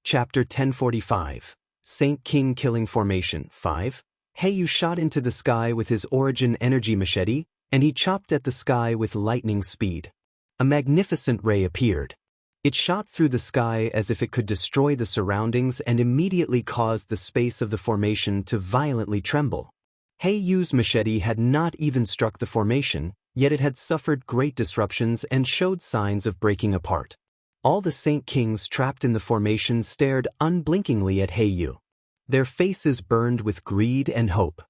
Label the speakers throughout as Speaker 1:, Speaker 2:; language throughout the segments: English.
Speaker 1: Chapter 1045. Saint King Killing Formation 5. Heiyu shot into the sky with his origin energy machete, and he chopped at the sky with lightning speed. A magnificent ray appeared. It shot through the sky as if it could destroy the surroundings and immediately caused the space of the formation to violently tremble. Heiyu's machete had not even struck the formation, yet it had suffered great disruptions and showed signs of breaking apart. All the Saint Kings trapped in the formation stared unblinkingly at Heiyu. Their faces burned with greed and hope.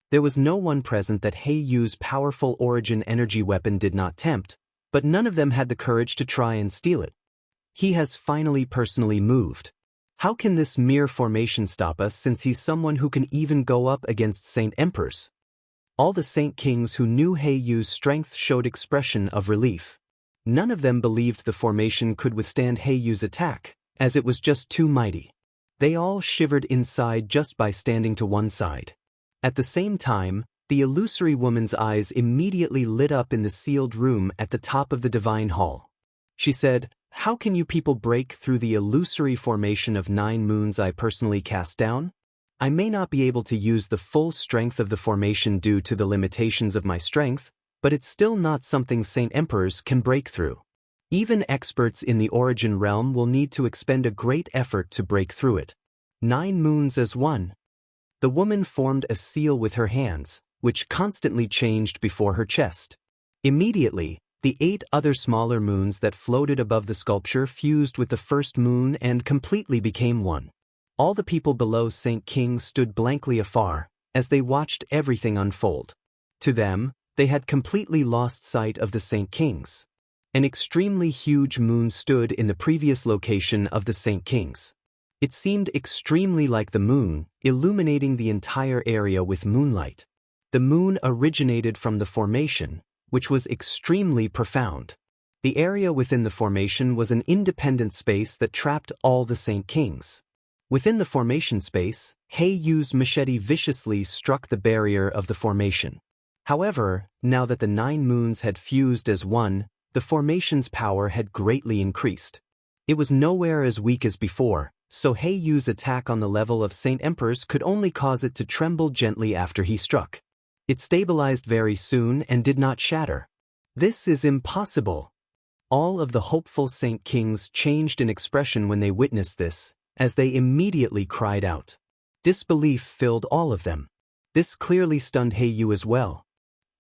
Speaker 1: There was no one present that Heiyu's powerful origin energy weapon did not tempt, but none of them had the courage to try and steal it. He has finally personally moved. How can this mere formation stop us, since he's someone who can even go up against Saint Emperors? All the Saint Kings who knew Heiyu's strength showed expression of relief. None of them believed the formation could withstand Heiyu's attack, as it was just too mighty. They all shivered inside just by standing to one side. At the same time, the illusory woman's eyes immediately lit up in the sealed room at the top of the divine hall. She said, "How can you people break through the illusory formation of 9 moons I personally cast down? I may not be able to use the full strength of the formation due to the limitations of my strength, but it's still not something Saint Emperors can break through. Even experts in the origin realm will need to expend a great effort to break through it. 9 moons as one." The woman formed a seal with her hands, which constantly changed before her chest. Immediately, the 8 other smaller moons that floated above the sculpture fused with the first moon and completely became one. All the people below Saint King stood blankly afar, as they watched everything unfold. To them, they had completely lost sight of the Saint Kings. An extremely huge moon stood in the previous location of the Saint Kings. It seemed extremely like the moon, illuminating the entire area with moonlight. The moon originated from the formation, which was extremely profound. The area within the formation was an independent space that trapped all the Saint Kings. Within the formation space, Heiyu's machete viciously struck the barrier of the formation. However, now that the 9 moons had fused as one, the formation's power had greatly increased. It was nowhere as weak as before, so Heiyu's attack on the level of Saint Emperors could only cause it to tremble gently after he struck. It stabilized very soon and did not shatter. This is impossible. All of the hopeful Saint Kings changed in expression when they witnessed this, as they immediately cried out. Disbelief filled all of them. This clearly stunned Heiyu as well.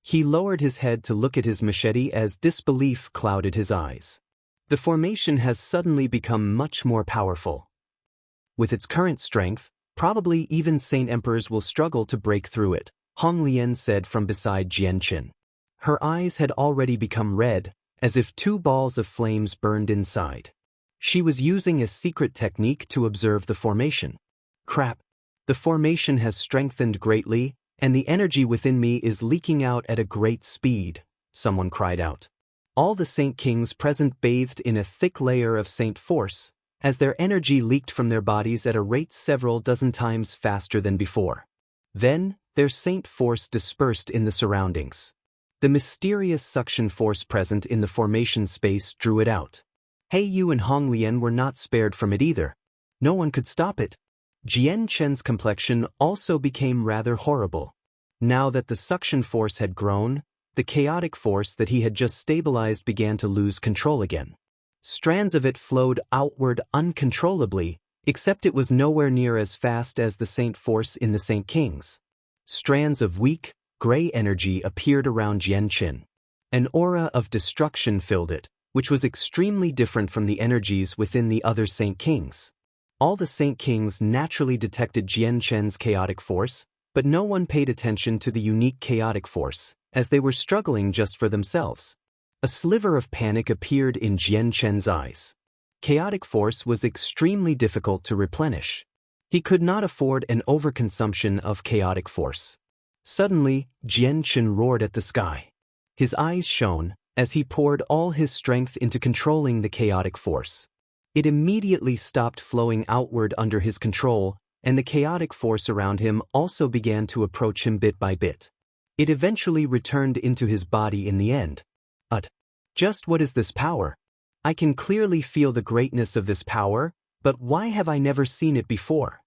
Speaker 1: He lowered his head to look at his machete as disbelief clouded his eyes. The formation has suddenly become much more powerful. With its current strength, probably even Saint Emperors will struggle to break through it, Hong Lian said from beside Jianqin. Her eyes had already become red, as if 2 balls of flames burned inside. She was using a secret technique to observe the formation. Crap! The formation has strengthened greatly, and the energy within me is leaking out at a great speed, someone cried out. All the Saint Kings present bathed in a thick layer of Saint Force, as their energy leaked from their bodies at a rate several dozen times faster than before. Then, their Saint Force dispersed in the surroundings. The mysterious suction force present in the formation space drew it out. Heiyu and Hong Lian were not spared from it either. No one could stop it. Jian Chen's complexion also became rather horrible. Now that the suction force had grown, the chaotic force that he had just stabilized began to lose control again. Strands of it flowed outward uncontrollably, except it was nowhere near as fast as the Saint Force in the Saint Kings. Strands of weak, gray energy appeared around Jian Chen. An aura of destruction filled it, which was extremely different from the energies within the other Saint Kings. All the Saint Kings naturally detected Jian Chen's chaotic force, but no one paid attention to the unique chaotic force, as they were struggling just for themselves. A sliver of panic appeared in Jian Chen's eyes. Chaotic force was extremely difficult to replenish. He could not afford an overconsumption of chaotic force. Suddenly, Jian Chen roared at the sky. His eyes shone, as he poured all his strength into controlling the chaotic force. It immediately stopped flowing outward under his control, and the chaotic force around him also began to approach him bit by bit. It eventually returned into his body in the end. Just what is this power? I can clearly feel the greatness of this power, But why have I never seen it before?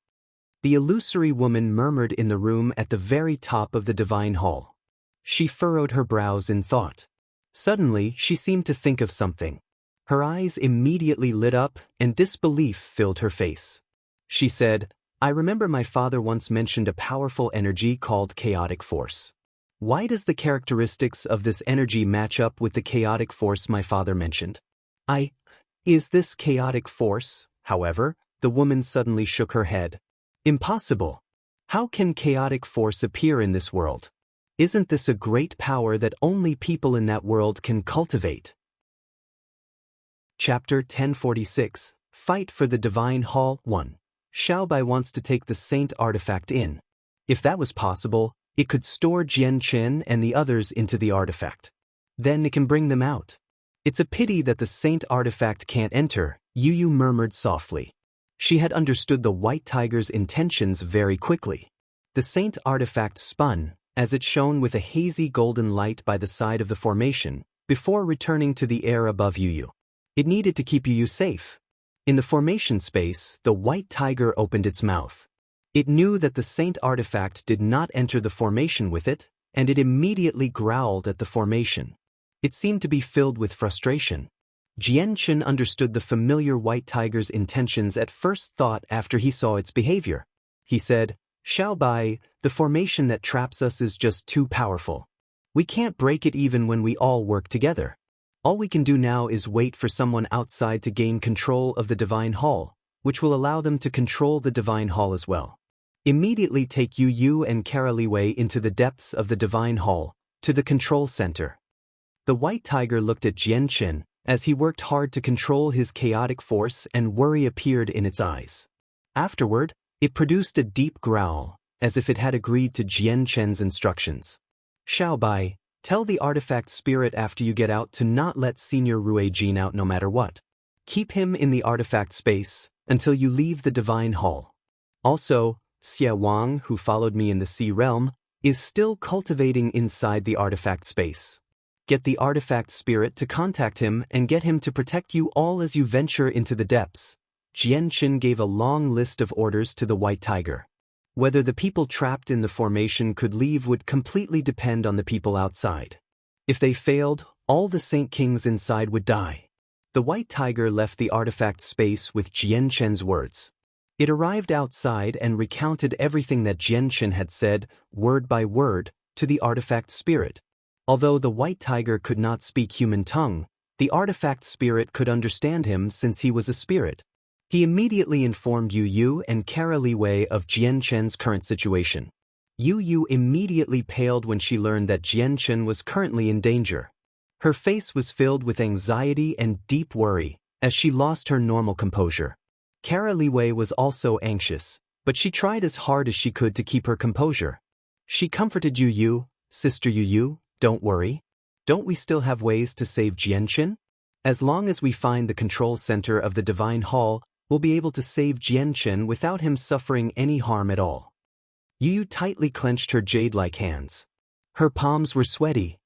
Speaker 1: The illusory woman murmured in the room at the very top of the divine hall. She furrowed her brows in thought. Suddenly, she seemed to think of something. Her eyes immediately lit up, and disbelief filled her face. She said, I remember my father once mentioned a powerful energy called chaotic force. Why does the characteristics of this energy match up with the chaotic force my father mentioned? Is this chaotic force, however? The woman suddenly shook her head. Impossible. How can chaotic force appear in this world? Isn't this a great power that only people in that world can cultivate? Chapter 1046, Fight for the Divine Hall 1. Xiaobai wants to take the Saint artifact in. If that was possible, it could store Jian Qin and the others into the artifact. Then it can bring them out. It's a pity that the Saint artifact can't enter, Yu Yu murmured softly. She had understood the White Tiger's intentions very quickly. The Saint artifact spun, as it shone with a hazy golden light by the side of the formation, before returning to the air above Yu Yu. It needed to keep Yu Yu safe. In the formation space, the White Tiger opened its mouth. It knew that the Saint artifact did not enter the formation with it, and it immediately growled at the formation. It seemed to be filled with frustration. Jian Qin understood the familiar White Tiger's intentions at first thought after he saw its behavior. He said, Xiaobai, the formation that traps us is just too powerful. We can't break it even when we all work together. All we can do now is wait for someone outside to gain control of the Divine Hall, which will allow them to control the Divine Hall as well. Immediately take Yu Yu and Caroliwei into the depths of the Divine Hall, to the control center. The White Tiger looked at Jian Qin, as he worked hard to control his chaotic force, and worry appeared in its eyes. Afterward, it produced a deep growl, as if it had agreed to Jian Qin's instructions. Xiaobai, tell the artifact spirit after you get out to not let Senior Ruijin out no matter what. Keep him in the artifact space, until you leave the Divine Hall. Also, Xie Wang, who followed me in the Sea Realm, is still cultivating inside the artifact space. Get the artifact spirit to contact him and get him to protect you all as you venture into the depths. Jian Qin gave a long list of orders to the White Tiger. Whether the people trapped in the formation could leave would completely depend on the people outside. If they failed, all the Saint Kings inside would die. The White Tiger left the artifact space with Jian Qin's words. It arrived outside and recounted everything that Jian Qin had said, word by word, to the artifact spirit. Although the White Tiger could not speak human tongue, the artifact spirit could understand him since he was a spirit. He immediately informed Yu Yu and Caroliwei of Jian Qin's current situation. Yu Yu immediately paled when she learned that Jian Qin was currently in danger. Her face was filled with anxiety and deep worry, as she lost her normal composure. Caroliwei was also anxious, but she tried as hard as she could to keep her composure. She comforted Yu Yu, Sister Yu Yu, don't worry. Don't we still have ways to save Jian Qin? As long as we find the control center of the Divine Hall, we'll be able to save Jian Qin without him suffering any harm at all. Yu Yu tightly clenched her jade-like hands. Her palms were sweaty.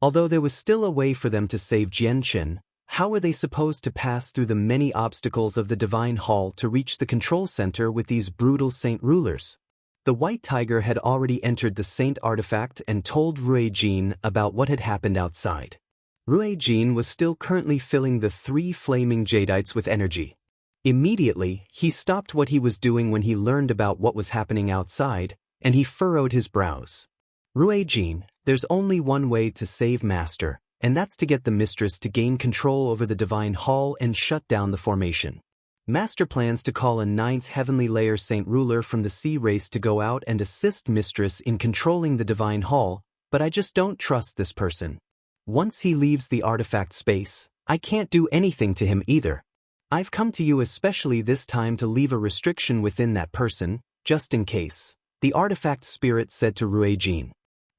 Speaker 1: Although there was still a way for them to save Jian Qin, how were they supposed to pass through the many obstacles of the Divine Hall to reach the control center with these brutal saint rulers? The White Tiger had already entered the Saint artifact and told Ruijin about what had happened outside. Ruijin was still currently filling the 3 flaming Jadites with energy. Immediately, he stopped what he was doing when he learned about what was happening outside, and he furrowed his brows. Ruijin, there's only one way to save Master, and that's to get the Mistress to gain control over the Divine Hall and shut down the formation. Master plans to call a 9th Heavenly Layer Saint Ruler from the Sea Race to go out and assist Mistress in controlling the Divine Hall, but I just don't trust this person. Once he leaves the artifact space, I can't do anything to him either. I've come to you especially this time to leave a restriction within that person, just in case, the artifact spirit said to Ruijin.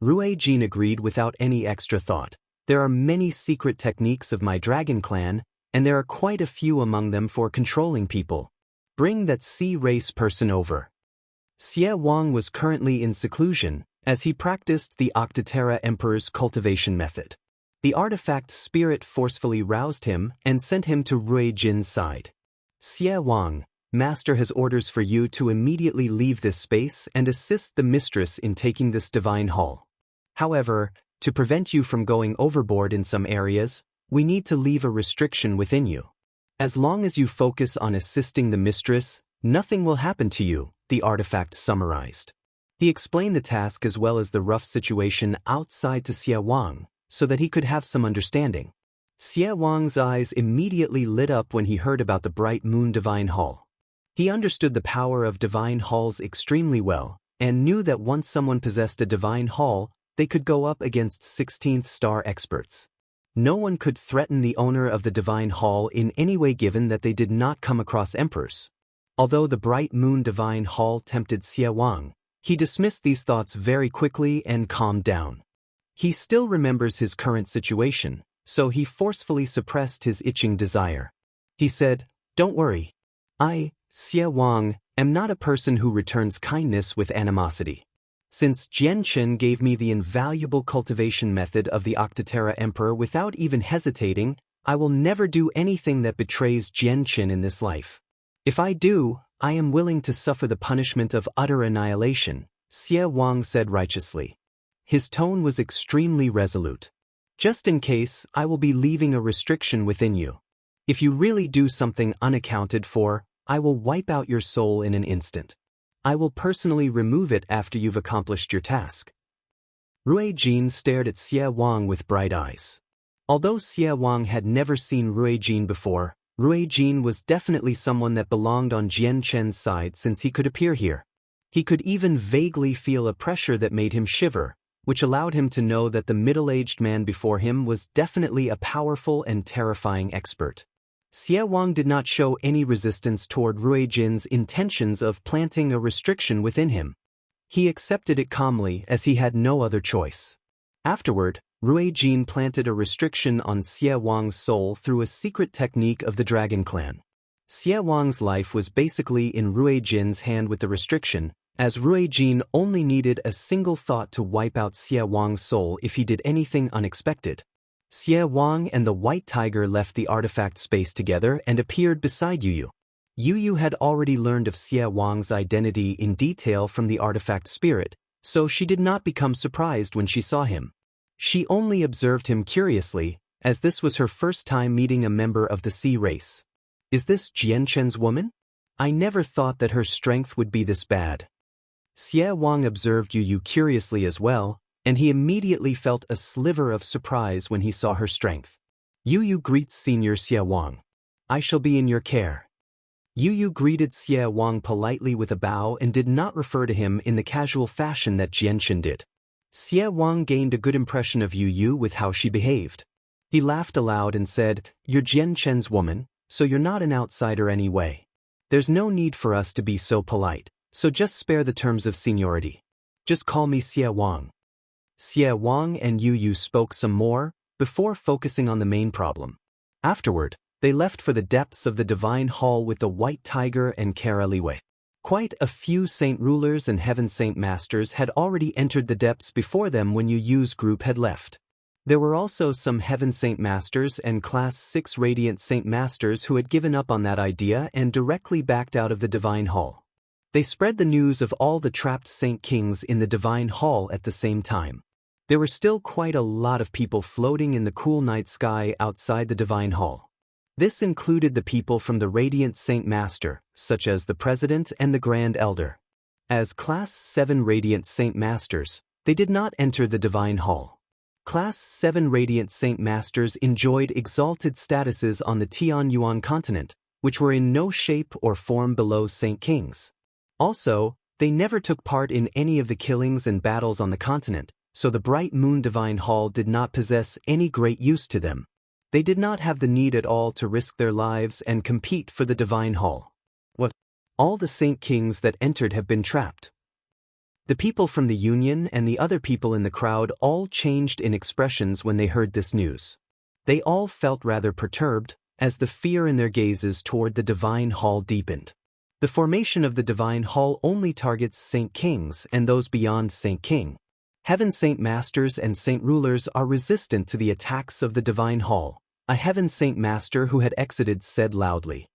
Speaker 1: Ruijin agreed without any extra thought. There are many secret techniques of my dragon clan, and there are quite a few among them for controlling people. Bring that Sea Race person over. Xie Wang was currently in seclusion, as he practiced the Octaterra Emperor's cultivation method. The artifact spirit forcefully roused him and sent him to Ruijin's side. Xie Wang, Master has orders for you to immediately leave this space and assist the mistress in taking this divine hall. However, to prevent you from going overboard in some areas, we need to leave a restriction within you. As long as you focus on assisting the mistress, nothing will happen to you, the artifact summarized. He explained the task as well as the rough situation outside to Xie Wang, so that he could have some understanding. Xie Wang's eyes immediately lit up when he heard about the Bright Moon Divine Hall. He understood the power of divine halls extremely well, and knew that once someone possessed a divine hall, they could go up against 16th star experts. No one could threaten the owner of the divine hall in any way given that they did not come across emperors. Although the Bright Moon Divine Hall tempted Xie Wang, he dismissed these thoughts very quickly and calmed down. He still remembers his current situation, so he forcefully suppressed his itching desire. He said, "Don't worry. I, Xie Wang, am not a person who returns kindness with animosity. Since Jianchen gave me the invaluable cultivation method of the Octoterra Emperor without even hesitating, I will never do anything that betrays Jianchen in this life. If I do, I am willing to suffer the punishment of utter annihilation," Xie Wang said righteously. His tone was extremely resolute. "Just in case, I will be leaving a restriction within you. If you really do something unaccounted for, I will wipe out your soul in an instant. I will personally remove it after you've accomplished your task." Rui Jin stared at Xie Wang with bright eyes. Although Xie Wang had never seen Rui Jin before, Rui Jin was definitely someone that belonged on Jianchen's side since he could appear here. He could even vaguely feel a pressure that made him shiver, which allowed him to know that the middle-aged man before him was definitely a powerful and terrifying expert. Xie Wang did not show any resistance toward Rui Jin's intentions of planting a restriction within him. He accepted it calmly as he had no other choice. Afterward, Rui Jin planted a restriction on Xie Wang's soul through a secret technique of the Dragon Clan. Xie Wang's life was basically in Rui Jin's hand with the restriction, as Rui Jin only needed a single thought to wipe out Xie Wang's soul if he did anything unexpected. Xie Wang and the White Tiger left the artifact space together and appeared beside Yu. Yu had already learned of Xie Wang's identity in detail from the artifact spirit, so she did not become surprised when she saw him. She only observed him curiously, as this was her first time meeting a member of the sea race. "Is this Jianchen's woman? I never thought that her strength would be this bad." Xie Wang observed Yu curiously as well, and he immediately felt a sliver of surprise when he saw her strength. "Yu greets Senior Xie Wang. I shall be in your care." Yu greeted Xie Wang politely with a bow and did not refer to him in the casual fashion that Jianchen did. Xie Wang gained a good impression of Yu with how she behaved. He laughed aloud and said, "You're Jianchen's woman, so you're not an outsider anyway. There's no need for us to be so polite, so just spare the terms of seniority. Just call me Xie Wang." Xie Wang and Yu spoke some more, before focusing on the main problem. Afterward, they left for the depths of the Divine Hall with the White Tiger and Kara Liwei. Quite a few Saint Rulers and Heaven Saint Masters had already entered the depths before them when Yu's group had left. There were also some Heaven Saint Masters and Class 6 Radiant Saint Masters who had given up on that idea and directly backed out of the Divine Hall. They spread the news of all the trapped Saint Kings in the Divine Hall at the same time. There were still quite a lot of people floating in the cool night sky outside the Divine Hall. This included the people from the Radiant Saint Master, such as the President and the Grand Elder. As Class 7 Radiant Saint Masters, they did not enter the Divine Hall. Class 7 Radiant Saint Masters enjoyed exalted statuses on the Tianyuan continent, which were in no shape or form below Saint Kings. Also, they never took part in any of the killings and battles on the continent, so the Bright Moon Divine Hall did not possess any great use to them. They did not have the need at all to risk their lives and compete for the Divine Hall. All the Saint Kings that entered have been trapped. The people from the Union and the other people in the crowd all changed in expressions when they heard this news. They all felt rather perturbed, as the fear in their gazes toward the Divine Hall deepened. The formation of the Divine Hall only targets Saint Kings and those beyond Saint King. Heaven Saint Masters and Saint Rulers are resistant to the attacks of the Divine Hall, a Heaven Saint Master who had exited said loudly.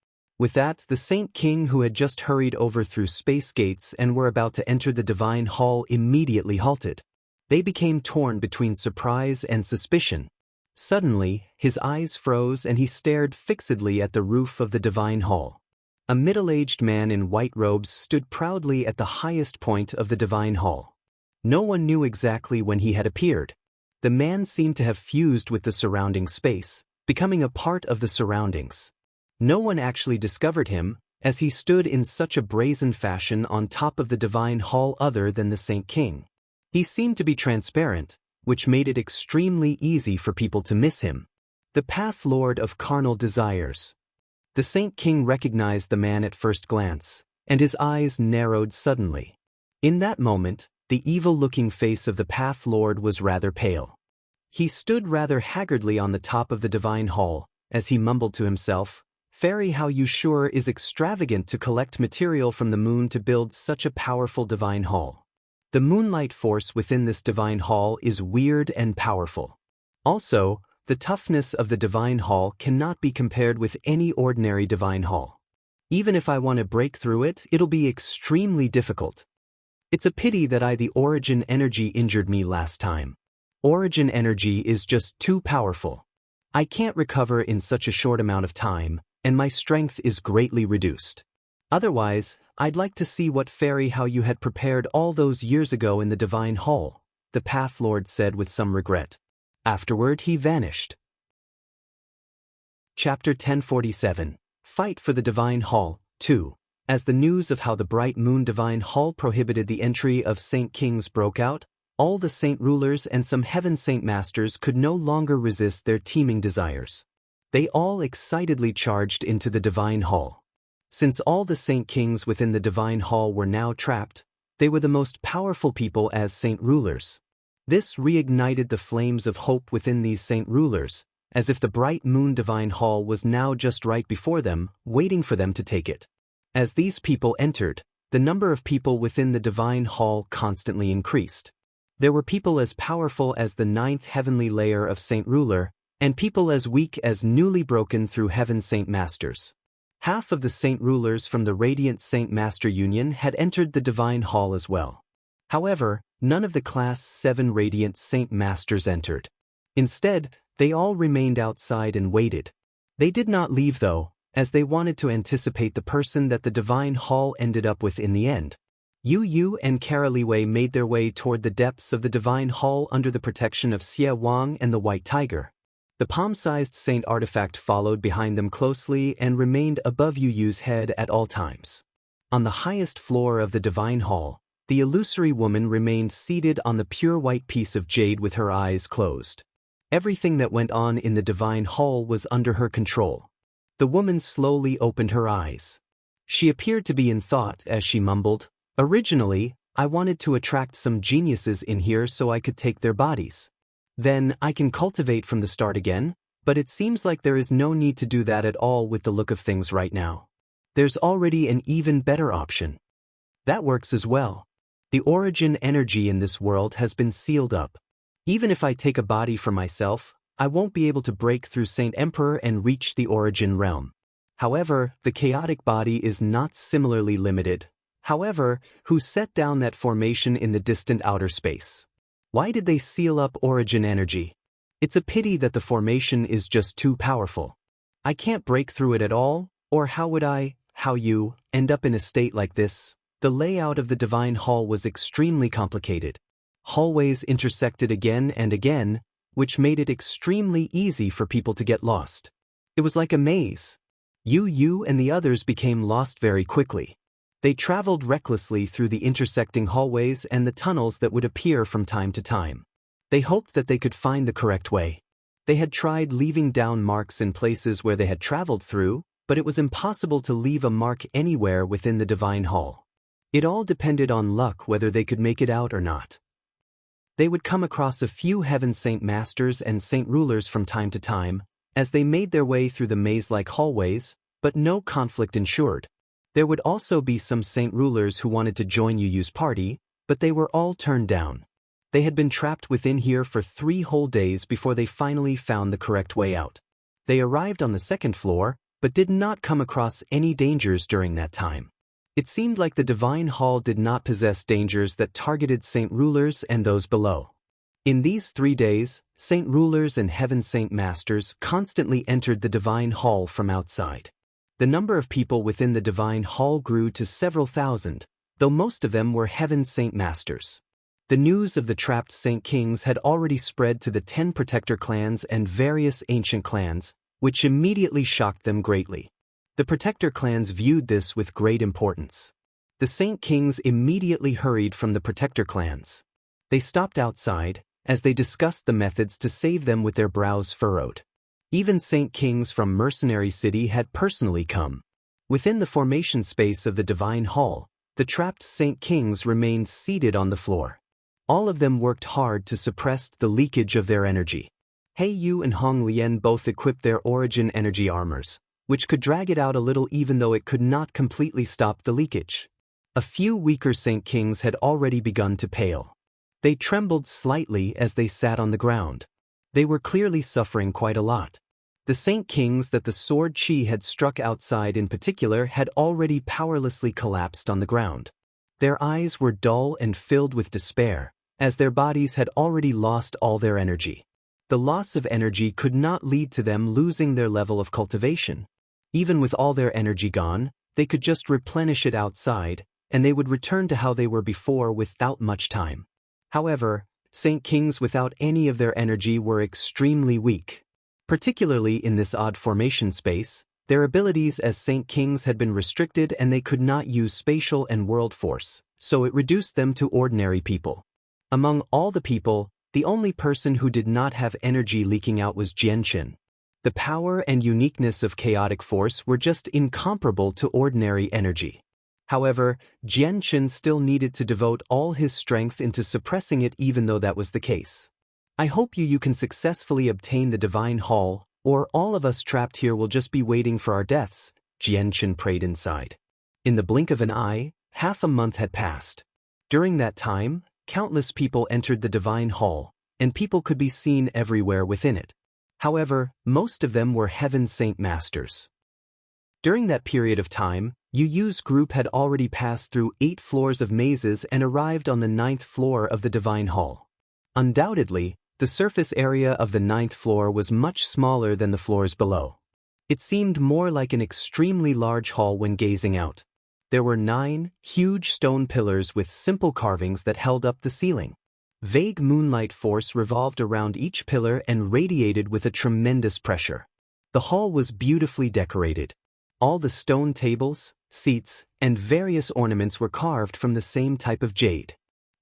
Speaker 1: With that, the Saint King, who had just hurried over through space gates and were about to enter the divine hall, immediately halted. They became torn between surprise and suspicion. Suddenly, his eyes froze and he stared fixedly at the roof of the divine hall. A middle-aged man in white robes stood proudly at the highest point of the divine hall. No one knew exactly when he had appeared. The man seemed to have fused with the surrounding space, becoming a part of the surroundings. No one actually discovered him, as he stood in such a brazen fashion on top of the divine hall other than the Saint King. He seemed to be transparent, which made it extremely easy for people to miss him. The Path Lord of Carnal Desires. The Saint King recognized the man at first glance, and his eyes narrowed suddenly. In that moment, the evil-looking face of the Path Lord was rather pale. He stood rather haggardly on the top of the divine hall, as he mumbled to himself, "Fairy, how you sure is extravagant to collect material from the moon to build such a powerful divine hall. The moonlight force within this divine hall is weird and powerful. Also, the toughness of the divine hall cannot be compared with any ordinary divine hall. Even if I want to break through it, it'll be extremely difficult. It's a pity that the origin energy injured me last time. Origin energy is just too powerful. I can't recover in such a short amount of time, and my strength is greatly reduced. Otherwise, I'd like to see what fairy how you had prepared all those years ago in the divine hall," the Path Lord said with some regret. Afterward he vanished. Chapter 1047. Fight for the Divine Hall, 2. As the news of how the Bright Moon Divine Hall prohibited the entry of Saint Kings broke out, all the Saint Rulers and some Heaven Saint Masters could no longer resist their teeming desires. They all excitedly charged into the Divine Hall. Since all the Saint Kings within the Divine Hall were now trapped, they were the most powerful people as Saint Rulers. This reignited the flames of hope within these Saint Rulers, as if the Bright Moon Divine Hall was now just right before them, waiting for them to take it. As these people entered, the number of people within the Divine Hall constantly increased. There were people as powerful as the 9th heavenly layer of Saint Ruler, and people as weak as newly broken through Heaven Saint Masters. Half of the Saint Rulers from the Radiant Saint Master Union had entered the Divine Hall as well. However, none of the Class 7 Radiant Saint Masters entered. Instead, they all remained outside and waited. They did not leave though, as they wanted to anticipate the person that the Divine Hall ended up with in the end. Yu and Caroliwei made their way toward the depths of the Divine Hall under the protection of Xie Wang and the White Tiger. The palm-sized saint artifact followed behind them closely and remained above Yu's head at all times. On the highest floor of the Divine Hall, the illusory woman remained seated on the pure white piece of jade with her eyes closed. Everything that went on in the Divine Hall was under her control. The woman slowly opened her eyes. She appeared to be in thought as she mumbled, "Originally, I wanted to attract some geniuses in here so I could take their bodies. Then I can cultivate from the start again, but it seems like there is no need to do that at all with the look of things right now. There's already an even better option. That works as well. The origin energy in this world has been sealed up. Even if I take a body for myself, I won't be able to break through Saint Emperor and reach the origin realm. However, the chaotic body is not similarly limited. However, who set down that formation in the distant outer space? Why did they seal up origin energy? It's a pity that the formation is just too powerful. I can't break through it at all, or how would how you, end up in a state like this? The layout of the Divine Hall was extremely complicated. Hallways intersected again and again, which made it extremely easy for people to get lost. It was like a maze. Yu and the others became lost very quickly. They traveled recklessly through the intersecting hallways and the tunnels that would appear from time to time. They hoped that they could find the correct way. They had tried leaving down marks in places where they had traveled through, but it was impossible to leave a mark anywhere within the Divine Hall. It all depended on luck whether they could make it out or not. They would come across a few Heaven Saint Masters and Saint Rulers from time to time, as they made their way through the maze-like hallways, but no conflict ensured. There would also be some Saint Rulers who wanted to join Yu's party, but they were all turned down. They had been trapped within here for 3 whole days before they finally found the correct way out. They arrived on the 2nd floor, but did not come across any dangers during that time. It seemed like the divine hall did not possess dangers that targeted saint rulers and those below. In these 3 days, saint rulers and heaven saint masters constantly entered the divine hall from outside. The number of people within the divine hall grew to several thousand, though most of them were heaven saint masters. The news of the trapped saint kings had already spread to the 10 protector clans and various ancient clans, which immediately shocked them greatly. The protector clans viewed this with great importance. The saint kings immediately hurried from the protector clans. They stopped outside, as they discussed the methods to save them with their brows furrowed. Even saint kings from Mercenary City had personally come. Within the formation space of the divine hall, the trapped saint kings remained seated on the floor. All of them worked hard to suppress the leakage of their energy. He Yu and Hong Lian both equipped their origin energy armors, which could drag it out a little even though it could not completely stop the leakage. A few weaker saint kings had already begun to pale. They trembled slightly as they sat on the ground. They were clearly suffering quite a lot. The saint kings that the sword chi had struck outside in particular had already powerlessly collapsed on the ground. Their eyes were dull and filled with despair, as their bodies had already lost all their energy. The loss of energy could not lead to them losing their level of cultivation. Even with all their energy gone, they could just replenish it outside, and they would return to how they were before without much time. However, saint kings without any of their energy were extremely weak. Particularly in this odd formation space, their abilities as saint kings had been restricted and they could not use spatial and world force, so it reduced them to ordinary people. Among all the people, the only person who did not have energy leaking out was Jianchen. The power and uniqueness of chaotic force were just incomparable to ordinary energy. However, Jianchen still needed to devote all his strength into suppressing it even though that was the case. I hope you can successfully obtain the divine hall, or all of us trapped here will just be waiting for our deaths, Jianchen prayed inside. In the blink of an eye, half a month had passed. During that time, countless people entered the divine hall, and people could be seen everywhere within it. However, most of them were heaven saint masters. During that period of time, Yu Yu's group had already passed through 8 floors of mazes and arrived on the 9th floor of the divine hall. Undoubtedly, the surface area of the 9th floor was much smaller than the floors below. It seemed more like an extremely large hall when gazing out. There were 9 huge stone pillars with simple carvings that held up the ceiling. Vague moonlight force revolved around each pillar and radiated with a tremendous pressure. The hall was beautifully decorated. All the stone tables, seats, and various ornaments were carved from the same type of jade.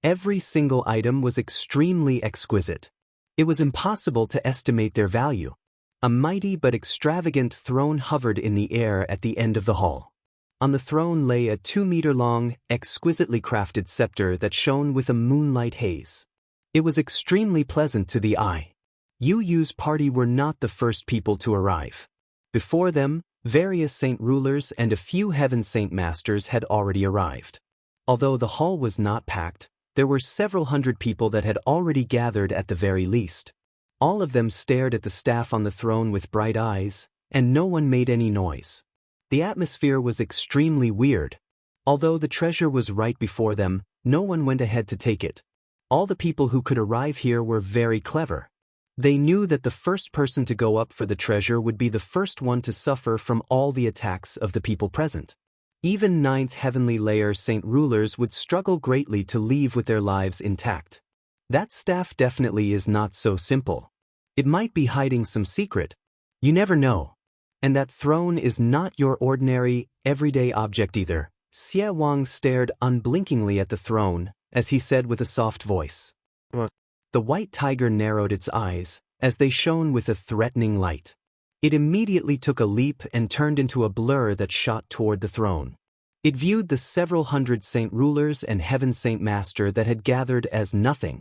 Speaker 1: Every single item was extremely exquisite. It was impossible to estimate their value. A mighty but extravagant throne hovered in the air at the end of the hall. On the throne lay a 2-meter-long, exquisitely crafted scepter that shone with a moonlight haze. It was extremely pleasant to the eye. Yu Yu's party were not the first people to arrive. Before them, various saint rulers and a few heaven saint masters had already arrived. Although the hall was not packed, there were several hundred people that had already gathered at the very least. All of them stared at the staff on the throne with bright eyes, and no one made any noise. The atmosphere was extremely weird. Although the treasure was right before them, no one went ahead to take it. All the people who could arrive here were very clever. They knew that the first person to go up for the treasure would be the first one to suffer from all the attacks of the people present. Even 9th heavenly layer saint rulers would struggle greatly to leave with their lives intact. That staff definitely is not so simple. It might be hiding some secret. You never know. And that throne is not your ordinary, everyday object either. Xie Wang stared unblinkingly at the throne, as he said with a soft voice.
Speaker 2: What?
Speaker 1: The white tiger narrowed its eyes, as they shone with a threatening light. It immediately took a leap and turned into a blur that shot toward the throne. It viewed the several hundred saint rulers and heaven saint master that had gathered as nothing.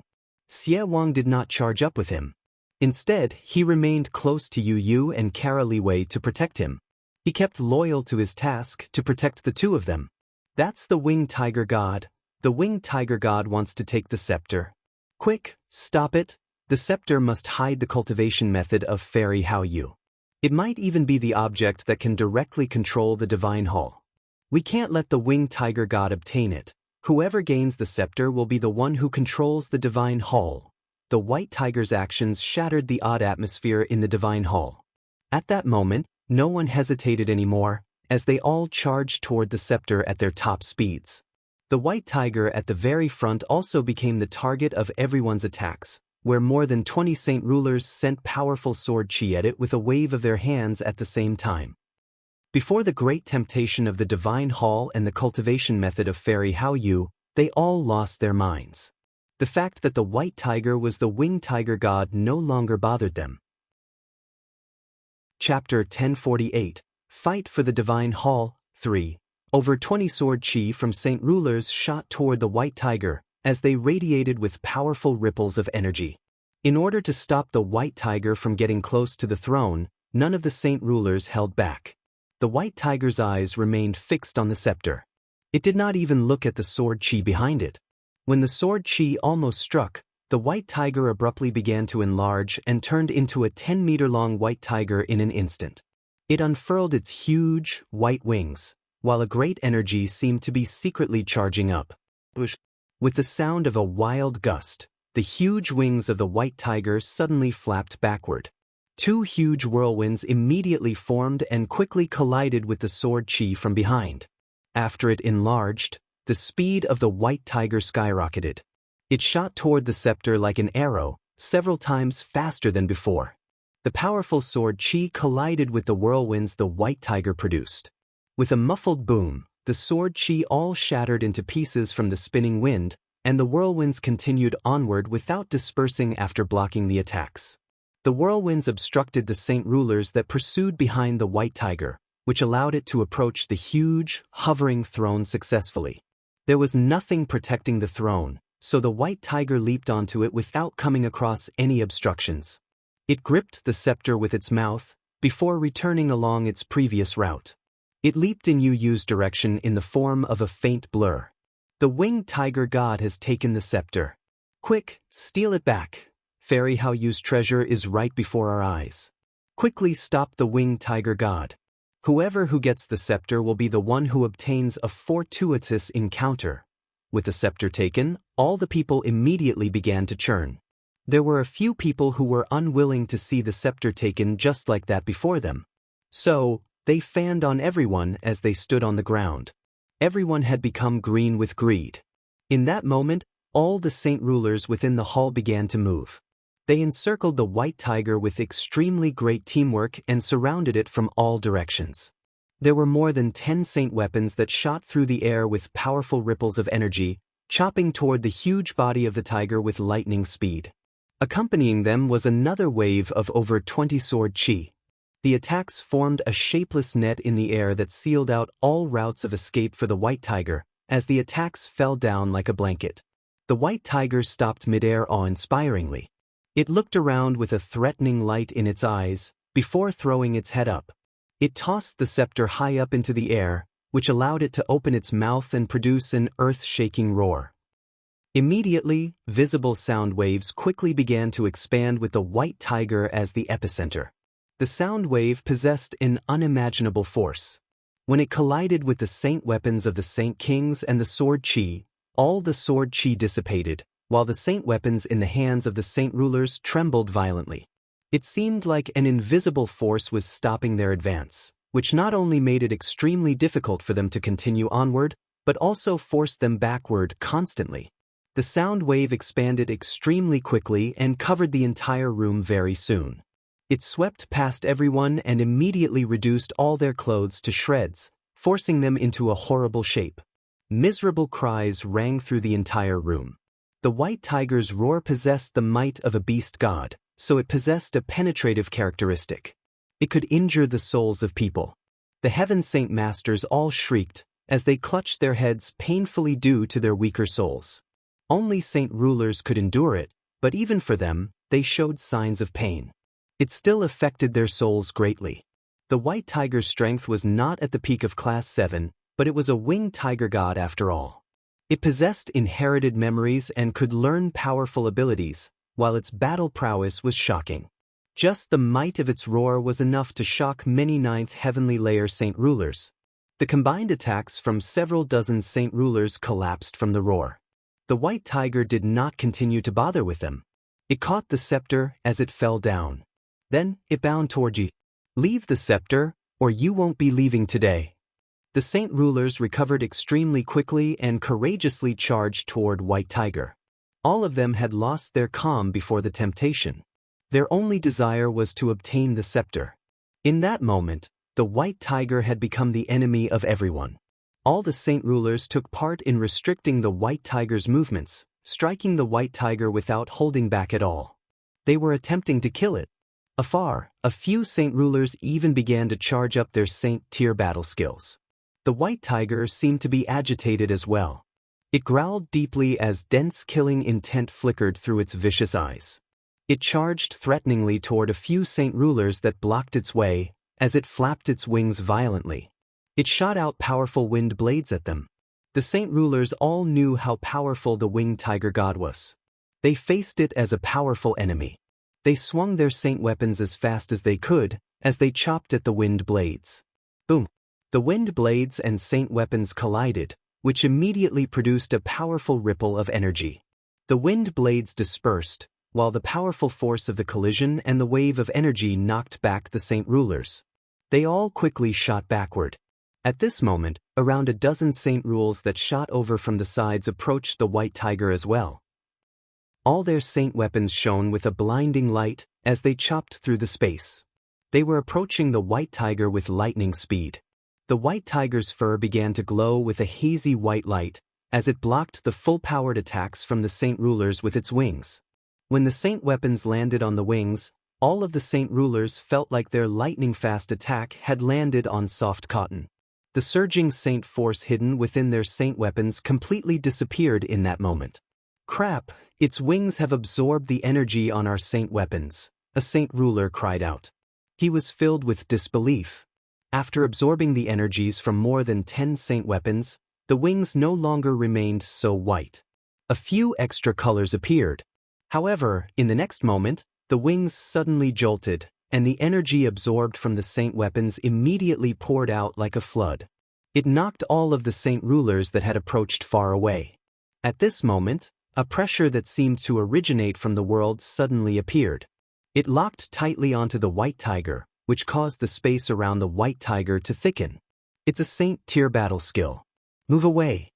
Speaker 1: Xie Wang did not charge up with him. Instead, he remained close to Yu Yu and Kara Li Wei to protect him. He kept loyal to his task to protect the two of them. That's the winged tiger god. The winged tiger god wants to take the scepter. Quick, stop it. The scepter must hide the cultivation method of Fairy Hao Yu. It might even be the object that can directly control the divine hall. We can't let the winged tiger god obtain it. Whoever gains the scepter will be the one who controls the divine hall. The white tiger's actions shattered the odd atmosphere in the divine hall. At that moment, no one hesitated anymore, as they all charged toward the scepter at their top speeds. The white tiger at the very front also became the target of everyone's attacks, where more than 20 saint rulers sent powerful sword chi at it with a wave of their hands at the same time. Before the great temptation of the divine hall and the cultivation method of fairy Hao Yu, they all lost their minds. The fact that the white tiger was the winged tiger god no longer bothered them. Chapter 1048, Fight for the Divine Hall, 3. Over 20 sword chi from saint rulers shot toward the white tiger, as they radiated with powerful ripples of energy. In order to stop the white tiger from getting close to the throne, none of the saint rulers held back. The white tiger's eyes remained fixed on the scepter. It did not even look at the sword chi behind it. When the sword chi almost struck, the white tiger abruptly began to enlarge and turned into a 10-meter-long white tiger in an instant. It unfurled its huge, white wings, while a great energy seemed to be secretly charging up. With the sound of a wild gust, the huge wings of the white tiger suddenly flapped backward. Two huge whirlwinds immediately formed and quickly collided with the sword chi from behind. After it enlarged, the speed of the white tiger skyrocketed. It shot toward the scepter like an arrow, several times faster than before. The powerful sword chi collided with the whirlwinds the white tiger produced. With a muffled boom, the sword chi all shattered into pieces from the spinning wind, and the whirlwinds continued onward without dispersing after blocking the attacks. The whirlwinds obstructed the saint rulers that pursued behind the white tiger, which allowed it to approach the huge, hovering throne successfully. There was nothing protecting the throne, so the white tiger leaped onto it without coming across any obstructions. It gripped the scepter with its mouth, before returning along its previous route. It leaped in Yu Yu's direction in the form of a faint blur. The winged tiger god has taken the scepter. Quick, steal it back. Fairy Hao Yu's treasure is right before our eyes. Quickly stop the winged tiger god. Whoever who gets the scepter will be the one who obtains a fortuitous encounter. With the scepter taken, all the people immediately began to churn. There were a few people who were unwilling to see the scepter taken just like that before them. So, they fanned on everyone as they stood on the ground. Everyone had become green with greed. In that moment, all the saint rulers within the hall began to move. They encircled the white tiger with extremely great teamwork and surrounded it from all directions. There were more than 10 saint weapons that shot through the air with powerful ripples of energy, chopping toward the huge body of the tiger with lightning speed. Accompanying them was another wave of over 20 sword chi. The attacks formed a shapeless net in the air that sealed out all routes of escape for the white tiger, as the attacks fell down like a blanket. The white tiger stopped midair awe-inspiringly. It looked around with a threatening light in its eyes, before throwing its head up. It tossed the scepter high up into the air, which allowed it to open its mouth and produce an earth-shaking roar. Immediately, visible sound waves quickly began to expand with the white tiger as the epicenter. The sound wave possessed an unimaginable force. When it collided with the saint weapons of the saint kings and the sword chi, all the sword chi dissipated, while the saint weapons in the hands of the saint rulers trembled violently. It seemed like an invisible force was stopping their advance, which not only made it extremely difficult for them to continue onward, but also forced them backward constantly. The sound wave expanded extremely quickly and covered the entire room very soon. It swept past everyone and immediately reduced all their clothes to shreds, forcing them into a horrible shape. Miserable cries rang through the entire room. The white tiger's roar possessed the might of a beast god, so it possessed a penetrative characteristic. It could injure the souls of people. The heaven saint masters all shrieked, as they clutched their heads painfully due to their weaker souls. Only saint rulers could endure it, but even for them, they showed signs of pain. It still affected their souls greatly. The white tiger's strength was not at the peak of Class 7, but it was a winged tiger god after all. It possessed inherited memories and could learn powerful abilities, while its battle prowess was shocking. Just the might of its roar was enough to shock many ninth heavenly layer saint rulers. The combined attacks from several dozen saint rulers collapsed from the roar. The white tiger did not continue to bother with them. It caught the scepter as it fell down. Then, it bounded toward you. Leave the scepter, or you won't be leaving today. The saint rulers recovered extremely quickly and courageously charged toward White Tiger. All of them had lost their calm before the temptation. Their only desire was to obtain the scepter. In that moment, the White Tiger had become the enemy of everyone. All the saint rulers took part in restricting the White Tiger's movements, striking the White Tiger without holding back at all. They were attempting to kill it. Afar, a few saint rulers even began to charge up their saint tier battle skills. The White Tiger seemed to be agitated as well. It growled deeply as dense killing intent flickered through its vicious eyes. It charged threateningly toward a few saint rulers that blocked its way, as it flapped its wings violently. It shot out powerful wind blades at them. The saint rulers all knew how powerful the winged tiger god was. They faced it as a powerful enemy. They swung their saint weapons as fast as they could, as they chopped at the wind blades. Boom! The wind blades and saint weapons collided, which immediately produced a powerful ripple of energy. The wind blades dispersed, while the powerful force of the collision and the wave of energy knocked back the saint rulers. They all quickly shot backward. At this moment, around a dozen saint rules that shot over from the sides approached the White Tiger as well. All their saint weapons shone with a blinding light as they chopped through the space. They were approaching the White Tiger with lightning speed. The White Tiger's fur began to glow with a hazy white light as it blocked the full-powered attacks from the saint rulers with its wings. When the saint weapons landed on the wings, all of the saint rulers felt like their lightning-fast attack had landed on soft cotton. The surging saint force hidden within their saint weapons completely disappeared in that moment. Crap, its wings have absorbed the energy on our saint weapons, a saint ruler cried out. He was filled with disbelief. After absorbing the energies from more than 10 saint weapons, the wings no longer remained so white. A few extra colors appeared. However, in the next moment, the wings suddenly jolted, and the energy absorbed from the saint weapons immediately poured out like a flood. It knocked all of the saint rulers that had approached far away. At this moment, a pressure that seemed to originate from the world suddenly appeared. It locked tightly onto the White Tiger, which caused the space around the White Tiger to thicken. It's a saint tier battle skill. Move away.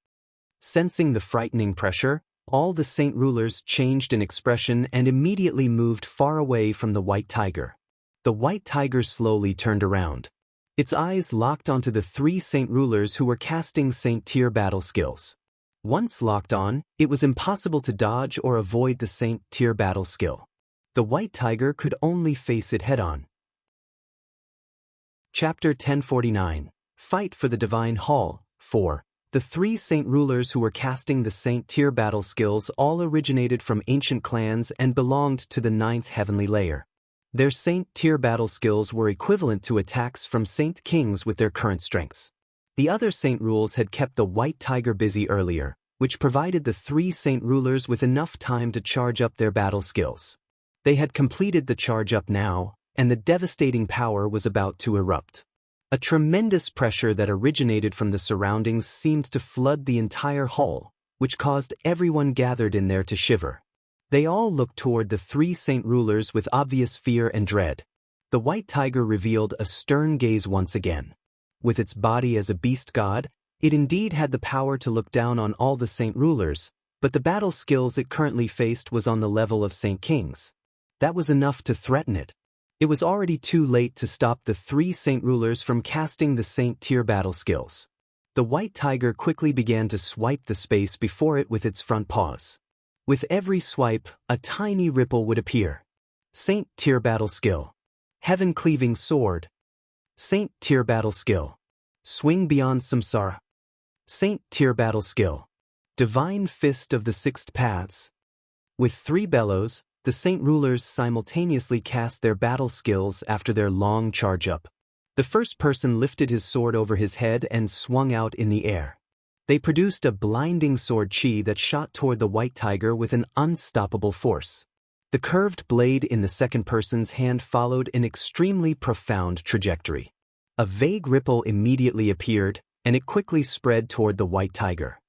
Speaker 1: Sensing the frightening pressure, all the saint rulers changed in expression and immediately moved far away from the White Tiger. The White Tiger slowly turned around. Its eyes locked onto the 3 saint rulers who were casting saint tier battle skills. Once locked on, it was impossible to dodge or avoid the saint tier battle skill. The White Tiger could only face it head-on. Chapter 1049. Fight for the Divine Hall. 4. The 3 saint rulers who were casting the saint tier battle skills all originated from ancient clans and belonged to the 9th heavenly layer. Their saint tier battle skills were equivalent to attacks from saint kings with their current strengths. The other saint rules had kept the White Tiger busy earlier, which provided the 3 saint rulers with enough time to charge up their battle skills. They had completed the charge up now, and the devastating power was about to erupt. A tremendous pressure that originated from the surroundings seemed to flood the entire hall, which caused everyone gathered in there to shiver. They all looked toward the 3 saint rulers with obvious fear and dread. The White Tiger revealed a stern gaze once again. With its body as a beast god, it indeed had the power to look down on all the saint rulers, but the battle skills it currently faced was on the level of saint kings. That was enough to threaten it. It was already too late to stop the 3 saint rulers from casting the saint tier battle skills. The White Tiger quickly began to swipe the space before it with its front paws. With every swipe, a tiny ripple would appear. Saint tier battle skill. Heaven cleaving sword. Saint tier battle skill. Swing beyond samsara. Saint tier battle skill. Divine fist of the 6th paths. With 3 bellows, the saint rulers simultaneously cast their battle skills after their long charge up. The first person lifted his sword over his head and swung out in the air. They produced a blinding sword chi that shot toward the White Tiger with an unstoppable force. The curved blade in the second person's hand followed an extremely profound trajectory. A vague ripple immediately appeared, and it quickly spread toward the white tiger.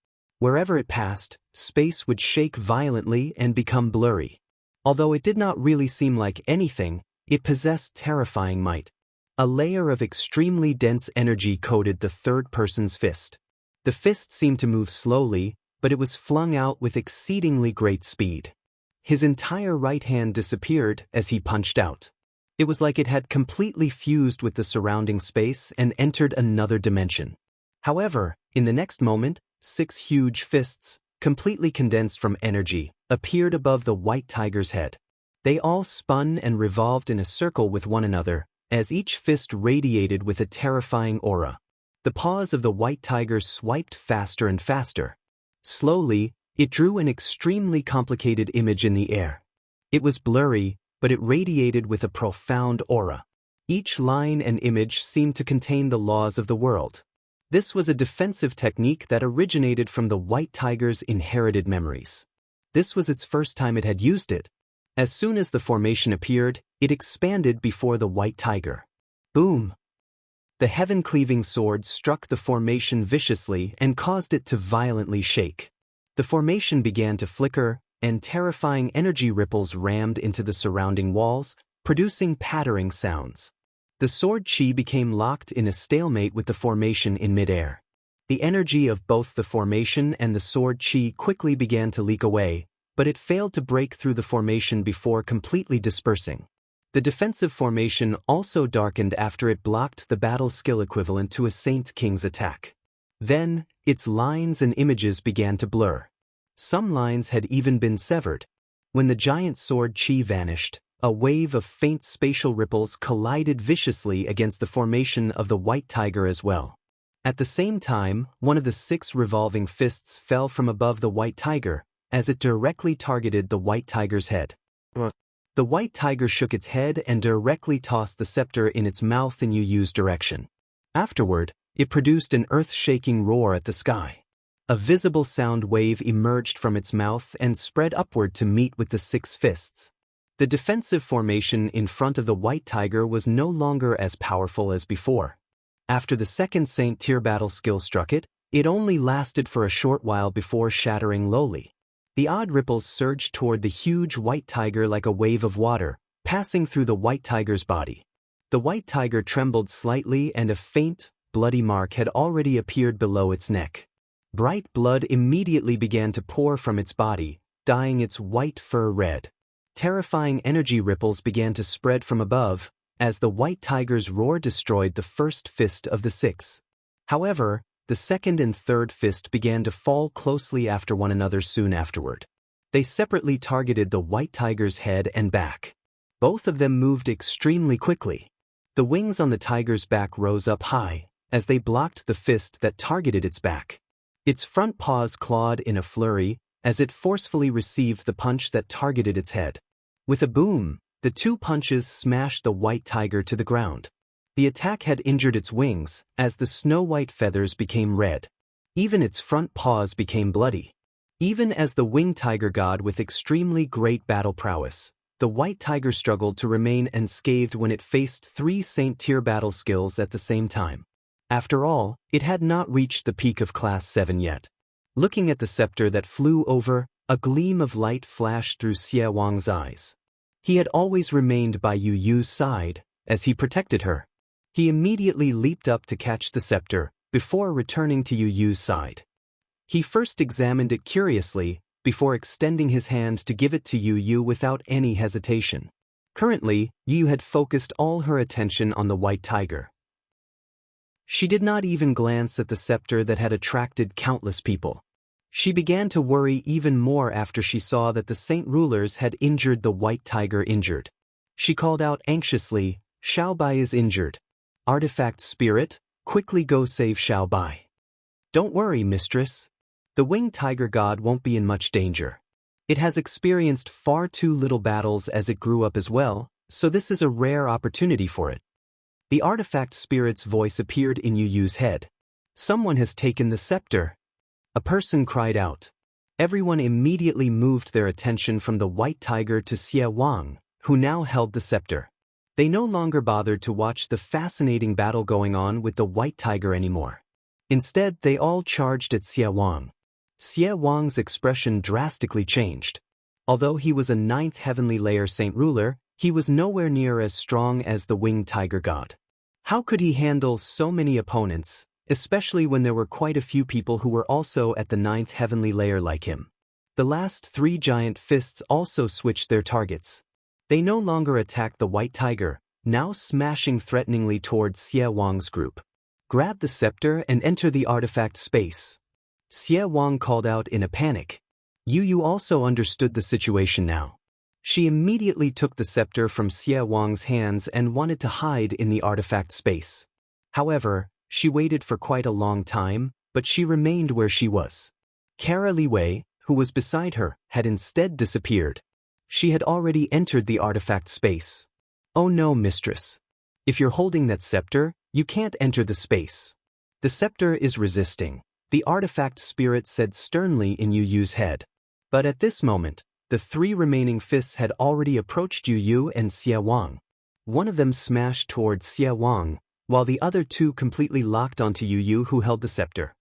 Speaker 1: Wherever it passed, space would shake violently and become blurry. Although it did not really seem like anything, it possessed terrifying might. A layer of extremely dense energy coated the third person's fist. The fist seemed to move slowly, but it was flung out with exceedingly great speed. His entire right hand disappeared as he punched out. It was like it had completely fused with the surrounding space and entered another dimension. However, in the next moment, 6 huge fists, completely condensed from energy, appeared above the white tiger's head. They all spun and revolved in a circle with one another, as each fist radiated with a terrifying aura. The paws of the white tiger swiped faster and faster. Slowly, it drew an extremely complicated image in the air. It was blurry, but it radiated with a profound aura. Each line and image seemed to contain the laws of the world. This was a defensive technique that originated from the white tiger's inherited memories. This was its first time it had used it. As soon as the formation appeared, it expanded before the white tiger. Boom! The heaven-cleaving sword struck the formation viciously and caused it to violently shake. The formation began to flicker, and terrifying energy ripples rammed into the surrounding walls, producing pattering sounds. The sword chi became locked in a stalemate with the formation in midair. The energy of both the formation and the sword chi quickly began to leak away, but it failed to break through the formation before completely dispersing. The defensive formation also darkened after it blocked the battle skill equivalent to a Saint King's attack. Then, its lines and images began to blur. Some lines had even been severed. When the giant sword chi vanished, a wave of faint spatial ripples collided viciously against the formation of the white tiger as well. At the same time, one of the 6 revolving fists fell from above the white tiger, as it directly targeted the white tiger's head. The white tiger shook its head and directly tossed the scepter in its mouth in Yu Yu's direction. Afterward, it produced an earth-shaking roar at the sky. A visible sound wave emerged from its mouth and spread upward to meet with the 6 fists. The defensive formation in front of the white tiger was no longer as powerful as before. After the second Saint Tier battle skill struck it, it only lasted for a short while before shattering lowly. The odd ripples surged toward the huge white tiger like a wave of water, passing through the white tiger's body. The white tiger trembled slightly and a faint, bloody mark had already appeared below its neck. Bright blood immediately began to pour from its body, dyeing its white fur red. Terrifying energy ripples began to spread from above, as the white tiger's roar destroyed the first fist of the 6. However, the second and third fist began to fall closely after one another soon afterward. They separately targeted the white tiger's head and back. Both of them moved extremely quickly. The wings on the tiger's back rose up high, as they blocked the fist that targeted its back. Its front paws clawed in a flurry, as it forcefully received the punch that targeted its head. With a boom, the 2 punches smashed the white tiger to the ground. The attack had injured its wings, as the snow-white feathers became red. Even its front paws became bloody. Even as the winged tiger god with extremely great battle prowess, the white tiger struggled to remain unscathed when it faced 3 Saint Tier battle skills at the same time. After all, it had not reached the peak of Class 7 yet. Looking at the scepter that flew over, a gleam of light flashed through Xie Wang's eyes. He had always remained by Yu Yu's side, as he protected her. He immediately leaped up to catch the scepter, before returning to Yu Yu's side. He first examined it curiously, before extending his hand to give it to Yu Yu without any hesitation. Currently, Yu had focused all her attention on the white tiger. She did not even glance at the scepter that had attracted countless people. She began to worry even more after she saw that the Saint rulers had injured the white tiger injured. She called out anxiously, "Xiao Bai is injured. Artifact spirit, quickly go save Xiao Bai." "Don't worry, mistress. The winged tiger god won't be in much danger. It has experienced far too little battles as it grew up as well, so this is a rare opportunity for it." The artifact spirit's voice appeared in Yu Yu's head. "Someone has taken the scepter." A person cried out. Everyone immediately moved their attention from the white tiger to Xie Wang, who now held the scepter. They no longer bothered to watch the fascinating battle going on with the white tiger anymore. Instead, they all charged at Xie Wang. Xie Wang's expression drastically changed. Although he was a 9th heavenly layer saint ruler, he was nowhere near as strong as the winged tiger god. How could he handle so many opponents, especially when there were quite a few people who were also at the 9th heavenly layer like him? The last 3 giant fists also switched their targets. They no longer attacked the white tiger, now smashing threateningly towards Xie Wang's group. Grab the scepter and enter the artifact space. Xie Wang called out in a panic. Yu Yu also understood the situation now. She immediately took the scepter from Xie Wang's hands and wanted to hide in the artifact space. However, she waited for quite a long time, but she remained where she was. Kara Li Wei, who was beside her, had instead disappeared. She had already entered the artifact space. Oh no, mistress. If you're holding that scepter, you can't enter the space. The scepter is resisting, the artifact spirit said sternly in Yu Yu's head. But at this moment, the 3 remaining fists had already approached Yu Yu and Xie Wang. One of them smashed towards Xie Wang, while the other 2 completely locked onto Yu Yu, who held the scepter.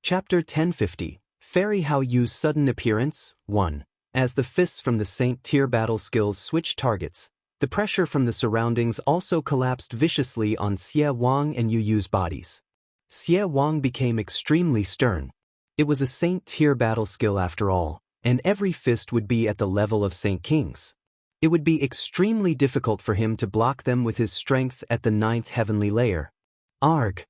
Speaker 1: Chapter 1050, Fairy Hao Yu's Sudden Appearance, 1. As the fists from the Saint tier battle skills switched targets, the pressure from the surroundings also collapsed viciously on Xie Wang and Yu Yu's bodies. Xie Wang became extremely stern. It was a Saint tier battle skill after all, and every fist would be at the level of Saint King's. It would be extremely difficult for him to block them with his strength at the 9th heavenly layer. Arg!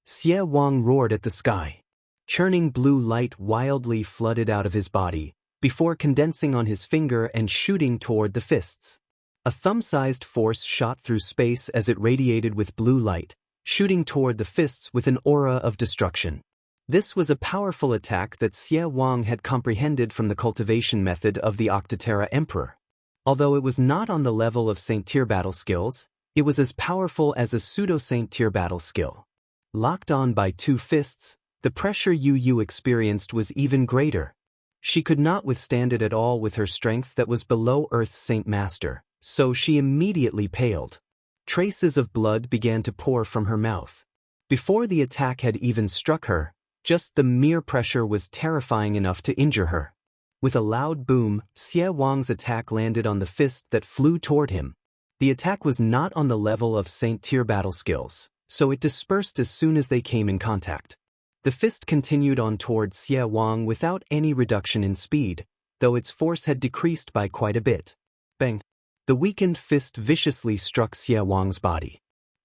Speaker 1: Xie Wang roared at the sky. Churning blue light wildly flooded out of his body, before condensing on his finger and shooting toward the fists. A thumb-sized force shot through space as it radiated with blue light, shooting toward the fists with an aura of destruction. This was a powerful attack that Xie Wang had comprehended from the cultivation method of the Octoterra Emperor. Although it was not on the level of Saint tier battle skills, it was as powerful as a pseudo-Saint tier battle skill. Locked on by 2 fists, the pressure Yu Yu experienced was even greater. She could not withstand it at all with her strength that was below Earth's Saint Master, so she immediately paled. Traces of blood began to pour from her mouth. Before the attack had even struck her, just the mere pressure was terrifying enough to injure her. With a loud boom, Xie Wang's attack landed on the fist that flew toward him. The attack was not on the level of Saint tier battle skills, so it dispersed as soon as they came in contact. The fist continued on towards Xie Wang without any reduction in speed, though its force had decreased by quite a bit. Bang! The weakened fist viciously struck Xie Wang's body.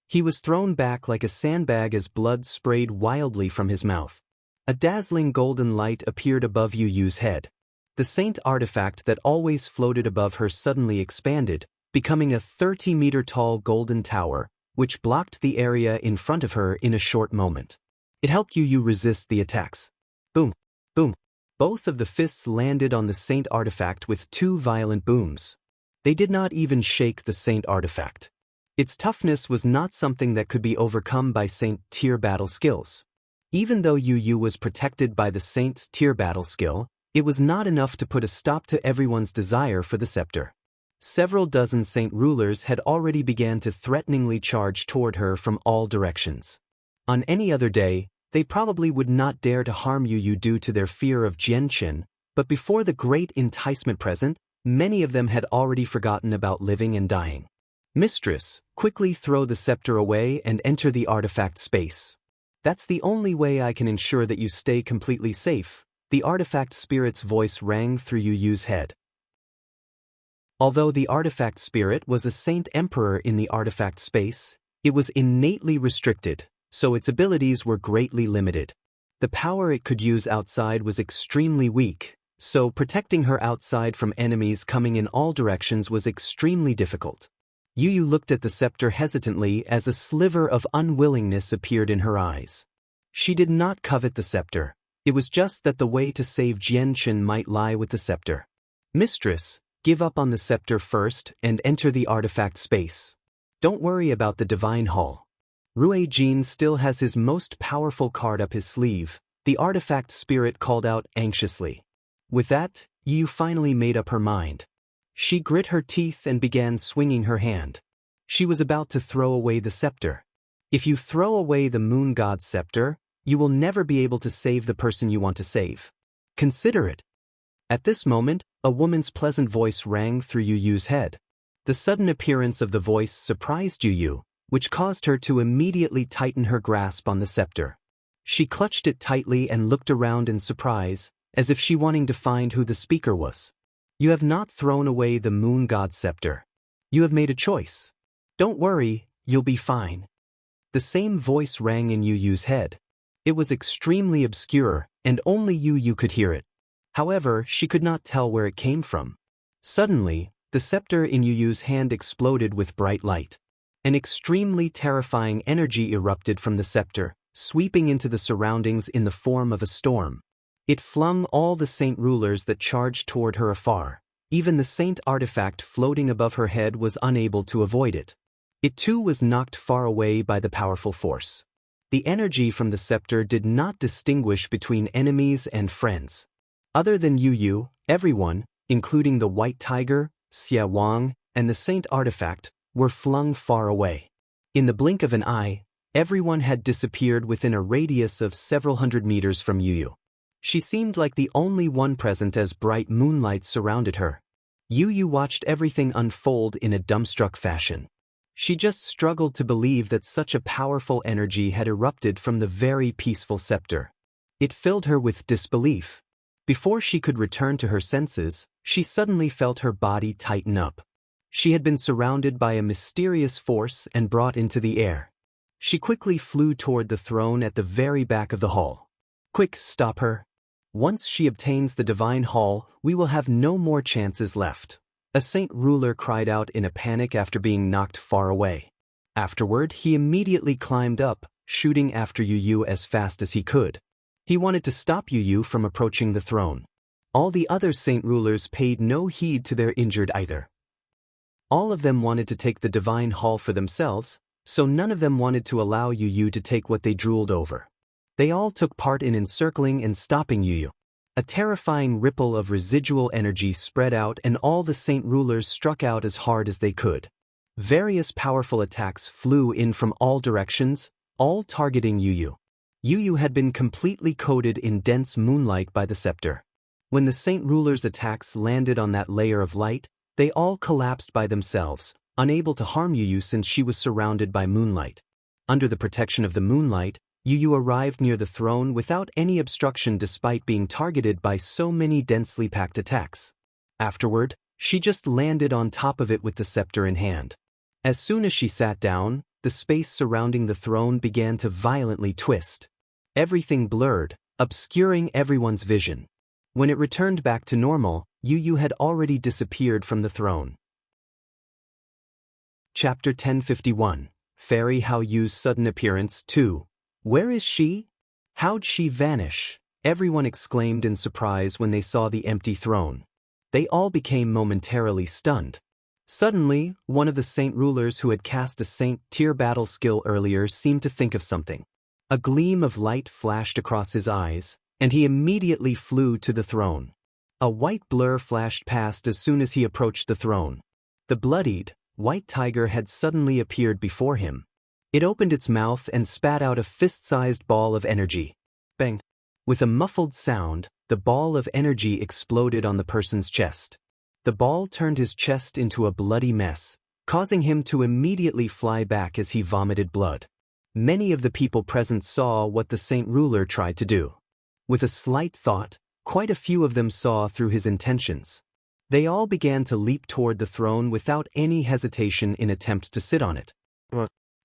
Speaker 1: He was thrown back like a sandbag as blood sprayed wildly from his mouth. A dazzling golden light appeared above Yu Yu's head. The saint artifact that always floated above her suddenly expanded, becoming a 30-meter-tall golden tower, which blocked the area in front of her in a short moment. It helped Yu Yu resist the attacks. Boom! Boom! Both of the fists landed on the saint artifact with 2 violent booms. They did not even shake the saint artifact. Its toughness was not something that could be overcome by saint tier battle skills. Even though Yu Yu was protected by the Saint tier battle skill, it was not enough to put a stop to everyone's desire for the scepter. Several dozen Saint rulers had already began to threateningly charge toward her from all directions. On any other day, they probably would not dare to harm Yu Yu due to their fear of Jianqin, but before the great enticement present, many of them had already forgotten about living and dying. Mistress, quickly throw the scepter away and enter the artifact space. That's the only way I can ensure that you stay completely safe, the artifact spirit's voice rang through Yu Yu's head. Although the artifact spirit was a saint emperor in the artifact space, it was innately restricted, so its abilities were greatly limited. The power it could use outside was extremely weak, so protecting her outside from enemies coming in all directions was extremely difficult. Yu Yu looked at the scepter hesitantly as a sliver of unwillingness appeared in her eyes. She did not covet the scepter. It was just that the way to save Jianqin might lie with the scepter. Mistress, give up on the scepter first and enter the artifact space. Don't worry about the divine hall. Rue Jin still has his most powerful card up his sleeve, the artifact spirit called out anxiously. With that, Yu finally made up her mind. She grit her teeth and began swinging her hand. She was about to throw away the scepter. If you throw away the moon god's scepter, you will never be able to save the person you want to save. Consider it. At this moment, a woman's pleasant voice rang through Yu Yu's head. The sudden appearance of the voice surprised Yu Yu, which caused her to immediately tighten her grasp on the scepter. She clutched it tightly and looked around in surprise, as if she wanting to find who the speaker was. You have not thrown away the moon god's scepter. You have made a choice. Don't worry, you'll be fine. The same voice rang in Yu Yu's head. It was extremely obscure, and only Yu Yu could hear it. However, she could not tell where it came from. Suddenly, the scepter in Yu Yu's hand exploded with bright light. An extremely terrifying energy erupted from the scepter, sweeping into the surroundings in the form of a storm. It flung all the saint rulers that charged toward her afar. Even the saint artifact floating above her head was unable to avoid it. It too was knocked far away by the powerful force. The energy from the scepter did not distinguish between enemies and friends. Other than Yu Yu, everyone, including the white tiger, Xia Wang, and the saint artifact, were flung far away. In the blink of an eye, everyone had disappeared within a radius of several hundred meters from Yu Yu. She seemed like the only one present as bright moonlight surrounded her. Yu Yu watched everything unfold in a dumbstruck fashion. She just struggled to believe that such a powerful energy had erupted from the very peaceful scepter. It filled her with disbelief. Before she could return to her senses, she suddenly felt her body tighten up. She had been surrounded by a mysterious force and brought into the air. She quickly flew toward the throne at the very back of the hall. Quick, stop her. Once she obtains the divine hall, we will have no more chances left. A saint ruler cried out in a panic after being knocked far away. Afterward, he immediately climbed up, shooting after Yu Yu as fast as he could. He wanted to stop Yu Yu from approaching the throne. All the other saint rulers paid no heed to their injured either. All of them wanted to take the divine hall for themselves, so none of them wanted to allow Yu Yu to take what they drooled over. They all took part in encircling and stopping Yu Yu. A terrifying ripple of residual energy spread out and all the saint rulers struck out as hard as they could. Various powerful attacks flew in from all directions, all targeting Yu Yu. Yu Yu had been completely coated in dense moonlight by the scepter. When the saint rulers' attacks landed on that layer of light, they all collapsed by themselves, unable to harm Yu Yu since she was surrounded by moonlight. Under the protection of the moonlight, Yu Yu arrived near the throne without any obstruction despite being targeted by so many densely packed attacks. Afterward, she just landed on top of it with the scepter in hand. As soon as she sat down, the space surrounding the throne began to violently twist. Everything blurred, obscuring everyone's vision. When it returned back to normal, Yu Yu had already disappeared from the throne. Chapter 1051, Fairy Hao Yu's Sudden Appearance 2. Where is she? How'd she vanish? Everyone exclaimed in surprise when they saw the empty throne. They all became momentarily stunned. Suddenly, one of the saint rulers who had cast a saint-tier battle skill earlier seemed to think of something. A gleam of light flashed across his eyes, and he immediately flew to the throne. A white blur flashed past as soon as he approached the throne. The bloodied, white tiger had suddenly appeared before him. It opened its mouth and spat out a fist-sized ball of energy. Bang! With a muffled sound, the ball of energy exploded on the person's chest. The ball turned his chest into a bloody mess, causing him to immediately fly back as he vomited blood. Many of the people present saw what the saint ruler tried to do. With a slight thought, quite a few of them saw through his intentions. They all began to leap toward the throne without any hesitation in attempt to sit on it.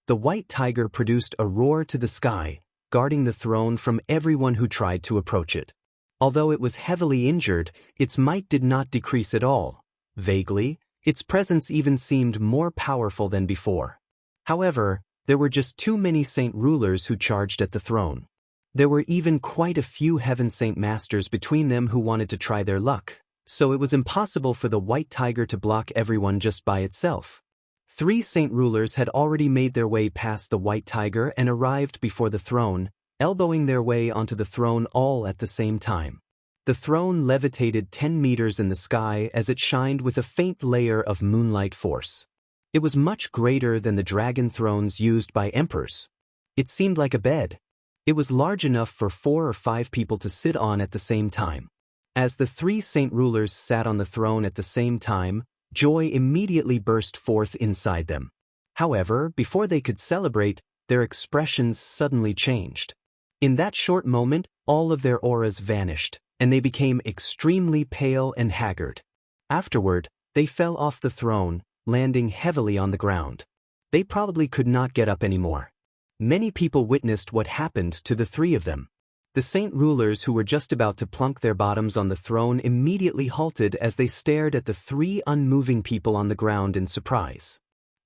Speaker 1: The white tiger produced a roar to the sky, guarding the throne from everyone who tried to approach it. Although it was heavily injured, its might did not decrease at all. Vaguely, its presence even seemed more powerful than before. However, there were just too many saint rulers who charged at the throne. There were even quite a few heaven saint masters between them who wanted to try their luck, so it was impossible for the white tiger to block everyone just by itself. 3 saint rulers had already made their way past the white tiger and arrived before the throne, elbowing their way onto the throne all at the same time. The throne levitated 10 meters in the sky as it shined with a faint layer of moonlight force. It was much greater than the dragon thrones used by emperors. It seemed like a bed. It was large enough for 4 or 5 people to sit on at the same time. As the 3 saint rulers sat on the throne at the same time, joy immediately burst forth inside them. However, before they could celebrate, their expressions suddenly changed. In that short moment, all of their auras vanished, and they became extremely pale and haggard. Afterward, they fell off the throne, landing heavily on the ground. They probably could not get up anymore. Many people witnessed what happened to the 3 of them. The saint rulers who were just about to plunk their bottoms on the throne immediately halted as they stared at the 3 unmoving people on the ground in surprise.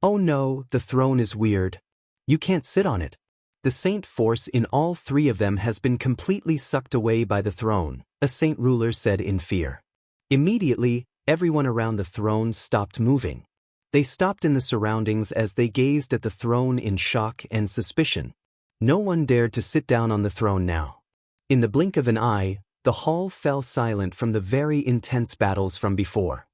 Speaker 1: "Oh no, the throne is weird. You can't sit on it. The saint force in all 3 of them has been completely sucked away by the throne," a saint ruler said in fear. Immediately, everyone around the throne stopped moving. They stopped in the surroundings as they gazed at the throne in shock and suspicion. No one dared to sit down on the throne now. In the blink of an eye, the hall fell silent from the very intense battles from before.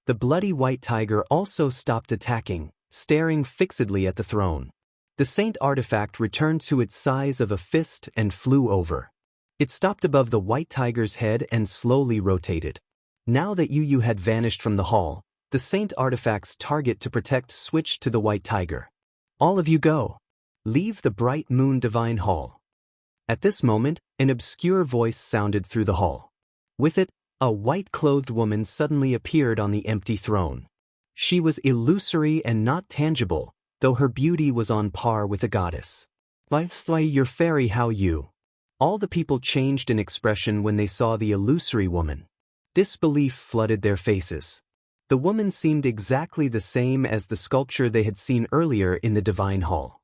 Speaker 1: The bloody white tiger also stopped attacking, staring fixedly at the throne. The saint artifact returned to its size of a fist and flew over. It stopped above the white tiger's head and slowly rotated. Now that Yu had vanished from the hall, the saint artifact's target to protect switched to the white tiger. "All of you go. Leave the bright moon divine hall." At this moment, an obscure voice sounded through the hall. With it, a white-clothed woman suddenly appeared on the empty throne. She was illusory and not tangible, though her beauty was on par with a goddess. "Why, you're fairy how you?" All the people changed in expression when they saw the illusory woman. Disbelief flooded their faces. The woman seemed exactly the same as the sculpture they had seen earlier in the divine hall.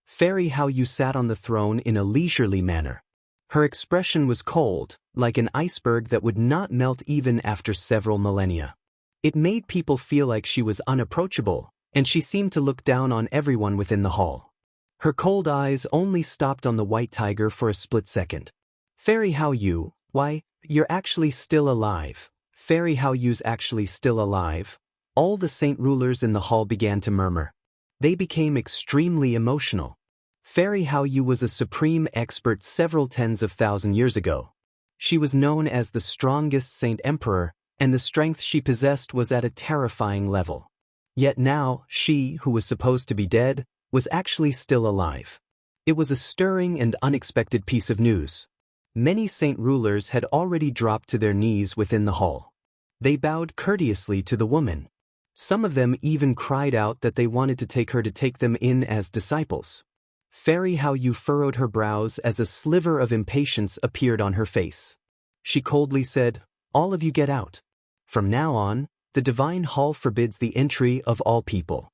Speaker 1: Fairy how you sat on the throne in a leisurely manner. Her expression was cold, like an iceberg that would not melt even after several millennia. It made people feel like she was unapproachable, and she seemed to look down on everyone within the hall. Her cold eyes only stopped on the white tiger for a split second. "Fairy how you, why, you're actually still alive. Fairy how you's actually still alive." All the saint rulers in the hall began to murmur. They became extremely emotional. Fairy how you was a supreme expert several tens of thousand years ago. She was known as the strongest saint emperor, and the strength she possessed was at a terrifying level. Yet now, she, who was supposed to be dead, was actually still alive. It was a stirring and unexpected piece of news. Many saint rulers had already dropped to their knees within the hall. They bowed courteously to the woman. Some of them even cried out that they wanted to take her to take them in as disciples. Fairy how you furrowed her brows as a sliver of impatience appeared on her face. She coldly said, "All of you get out. From now on, the divine hall forbids the entry of all people."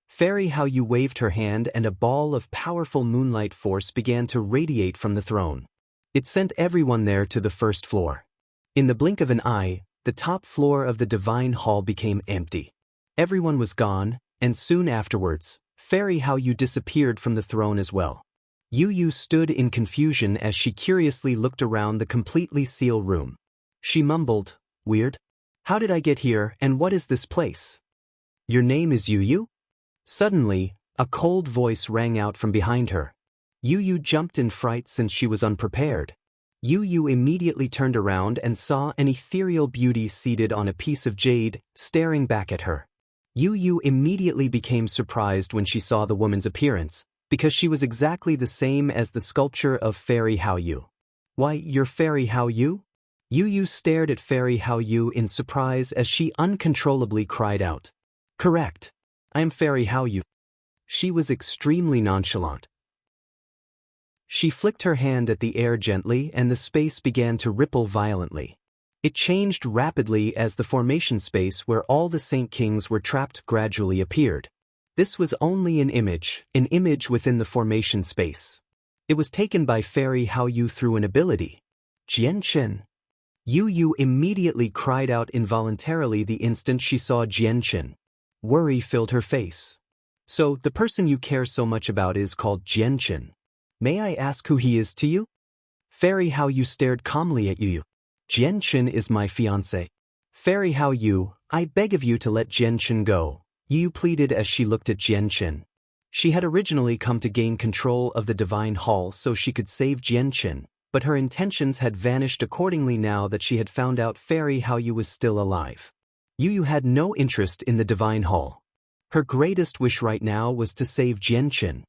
Speaker 1: Fairy how you waved her hand and a ball of powerful moonlight force began to radiate from the throne. It sent everyone there to the first floor. In the blink of an eye, the top floor of the divine hall became empty. Everyone was gone, and soon afterwards, Fairy how you disappeared from the throne as well. Yu stood in confusion as she curiously looked around the completely sealed room. She mumbled, "Weird. How did I get here, and what is this place?" "Your name is Yu?" Suddenly, a cold voice rang out from behind her. Yu jumped in fright since she was unprepared. Yu immediately turned around and saw an ethereal beauty seated on a piece of jade, staring back at her. Yu immediately became surprised when she saw the woman's appearance, because she was exactly the same as the sculpture of Fairy how you. "Why, you're Fairy how you?" Yu stared at Fairy how you in surprise as she uncontrollably cried out, "Correct. I am Fairy how you." She was extremely nonchalant. She flicked her hand at the air gently and the space began to ripple violently. It changed rapidly as the formation space where all the Saint Kings were trapped gradually appeared. This was only an image within the formation space. It was taken by Fairy how you through an ability. Jianchen. Yu immediately cried out involuntarily the instant she saw Jianchen. Worry filled her face. "So, the person you care so much about is called Jianchen." May I ask who he is to you? Fairy Hao Yu stared calmly at Yu. Jian Chen is my fiancé. Fairy Hao Yu, I beg of you to let Jian Chen go, Yu pleaded as she looked at Jian Chen. She had originally come to gain control of the Divine Hall so she could save Jian Chen, but her intentions had vanished accordingly now that she had found out Fairy Hao Yu was still alive. Yu had no interest in the Divine Hall. Her greatest wish right now was to save Jian Chen.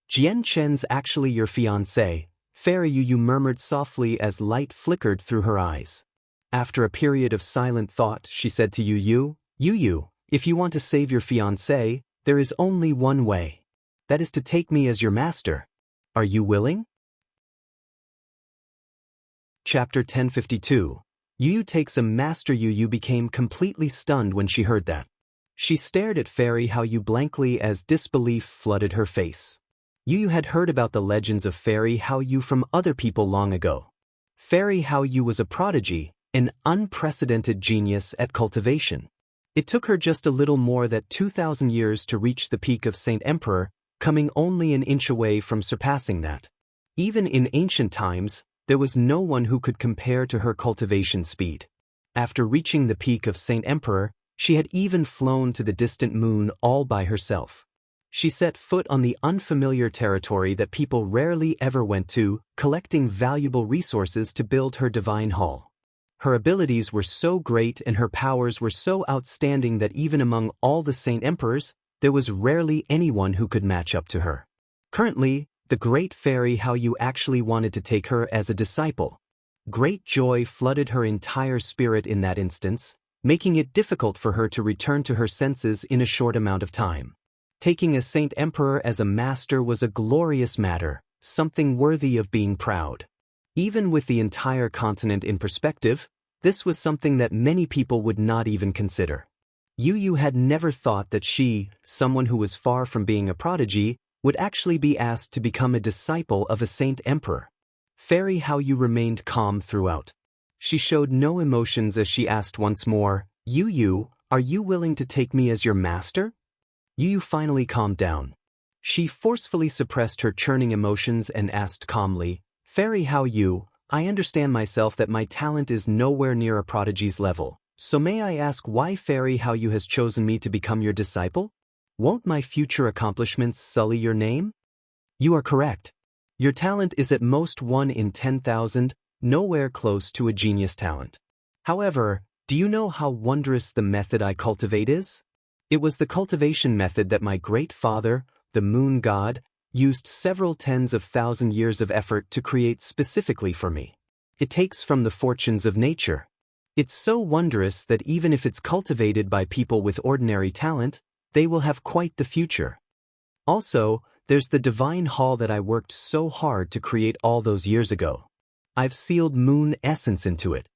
Speaker 1: Jian Chen's actually your fiancé, Fairy Yu murmured softly as light flickered through her eyes. After a period of silent thought, she said to Yu, if you want to save your fiancé, there is only one way. That is to take me as your master. Are you willing? Chapter 1052. Yu takes a master. Yu became completely stunned when she heard that. She stared at Fairy Hao Yu blankly as disbelief flooded her face. Yu had heard about the legends of Fairy Hao Yu from other people long ago. Fairy Hao Yu was a prodigy, an unprecedented genius at cultivation. It took her just a little more than 2,000 years to reach the peak of Saint Emperor, coming only an inch away from surpassing that. Even in ancient times, there was no one who could compare to her cultivation speed. After reaching the peak of Saint Emperor, she had even flown to the distant moon all by herself. She set foot on the unfamiliar territory that people rarely ever went to, collecting valuable resources to build her divine hall. Her abilities were so great and her powers were so outstanding that even among all the Saint Emperors, there was rarely anyone who could match up to her. Currently, the great Fairy Hao Yu actually wanted to take her as a disciple. Great joy flooded her entire spirit in that instance, making it difficult for her to return to her senses in a short amount of time. Taking a Saint Emperor as a master was a glorious matter, something worthy of being proud. Even with the entire continent in perspective, this was something that many people would not even consider. Yu had never thought that she, someone who was far from being a prodigy, would actually be asked to become a disciple of a Saint Emperor. Fairy Hao Yu remained calm throughout. She showed no emotions as she asked once more, Yu, are you willing to take me as your master? Yu finally calmed down. She forcefully suppressed her churning emotions and asked calmly, Fairy Hao Yu, I understand myself that my talent is nowhere near a prodigy's level, so may I ask why Fairy Hao Yu has chosen me to become your disciple? Won't my future accomplishments sully your name? You are correct. Your talent is at most 1 in 10,000, nowhere close to a genius talent. However, do you know how wondrous the method I cultivate is? It was the cultivation method that my great father, the moon god, used several tens of thousand years of effort to create specifically for me. It takes from the fortunes of nature. It's so wondrous that even if it's cultivated by people with ordinary talent, they will have quite the future. Also, there's the divine hall that I worked so hard to create all those years ago. I've sealed moon essence into it.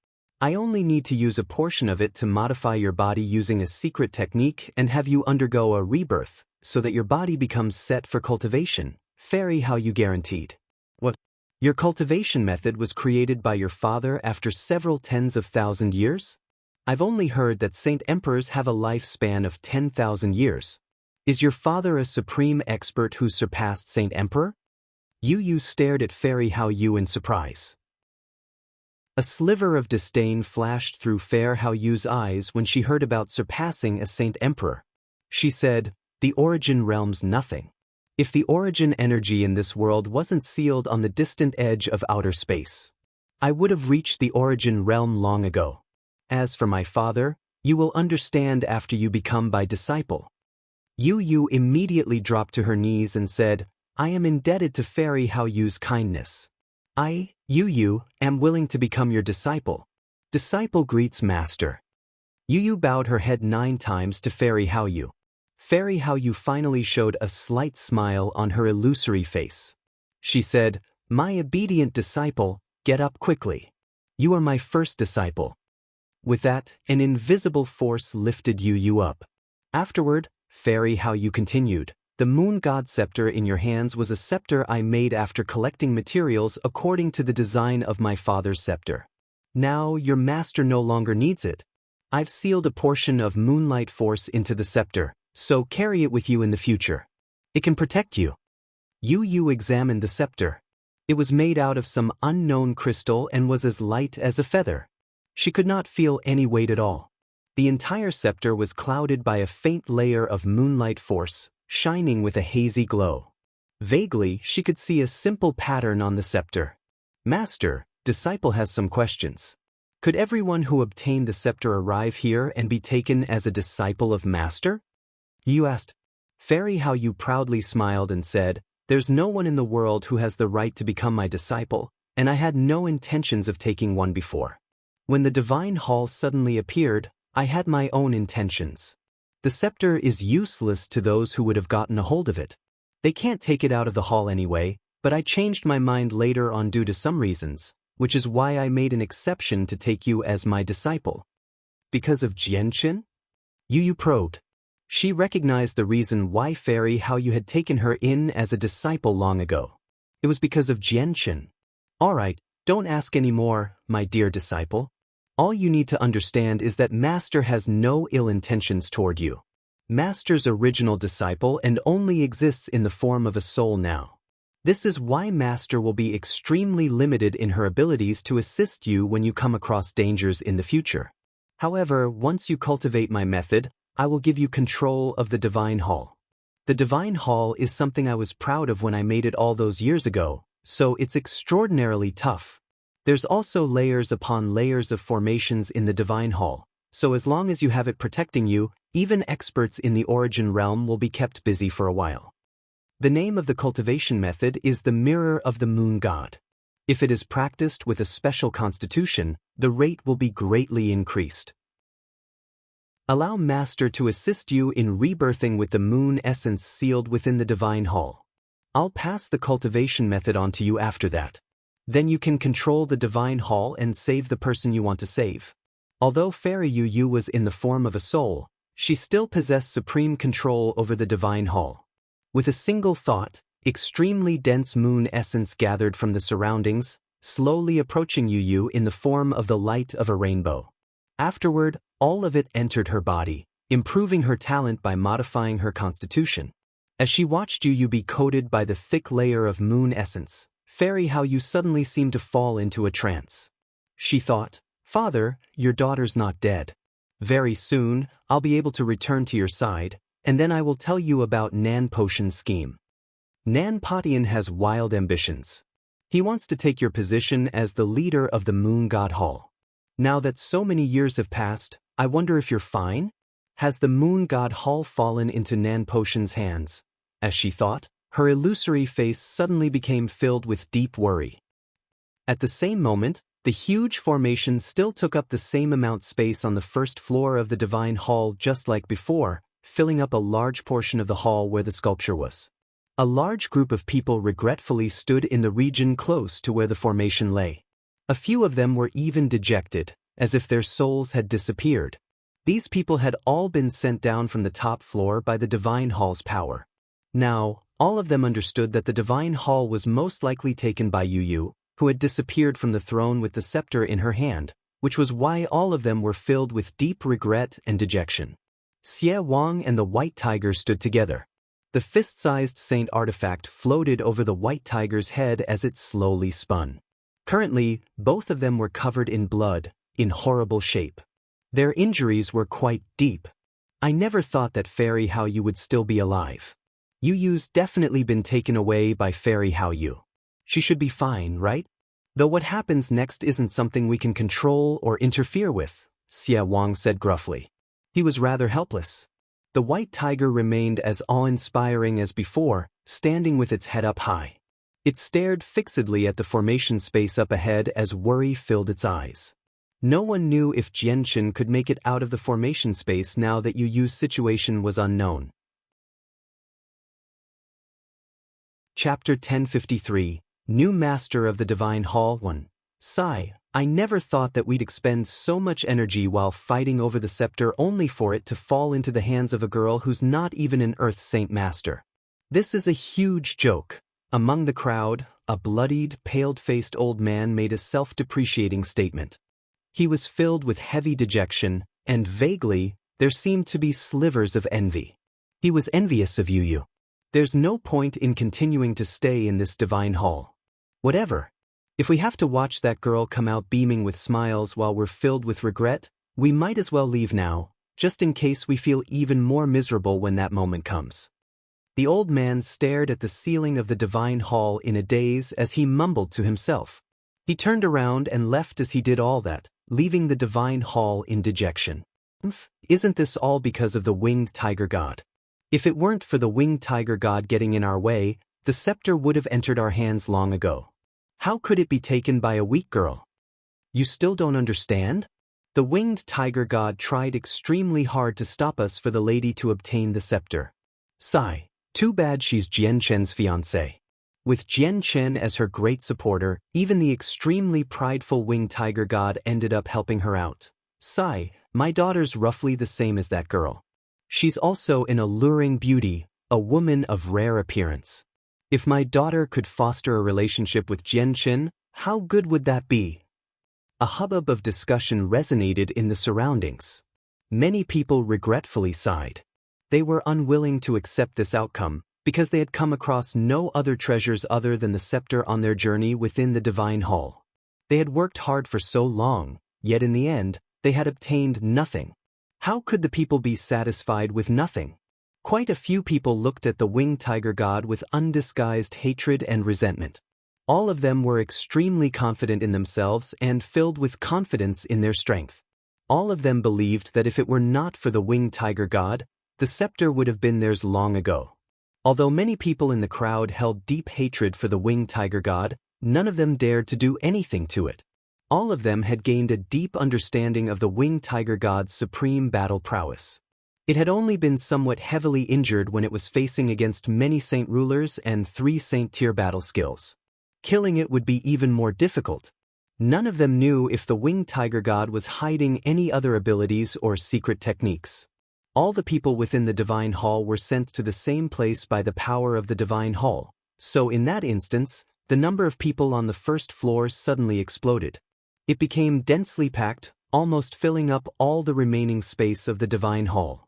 Speaker 1: I only need to use a portion of it to modify your body using a secret technique and have you undergo a rebirth, so that your body becomes set for cultivation. Fairy Hao Yu guaranteed. What? Your cultivation method was created by your father after several tens of thousand years? I've only heard that Saint Emperors have a lifespan of 10,000 years. Is your father a supreme expert who surpassed Saint Emperor? Yu stared at Fairy Hao Yu in surprise. A sliver of disdain flashed through Fair Hao Yu's eyes when she heard about surpassing a Saint Emperor. She said, the origin realm's nothing. If the origin energy in this world wasn't sealed on the distant edge of outer space, I would have reached the origin realm long ago. As for my father, you will understand after you become my disciple. Yu immediately dropped to her knees and said, I am indebted to Fairy Hao Yu's kindness. I, Yu, am willing to become your disciple. Disciple greets master. Yu bowed her head 9 times to Fairy Hao Yu. Fairy Hao Yu finally showed a slight smile on her illusory face. She said, my obedient disciple, get up quickly. You are my first disciple. With that, an invisible force lifted Yu up. Afterward, Fairy Hao Yu continued, the moon god scepter in your hands was a scepter I made after collecting materials according to the design of my father's scepter. Now your master no longer needs it. I've sealed a portion of moonlight force into the scepter, so carry it with you in the future. It can protect you. Yu examined the scepter. It was made out of some unknown crystal and was as light as a feather. She could not feel any weight at all. The entire scepter was clouded by a faint layer of moonlight force, shining with a hazy glow. Vaguely, she could see a simple pattern on the scepter. Master, disciple has some questions. Could everyone who obtained the scepter arrive here and be taken as a disciple of Master? Yu asked. Fairy Hao Yu proudly smiled and said, There's no one in the world who has the right to become my disciple, and I had no intentions of taking one before. When the divine hall suddenly appeared, I had my own intentions. The scepter is useless to those who would have gotten a hold of it. They can't take it out of the hall anyway, but I changed my mind later on due to some reasons, which is why I made an exception to take you as my disciple. Because of Jianchen? Yu probed. She recognized the reason why Fairy Hao Yu had taken her in as a disciple long ago. It was because of Jianchen. Alright, don't ask any more, my dear disciple. All you need to understand is that Master has no ill intentions toward you. Master's original disciple and only exists in the form of a soul now. This is why Master will be extremely limited in her abilities to assist you when you come across dangers in the future. However, once you cultivate my method, I will give you control of the Divine Hall. The Divine Hall is something I was proud of when I made it all those years ago, so it's extraordinarily tough. There's also layers upon layers of formations in the Divine Hall, so as long as you have it protecting you, even experts in the Origin realm will be kept busy for a while. The name of the cultivation method is the Mirror of the Moon God. If it is practiced with a special constitution, the rate will be greatly increased. Allow Master to assist you in rebirthing with the moon essence sealed within the Divine Hall. I'll pass the cultivation method on to you after that. Then you can control the Divine Hall and save the person you want to save. Although Fairy Yu Yu was in the form of a soul, she still possessed supreme control over the Divine Hall. With a single thought, extremely dense moon essence gathered from the surroundings, slowly approaching Yu Yu in the form of the light of a rainbow. Afterward, all of it entered her body, improving her talent by modifying her constitution. As she watched Yu Yu be coated by the thick layer of moon essence, Fairy Hao Yu suddenly seemed to fall into a trance. She thought, Father, your daughter's not dead. Very soon, I'll be able to return to your side, and then I will tell you about Nan Potion's scheme. Nan Potion has wild ambitions. He wants to take your position as the leader of the Moon God Hall. Now that so many years have passed, I wonder if you're fine? Has the Moon God Hall fallen into Nan Potion's hands? As she thought, her illusory face suddenly became filled with deep worry. At the same moment, the huge formation still took up the same amount space on the first floor of the Divine Hall just like before, filling up a large portion of the hall where the sculpture was. A large group of people regretfully stood in the region close to where the formation lay. A few of them were even dejected, as if their souls had disappeared. These people had all been sent down from the top floor by the Divine Hall's power. Now, all of them understood that the Divine Hall was most likely taken by Yu Yu, who had disappeared from the throne with the scepter in her hand, which was why all of them were filled with deep regret and dejection. Xie Wang and the White Tiger stood together. The fist-sized saint artifact floated over the White Tiger's head as it slowly spun. Currently, both of them were covered in blood, in horrible shape. Their injuries were quite deep. I never thought that Fairy Hao Yu would still be alive. Yu Yu's definitely been taken away by Fairy Hao Yu. She should be fine, right? Though what happens next isn't something we can control or interfere with, Xie Wang said gruffly. He was rather helpless. The White Tiger remained as awe-inspiring as before, standing with its head up high. It stared fixedly at the formation space up ahead as worry filled its eyes. No one knew if Jianchen could make it out of the formation space now that Yu Yu's situation was unknown. Chapter 1053, New Master of the Divine Hall 1. Sigh, I never thought that we'd expend so much energy while fighting over the scepter only for it to fall into the hands of a girl who's not even an Earth Saint Master. This is a huge joke. Among the crowd, a bloodied, pale-faced old man made a self-depreciating statement. He was filled with heavy dejection, and vaguely, there seemed to be slivers of envy. He was envious of Yu Yu. There's no point in continuing to stay in this Divine Hall. Whatever. If we have to watch that girl come out beaming with smiles while we're filled with regret, we might as well leave now, just in case we feel even more miserable when that moment comes. The old man stared at the ceiling of the divine hall in a daze as he mumbled to himself. He turned around and left as he did all that, leaving the divine hall in dejection. Isn't this all because of the winged tiger god? If it weren't for the winged tiger god getting in our way, the scepter would have entered our hands long ago. How could it be taken by a weak girl? You still don't understand? The winged tiger god tried extremely hard to stop us for the lady to obtain the scepter. Sigh. Too bad she's Jian Chen's fiancé. With Jian Chen as her great supporter, even the extremely prideful winged tiger god ended up helping her out. Sigh. My daughter's roughly the same as that girl. She's also an alluring beauty, a woman of rare appearance. If my daughter could foster a relationship with Jian Chen, how good would that be? A hubbub of discussion resonated in the surroundings. Many people regretfully sighed. They were unwilling to accept this outcome, because they had come across no other treasures other than the scepter on their journey within the divine hall. They had worked hard for so long, yet in the end, they had obtained nothing. How could the people be satisfied with nothing? Quite a few people looked at the winged tiger god with undisguised hatred and resentment. All of them were extremely confident in themselves and filled with confidence in their strength. All of them believed that if it were not for the winged tiger god, the scepter would have been theirs long ago. Although many people in the crowd held deep hatred for the winged tiger god, none of them dared to do anything to it. All of them had gained a deep understanding of the winged tiger god's supreme battle prowess. It had only been somewhat heavily injured when it was facing against many saint rulers and 3 saint-tier battle skills. Killing it would be even more difficult. None of them knew if the winged tiger god was hiding any other abilities or secret techniques. All the people within the divine hall were sent to the same place by the power of the divine hall, so in that instance, the number of people on the first floor suddenly exploded. It became densely packed, almost filling up all the remaining space of the divine hall.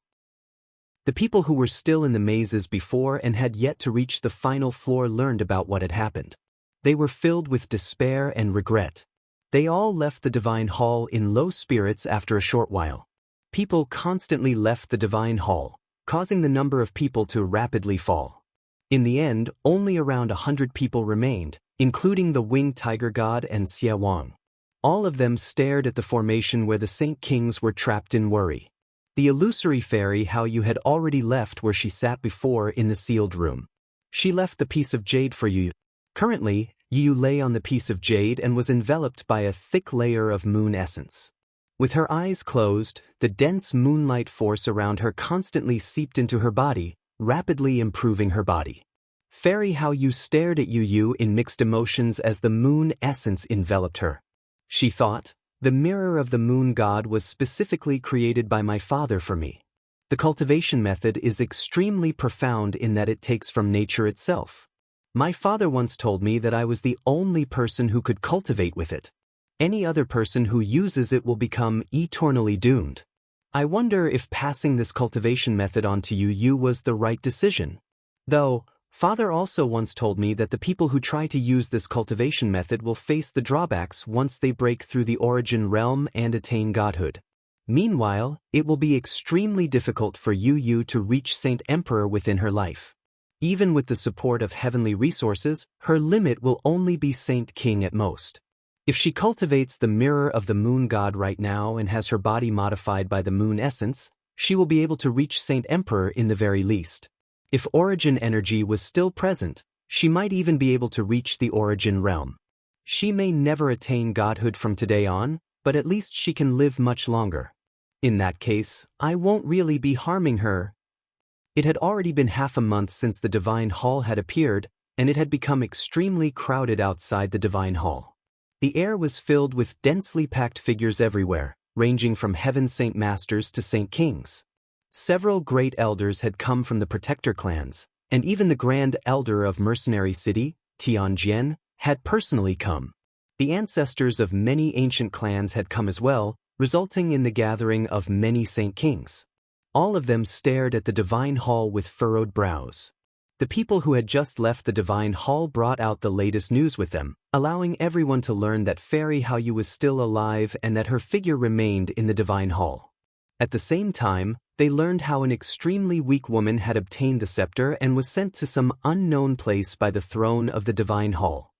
Speaker 1: The people who were still in the mazes before and had yet to reach the final floor learned about what had happened. They were filled with despair and regret. They all left the divine hall in low spirits after a short while. People constantly left the divine hall, causing the number of people to rapidly fall. In the end, only around 100 people remained, including the winged tiger god and Xia Wang. All of them stared at the formation where the Saint Kings were trapped in worry. The illusory fairy Hao Yu had already left where she sat before in the sealed room. She left the piece of jade for Yu. Currently, Yu lay on the piece of jade and was enveloped by a thick layer of moon essence. With her eyes closed, the dense moonlight force around her constantly seeped into her body, rapidly improving her body. Fairy Hao Yu stared at Yu in mixed emotions as the moon essence enveloped her. She thought, the mirror of the moon god was specifically created by my father for me. The cultivation method is extremely profound in that it takes from nature itself. My father once told me that I was the only person who could cultivate with it. Any other person who uses it will become eternally doomed. I wonder if passing this cultivation method on to Yu was the right decision. Though, Father also once told me that the people who try to use this cultivation method will face the drawbacks once they break through the origin realm and attain godhood. Meanwhile, it will be extremely difficult for Yu to reach Saint Emperor within her life. Even with the support of heavenly resources, her limit will only be Saint King at most. If she cultivates the mirror of the moon god right now and has her body modified by the moon essence, she will be able to reach Saint Emperor in the very least. If origin energy was still present, she might even be able to reach the origin realm. She may never attain godhood from today on, but at least she can live much longer. In that case, I won't really be harming her. It had already been half a month since the divine hall had appeared, and it had become extremely crowded outside the divine hall. The air was filled with densely packed figures everywhere, ranging from heaven saint masters to saint kings. Several great elders had come from the protector clans, and even the grand elder of Mercenary City, Tianjian, had personally come. The ancestors of many ancient clans had come as well, resulting in the gathering of many saint kings. All of them stared at the divine hall with furrowed brows. The people who had just left the divine hall brought out the latest news with them, allowing everyone to learn that Fairy Haoyu was still alive and that her figure remained in the divine hall. At the same time, they learned how an extremely weak woman had obtained the scepter and was sent to some unknown place by the throne of the divine hall.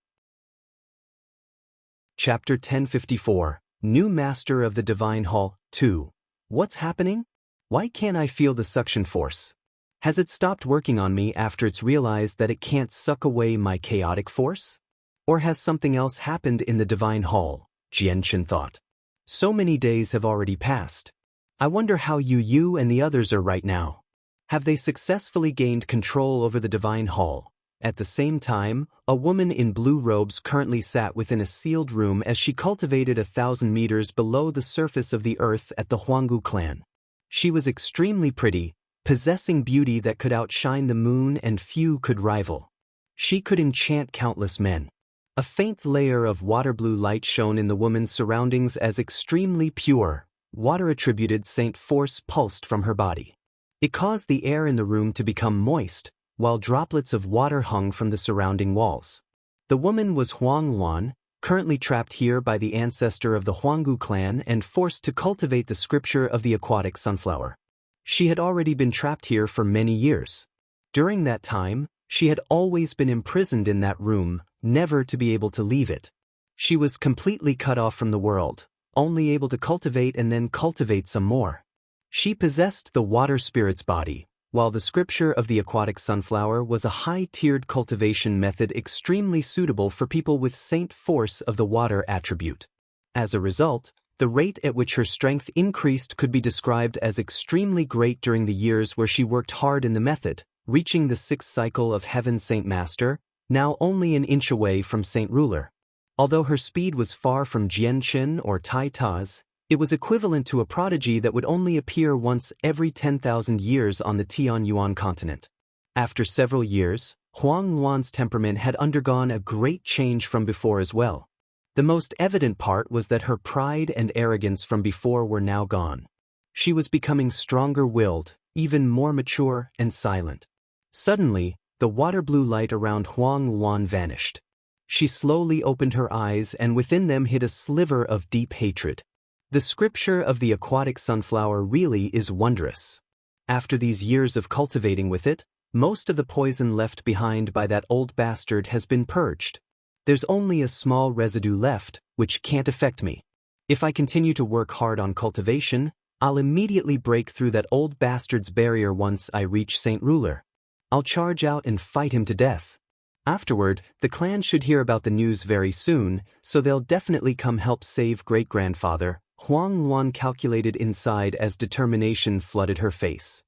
Speaker 1: Chapter 1054, New Master of the Divine Hall, 2. What's happening? Why can't I feel the suction force? Has it stopped working on me after it's realized that it can't suck away my chaotic force? Or has something else happened in the divine hall? Jianchen thought. So many days have already passed. I wonder how Yu and the others are right now. Have they successfully gained control over the divine hall? At the same time, a woman in blue robes currently sat within a sealed room as she cultivated 1,000 meters below the surface of the earth at the Huanggu clan. She was extremely pretty, possessing beauty that could outshine the moon and few could rival. She could enchant countless men. A faint layer of water blue light shone in the woman's surroundings as extremely pure, water-attributed Saint force pulsed from her body. It caused the air in the room to become moist, while droplets of water hung from the surrounding walls. The woman was Huang Luan, currently trapped here by the ancestor of the Huanggu clan and forced to cultivate the scripture of the aquatic sunflower. She had already been trapped here for many years. During that time, she had always been imprisoned in that room, never to be able to leave it. She was completely cut off from the world, only able to cultivate and then cultivate some more. She possessed the water spirit's body, while the scripture of the aquatic sunflower was a high-tiered cultivation method extremely suitable for people with saint force of the water attribute. As a result, the rate at which her strength increased could be described as extremely great during the years where she worked hard in the method, reaching the 6th cycle of Heaven Saint Master, now only an inch away from Saint Ruler. Although her speed was far from Jianchen or Tai Ta's, it was equivalent to a prodigy that would only appear once every 10,000 years on the Tianyuan continent. After several years, Huang Luan's temperament had undergone a great change from before as well. The most evident part was that her pride and arrogance from before were now gone. She was becoming stronger-willed, even more mature and silent. Suddenly, the water-blue light around Huang Luan vanished. She slowly opened her eyes and within them hid a sliver of deep hatred. The scripture of the aquatic sunflower really is wondrous. After these years of cultivating with it, most of the poison left behind by that old bastard has been purged. There's only a small residue left, which can't affect me. If I continue to work hard on cultivation, I'll immediately break through that old bastard's barrier once I reach Saint Ruler. I'll charge out and fight him to death. Afterward, the clan should hear about the news very soon, so they'll definitely come help save great-grandfather. Huang Luan calculated inside as determination flooded her face.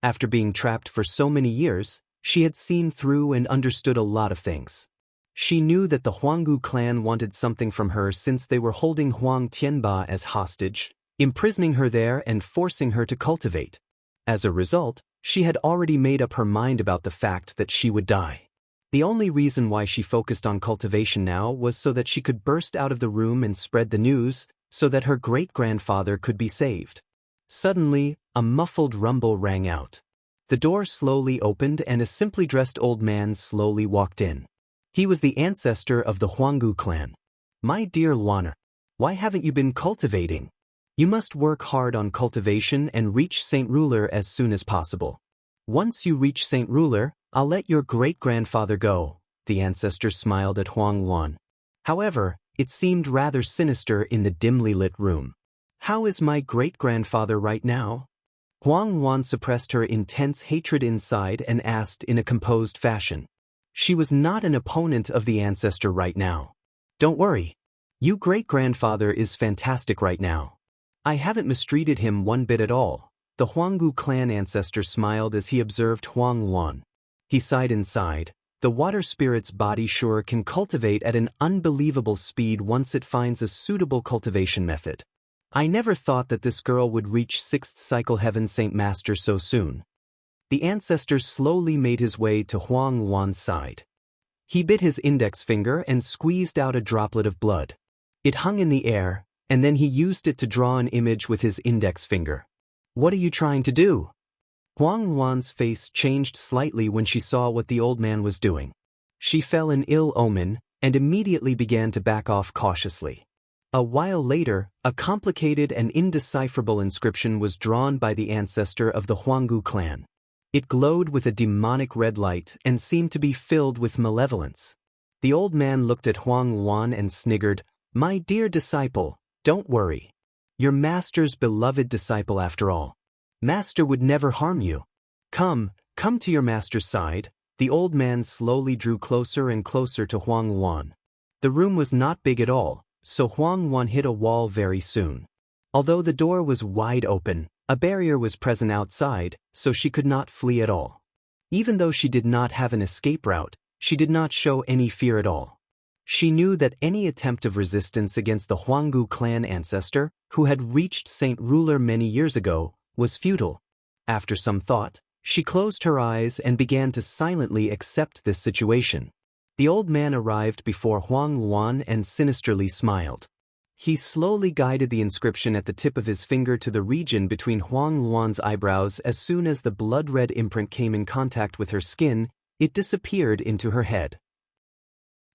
Speaker 1: After being trapped for so many years, she had seen through and understood a lot of things. She knew that the Huanggu clan wanted something from her since they were holding Huang Tianba as hostage, imprisoning her there and forcing her to cultivate. As a result, she had already made up her mind about the fact that she would die. The only reason why she focused on cultivation now was so that she could burst out of the room and spread the news, so that her great-grandfather could be saved. Suddenly, a muffled rumble rang out. The door slowly opened and a simply dressed old man slowly walked in. He was the ancestor of the Huanggu clan. "My dear Luaner, why haven't you been cultivating? You must work hard on cultivation and reach Saint Ruler as soon as possible. Once you reach Saint Ruler, I'll let your great-grandfather go." The ancestor smiled at Huang Luan. However, it seemed rather sinister in the dimly lit room. "How is my great-grandfather right now?" Huang Luan suppressed her intense hatred inside and asked in a composed fashion. She was not an opponent of the ancestor right now. "Don't worry. Your great-grandfather is fantastic right now. I haven't mistreated him one bit at all." The Huanggu clan ancestor smiled as he observed Huang Luan. He sighed inside. The water spirit's body sure can cultivate at an unbelievable speed once it finds a suitable cultivation method. I never thought that this girl would reach 6th cycle Heaven Saint Master so soon. The ancestor slowly made his way to Huang Luan's side. He bit his index finger and squeezed out a droplet of blood. It hung in the air, and then he used it to draw an image with his index finger. "What are you trying to do?" Huang Wan's face changed slightly when she saw what the old man was doing. She felt an ill omen and immediately began to back off cautiously. A while later, a complicated and indecipherable inscription was drawn by the ancestor of the Huanggu clan. It glowed with a demonic red light and seemed to be filled with malevolence. The old man looked at Huang Wan and sniggered, "My dear disciple, don't worry. Your master's beloved disciple after all. Master would never harm you. Come to your master's side." The old man slowly drew closer and closer to Huang Wan. The room was not big at all, so Huang Wan hit a wall very soon. Although the door was wide open, a barrier was present outside, so she could not flee at all. Even though she did not have an escape route, she did not show any fear at all. She knew that any attempt of resistance against the Huanggu clan ancestor, who had reached Saint Ruler many years ago, was futile. After some thought, she closed her eyes and began to silently accept this situation. The old man arrived before Huang Wan and sinisterly smiled. He slowly guided the inscription at the tip of his finger to the region between Huang Wan's eyebrows. As soon as the blood-red imprint came in contact with her skin, it disappeared into her head.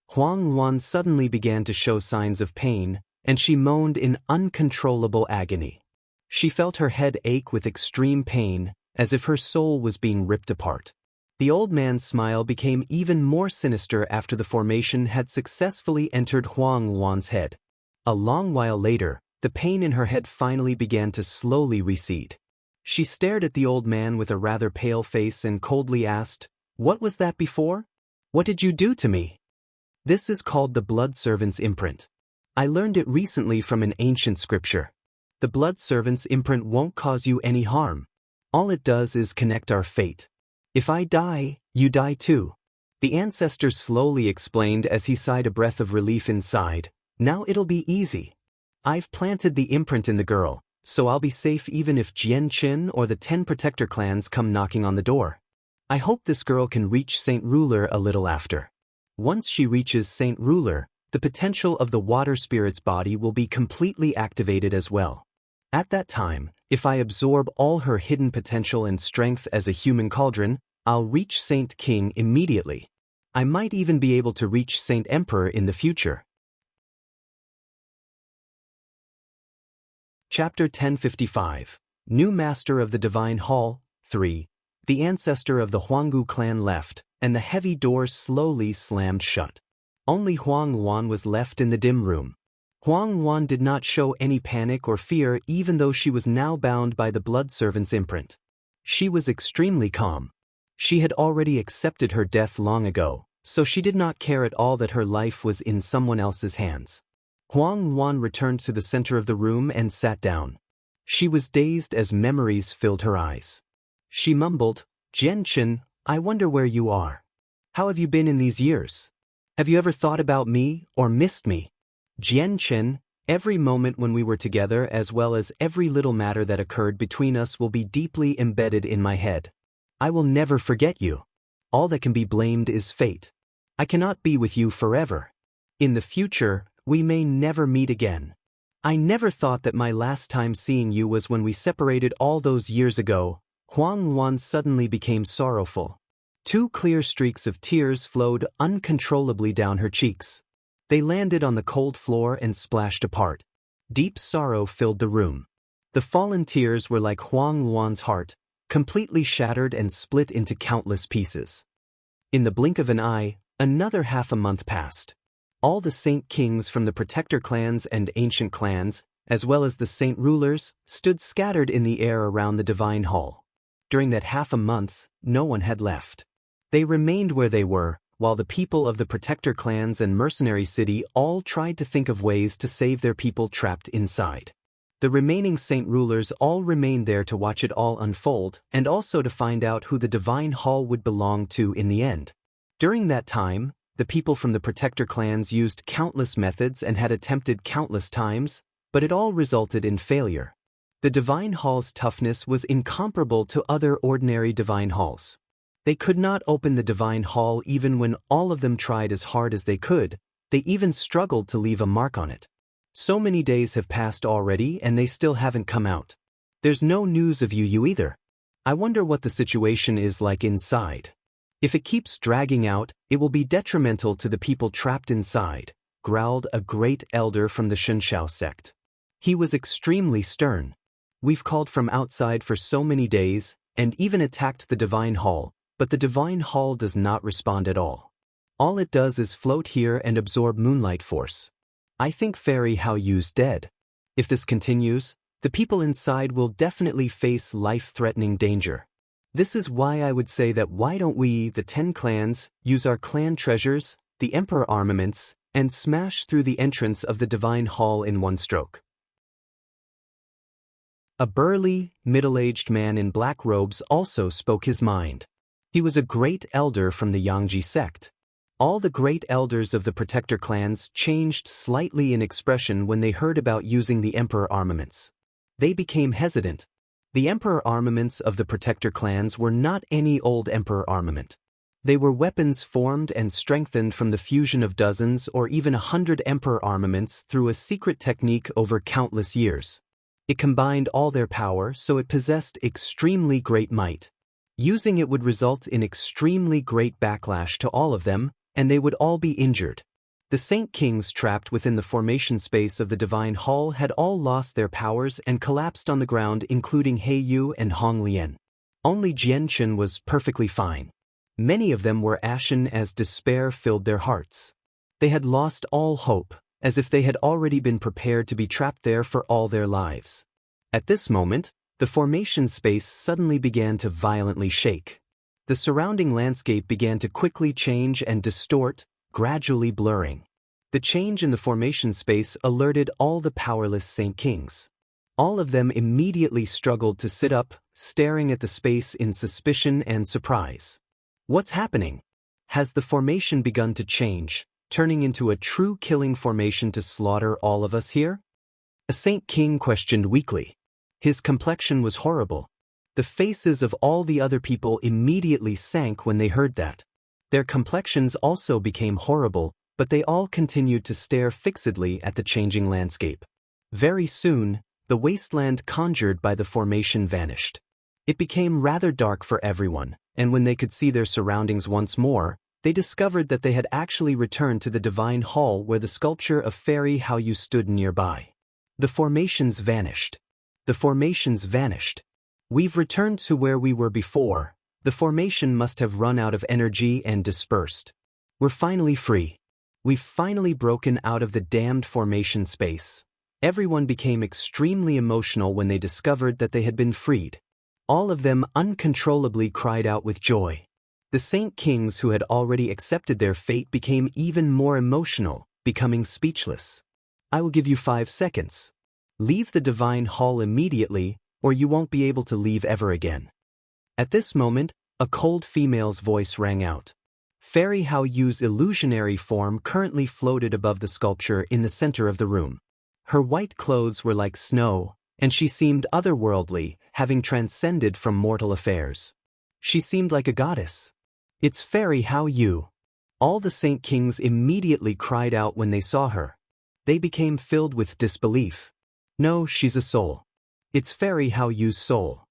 Speaker 1: Huang Wan suddenly began to show signs of pain, and she moaned in uncontrollable agony. She felt her head ache with extreme pain, as if her soul was being ripped apart. The old man's smile became even more sinister after the formation had successfully entered Huang Wan's head. A long while later, the pain in her head finally began to slowly recede. She stared at the old man with a rather pale face and coldly asked, "What was that before? What did you do to me?" "This is called the blood servant's imprint. I learned it recently from an ancient scripture. The blood servant's imprint won't cause you any harm. All it does is connect our fate. If I die, you die too." The ancestor slowly explained as he sighed a breath of relief inside. "Now it'll be easy. I've planted the imprint in the girl, so I'll be safe even if Jian Qin or the 10 protector clans come knocking on the door. I hope this girl can reach Saint Ruler a little after. Once she reaches Saint Ruler, the potential of the water spirit's body will be completely activated as well. At that time, if I absorb all her hidden potential and strength as a human cauldron, I'll reach Saint King immediately. I might even be able to reach Saint Emperor in the future." Chapter 1055. New Master of the Divine Hall, 3. The ancestor of the Huanggu clan left, and the heavy door slowly slammed shut. Only Huang Wan was left in the dim room. Huang Wan did not show any panic or fear even though she was now bound by the blood servant's imprint. She was extremely calm. She had already accepted her death long ago, so she did not care at all that her life was in someone else's hands. Huang Wan returned to the center of the room and sat down. She was dazed as memories filled her eyes. She mumbled, "Jian Qin, I wonder where you are. How have you been in these years? Have you ever thought about me or missed me?" "Jian Qin, every moment when we were together as well as every little matter that occurred between us will be deeply embedded in my head. I will never forget you. All that can be blamed is fate. I cannot be with you forever. In the future, we may never meet again. I never thought that my last time seeing you was when we separated all those years ago." Huang Wan suddenly became sorrowful. 2 clear streaks of tears flowed uncontrollably down her cheeks. They landed on the cold floor and splashed apart. Deep sorrow filled the room. The fallen tears were like Huang Wan's heart, completely shattered and split into countless pieces. In the blink of an eye, another half a month passed. All the Saint Kings from the Protector clans and ancient clans, as well as the Saint Rulers, stood scattered in the air around the Divine Hall. During that half a month, no one had left. They remained where they were, while the people of the Protector clans and Mercenary City all tried to think of ways to save their people trapped inside. The remaining Saint Rulers all remained there to watch it all unfold, and also to find out who the Divine Hall would belong to in the end. During that time, the people from the Protector clans used countless methods and had attempted countless times, but it all resulted in failure. The Divine Hall's toughness was incomparable to other ordinary Divine Halls. They could not open the Divine Hall even when all of them tried as hard as they could. They even struggled to leave a mark on it. So many days have passed already and they still haven't come out. There's no news of you either. I wonder what the situation is like inside. If it keeps dragging out, it will be detrimental to the people trapped inside, growled a great elder from the Shenshao sect. He was extremely stern. We've called from outside for so many days, and even attacked the Divine Hall, but the Divine Hall does not respond at all. All it does is float here and absorb moonlight force. I think Fairy Hao Yu's dead. If this continues, the people inside will definitely face life-threatening danger. This is why I would say that why don't we, the 10 clans, use our clan treasures, the Emperor armaments, and smash through the entrance of the Divine Hall in one stroke. A burly, middle-aged man in black robes also spoke his mind. He was a great elder from the Yangji sect. All the great elders of the Protector clans changed slightly in expression when they heard about using the Emperor armaments. They became hesitant. The Emperor armaments of the Protector clans were not any old Emperor armament. They were weapons formed and strengthened from the fusion of dozens or even 100 Emperor armaments through a secret technique over countless years. It combined all their power, so it possessed extremely great might. Using it would result in extremely great backlash to all of them, and they would all be injured. The Saint Kings trapped within the formation space of the Divine Hall had all lost their powers and collapsed on the ground, including He Yu and Hong Lian. Only Jian Chen was perfectly fine. Many of them were ashen as despair filled their hearts. They had lost all hope, as if they had already been prepared to be trapped there for all their lives. At this moment, the formation space suddenly began to violently shake. The surrounding landscape began to quickly change and distort, gradually blurring. The change in the formation space alerted all the powerless Saint Kings. All of them immediately struggled to sit up, staring at the space in suspicion and surprise. What's happening? Has the formation begun to change, turning into a true killing formation to slaughter all of us here? A Saint King questioned weakly. His complexion was horrible. The faces of all the other people immediately sank when they heard that. Their complexions also became horrible, but they all continued to stare fixedly at the changing landscape. Very soon, the wasteland conjured by the formation vanished. It became rather dark for everyone, and when they could see their surroundings once more, they discovered that they had actually returned to the Divine Hall where the sculpture of Fairy Hao Yu stood nearby. The formations vanished. The formations vanished. We've returned to where we were before. The formation must have run out of energy and dispersed. We're finally free. We've finally broken out of the damned formation space. Everyone became extremely emotional when they discovered that they had been freed. All of them uncontrollably cried out with joy. The Saint Kings who had already accepted their fate became even more emotional, becoming speechless. I will give you 5 seconds. Leave the Divine Hall immediately, or you won't be able to leave ever again. At this moment, a cold female's voice rang out. Fairy Hao Yu's illusionary form currently floated above the sculpture in the center of the room. Her white clothes were like snow, and she seemed otherworldly, having transcended from mortal affairs. She seemed like a goddess. It's Fairy Hao Yu. All the Saint Kings immediately cried out when they saw her. They became filled with disbelief. No, she's a soul. It's Fairy Hao Yu's soul.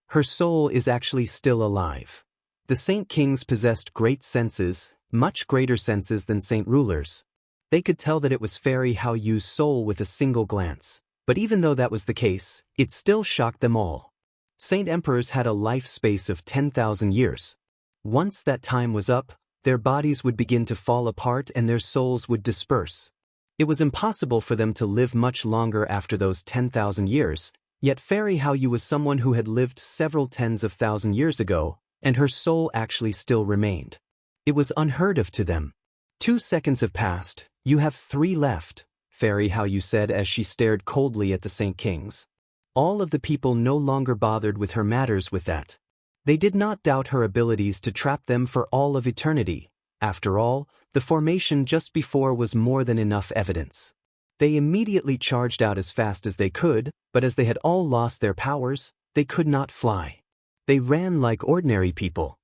Speaker 1: Her soul is actually still alive. The Saint Kings possessed great senses, much greater senses than Saint Rulers. They could tell that it was Fairy Hao Yu's soul with a single glance, but even though that was the case, it still shocked them all. Saint Emperors had a life space of 10,000 years. Once that time was up, their bodies would begin to fall apart and their souls would disperse. It was impossible for them to live much longer after those 10,000 years, yet Fairy Hao Yu was someone who had lived several tens of thousand years ago, and her soul actually still remained. It was unheard of to them. 2 seconds have passed. You have 3 left, Fairy Hao Yu said as she stared coldly at the Saint Kings. All of the people no longer bothered with her matters with that. They did not doubt her abilities to trap them for all of eternity. After all, the formation just before was more than enough evidence. They immediately charged out as fast as they could, but as they had all lost their powers, they could not fly. They ran like ordinary people.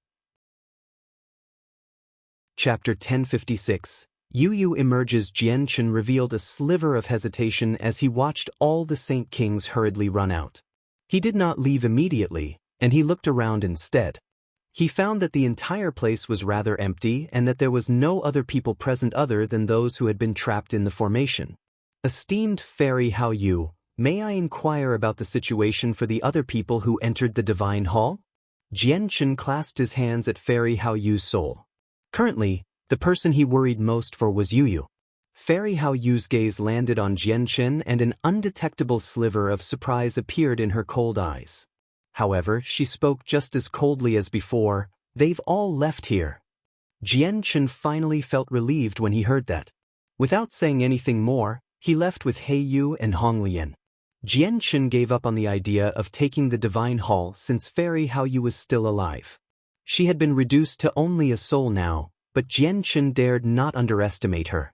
Speaker 1: Chapter 1056. Yu Yu emerges. Jian Chen revealed a sliver of hesitation as he watched all the Saint Kings hurriedly run out. He did not leave immediately, and he looked around instead. He found that the entire place was rather empty and that there was no other people present other than those who had been trapped in the formation. Esteemed Fairy Hao Yu, may I inquire about the situation for the other people who entered the Divine Hall? Jian Chen clasped his hands at Fairy Hao Yu's soul. Currently, the person he worried most for was Yu Yu. Fairy Hao Yu's gaze landed on Jian Chen and an undetectable sliver of surprise appeared in her cold eyes. However, she spoke just as coldly as before, "They've all left here." Jian Chen finally felt relieved when he heard that. Without saying anything more, he left with He Yu and Hong Lian. Jian Chen gave up on the idea of taking the Divine Hall since Fairy Hao Yu was still alive. She had been reduced to only a soul now, but Jian Chen dared not underestimate her.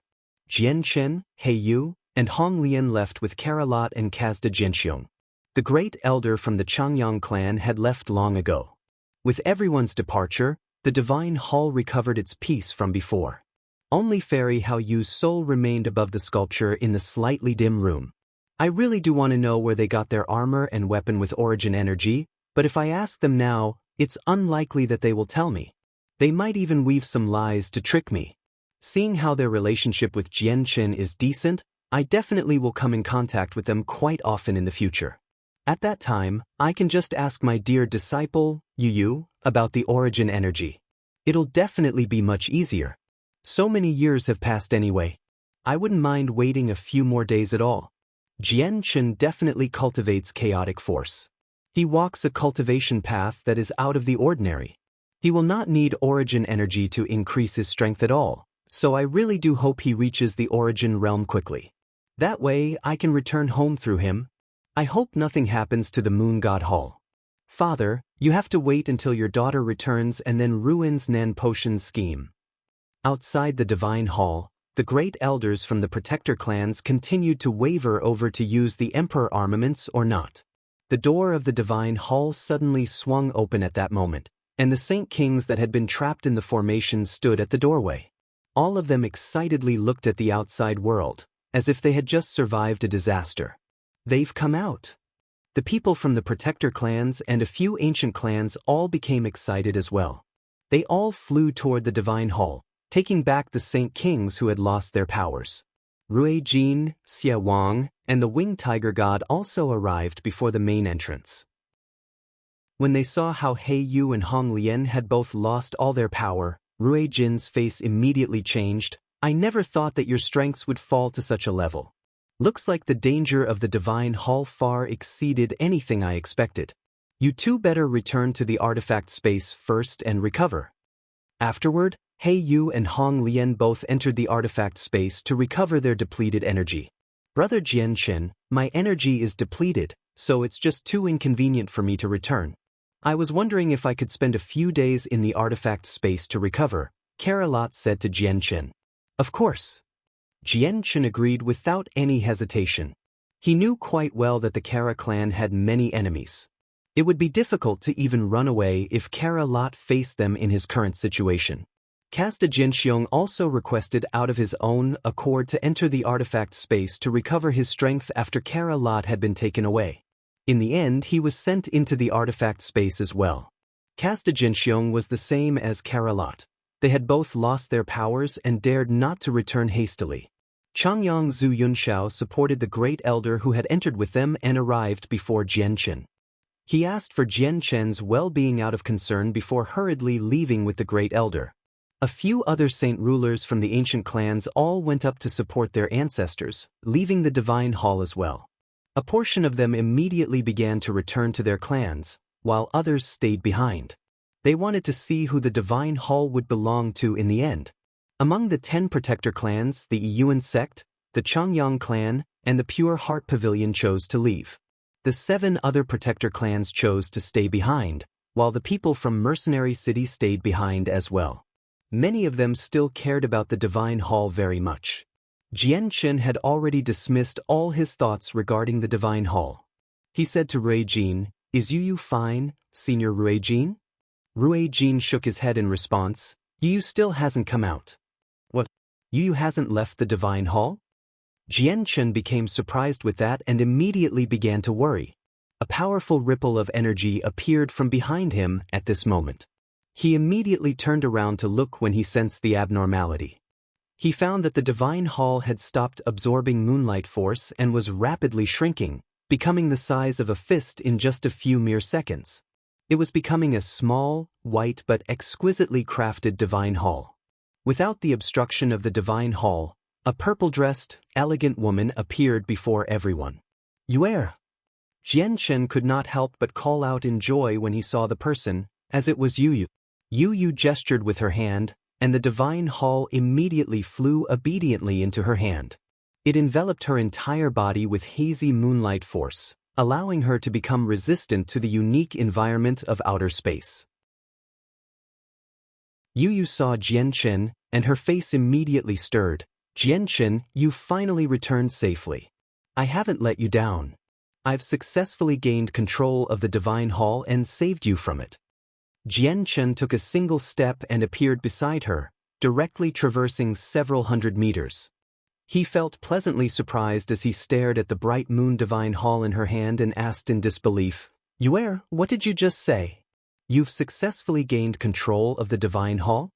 Speaker 1: Jian Chen, He Yu, and Hong Lian left with Carolot and Kazda Jianxiong. The great elder from the Changyang clan had left long ago. With everyone's departure, the Divine Hall recovered its peace from before. Only Fairy Hao Yu's soul remained above the sculpture in the slightly dim room. I really do want to know where they got their armor and weapon with origin energy, but if I ask them now, it's unlikely that they will tell me. They might even weave some lies to trick me. Seeing how their relationship with Jian Chen is decent, I definitely will come in contact with them quite often in the future. At that time, I can just ask my dear disciple, Yu Yu, about the origin energy. It'll definitely be much easier. So many years have passed anyway. I wouldn't mind waiting a few more days at all. Jian Chen definitely cultivates chaotic force. He walks a cultivation path that is out of the ordinary. He will not need origin energy to increase his strength at all, so I really do hope he reaches the origin realm quickly. That way, I can return home through him. I hope nothing happens to the Moon God Hall. Father, you have to wait until your daughter returns and then ruins Nan Potion's scheme. Outside the Divine Hall, the great elders from the Protector clans continued to waver over to use the Emperor armaments or not. The door of the Divine Hall suddenly swung open at that moment, and the Saint Kings that had been trapped in the formation stood at the doorway. All of them excitedly looked at the outside world, as if they had just survived a disaster. They've come out. The people from the Protector clans and a few ancient clans all became excited as well. They all flew toward the Divine Hall, taking back the Saint Kings who had lost their powers. Rui Jin, Xie Wang, and the Winged Tiger God also arrived before the main entrance. When they saw how He Yu and Hong Lian had both lost all their power, Rui Jin's face immediately changed. "I never thought that your strengths would fall to such a level. Looks like the danger of the Divine Hall far exceeded anything I expected. You two better return to the artifact space first and recover." Afterward, He Yu and Hong Lian both entered the artifact space to recover their depleted energy. "Brother Jian Chen, my energy is depleted, so it's just too inconvenient for me to return. I was wondering if I could spend a few days in the artifact space to recover," Carolot said to Jian Chen. "Of course." Jian Chen agreed without any hesitation. He knew quite well that the Kara clan had many enemies. It would be difficult to even run away if Carolot faced them in his current situation. Kazda Jianxiong also requested out of his own accord to enter the artifact space to recover his strength after Carolot had been taken away. In the end, he was sent into the artifact space as well. Kazda Jianxiong was the same as Carolot. They had both lost their powers and dared not to return hastily. Changyang Zhu Yunxiao supported the great elder who had entered with them and arrived before Jian Chen. He asked for Jian Chen's well-being out of concern before hurriedly leaving with the great elder. A few other saint rulers from the ancient clans all went up to support their ancestors, leaving the Divine Hall as well. A portion of them immediately began to return to their clans, while others stayed behind. They wanted to see who the Divine Hall would belong to in the end. Among the 10 Protector clans, the Yuan sect, the Changyang clan, and the Pure Heart Pavilion chose to leave. The 7 other Protector clans chose to stay behind, while the people from Mercenary City stayed behind as well. Many of them still cared about the Divine Hall very much. Jian Chen had already dismissed all his thoughts regarding the Divine Hall. He said to Rui Jin, "Is Yu Yu fine, Senior Rui Jin?" Rui Jin shook his head in response. "Yu Yu still hasn't come out." "What? Yu Yu hasn't left the Divine Hall?" Jian Chen became surprised with that and immediately began to worry. A powerful ripple of energy appeared from behind him at this moment. He immediately turned around to look when he sensed the abnormality. He found that the divine hall had stopped absorbing moonlight force and was rapidly shrinking, becoming the size of a fist in just a few mere seconds. It was becoming a small, white but exquisitely crafted divine hall. Without the obstruction of the divine hall, a purple-dressed, elegant woman appeared before everyone. "Yuer!" Jianchen could not help but call out in joy when he saw the person, as it was Yu. Yu gestured with her hand, and the divine hall immediately flew obediently into her hand. It enveloped her entire body with hazy moonlight force, allowing her to become resistant to the unique environment of outer space. Yu saw Jianchen, and her face immediately stirred. "Jianchen, you finally returned safely. I haven't let you down. I've successfully gained control of the divine hall and saved you from it." Jianchen took a single step and appeared beside her, directly traversing several hundred meters. He felt pleasantly surprised as he stared at the bright moon divine hall in her hand and asked in disbelief, "Yuer, what did you just say? You've successfully gained control of the divine hall?"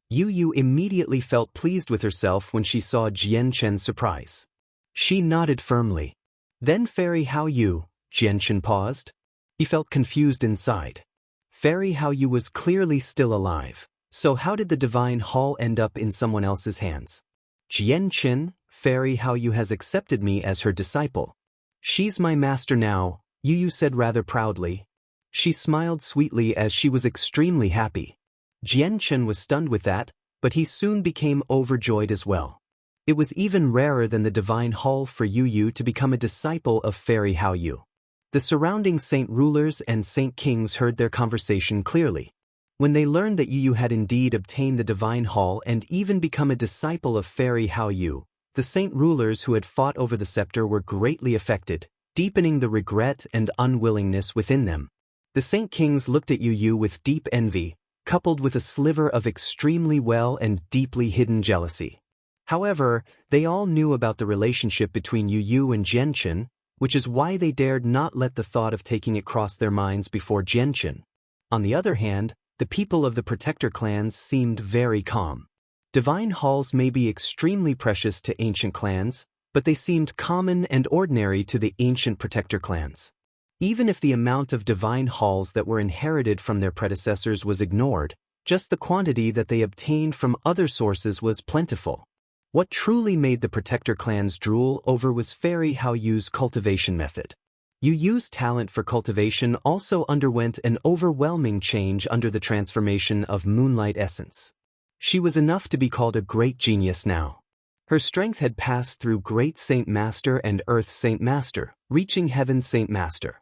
Speaker 1: Yu immediately felt pleased with herself when she saw Jianchen's surprise. She nodded firmly. "Then Fairy Hao Yu," Jianchen paused. He felt confused inside. Fairy Hao Yu was clearly still alive, so how did the divine hall end up in someone else's hands? "Jianchen, Fairy Hao Yu has accepted me as her disciple. She's my master now," Yu said rather proudly. She smiled sweetly as she was extremely happy. Jianchen was stunned with that, but he soon became overjoyed as well. It was even rarer than the divine hall for Yu to become a disciple of Fairy Hao Yu. The surrounding saint rulers and saint kings heard their conversation clearly. When they learned that Yu had indeed obtained the divine hall and even become a disciple of Fairy Hao Yu, the saint rulers who had fought over the scepter were greatly affected, deepening the regret and unwillingness within them. The saint kings looked at Yu with deep envy, coupled with a sliver of extremely well and deeply hidden jealousy. However, they all knew about the relationship between Yu and Jianchen, which is why they dared not let the thought of taking it cross their minds before Jianchen. On the other hand, the people of the protector clans seemed very calm. Divine halls may be extremely precious to ancient clans, but they seemed common and ordinary to the ancient protector clans. Even if the amount of divine halls that were inherited from their predecessors was ignored, just the quantity that they obtained from other sources was plentiful. What truly made the protector clans drool over was Fairy Hao Yu's cultivation method. Yu's talent for cultivation also underwent an overwhelming change under the transformation of moonlight essence. She was enough to be called a great genius now. Her strength had passed through Great Saint Master and Earth Saint Master, reaching Heaven Saint Master.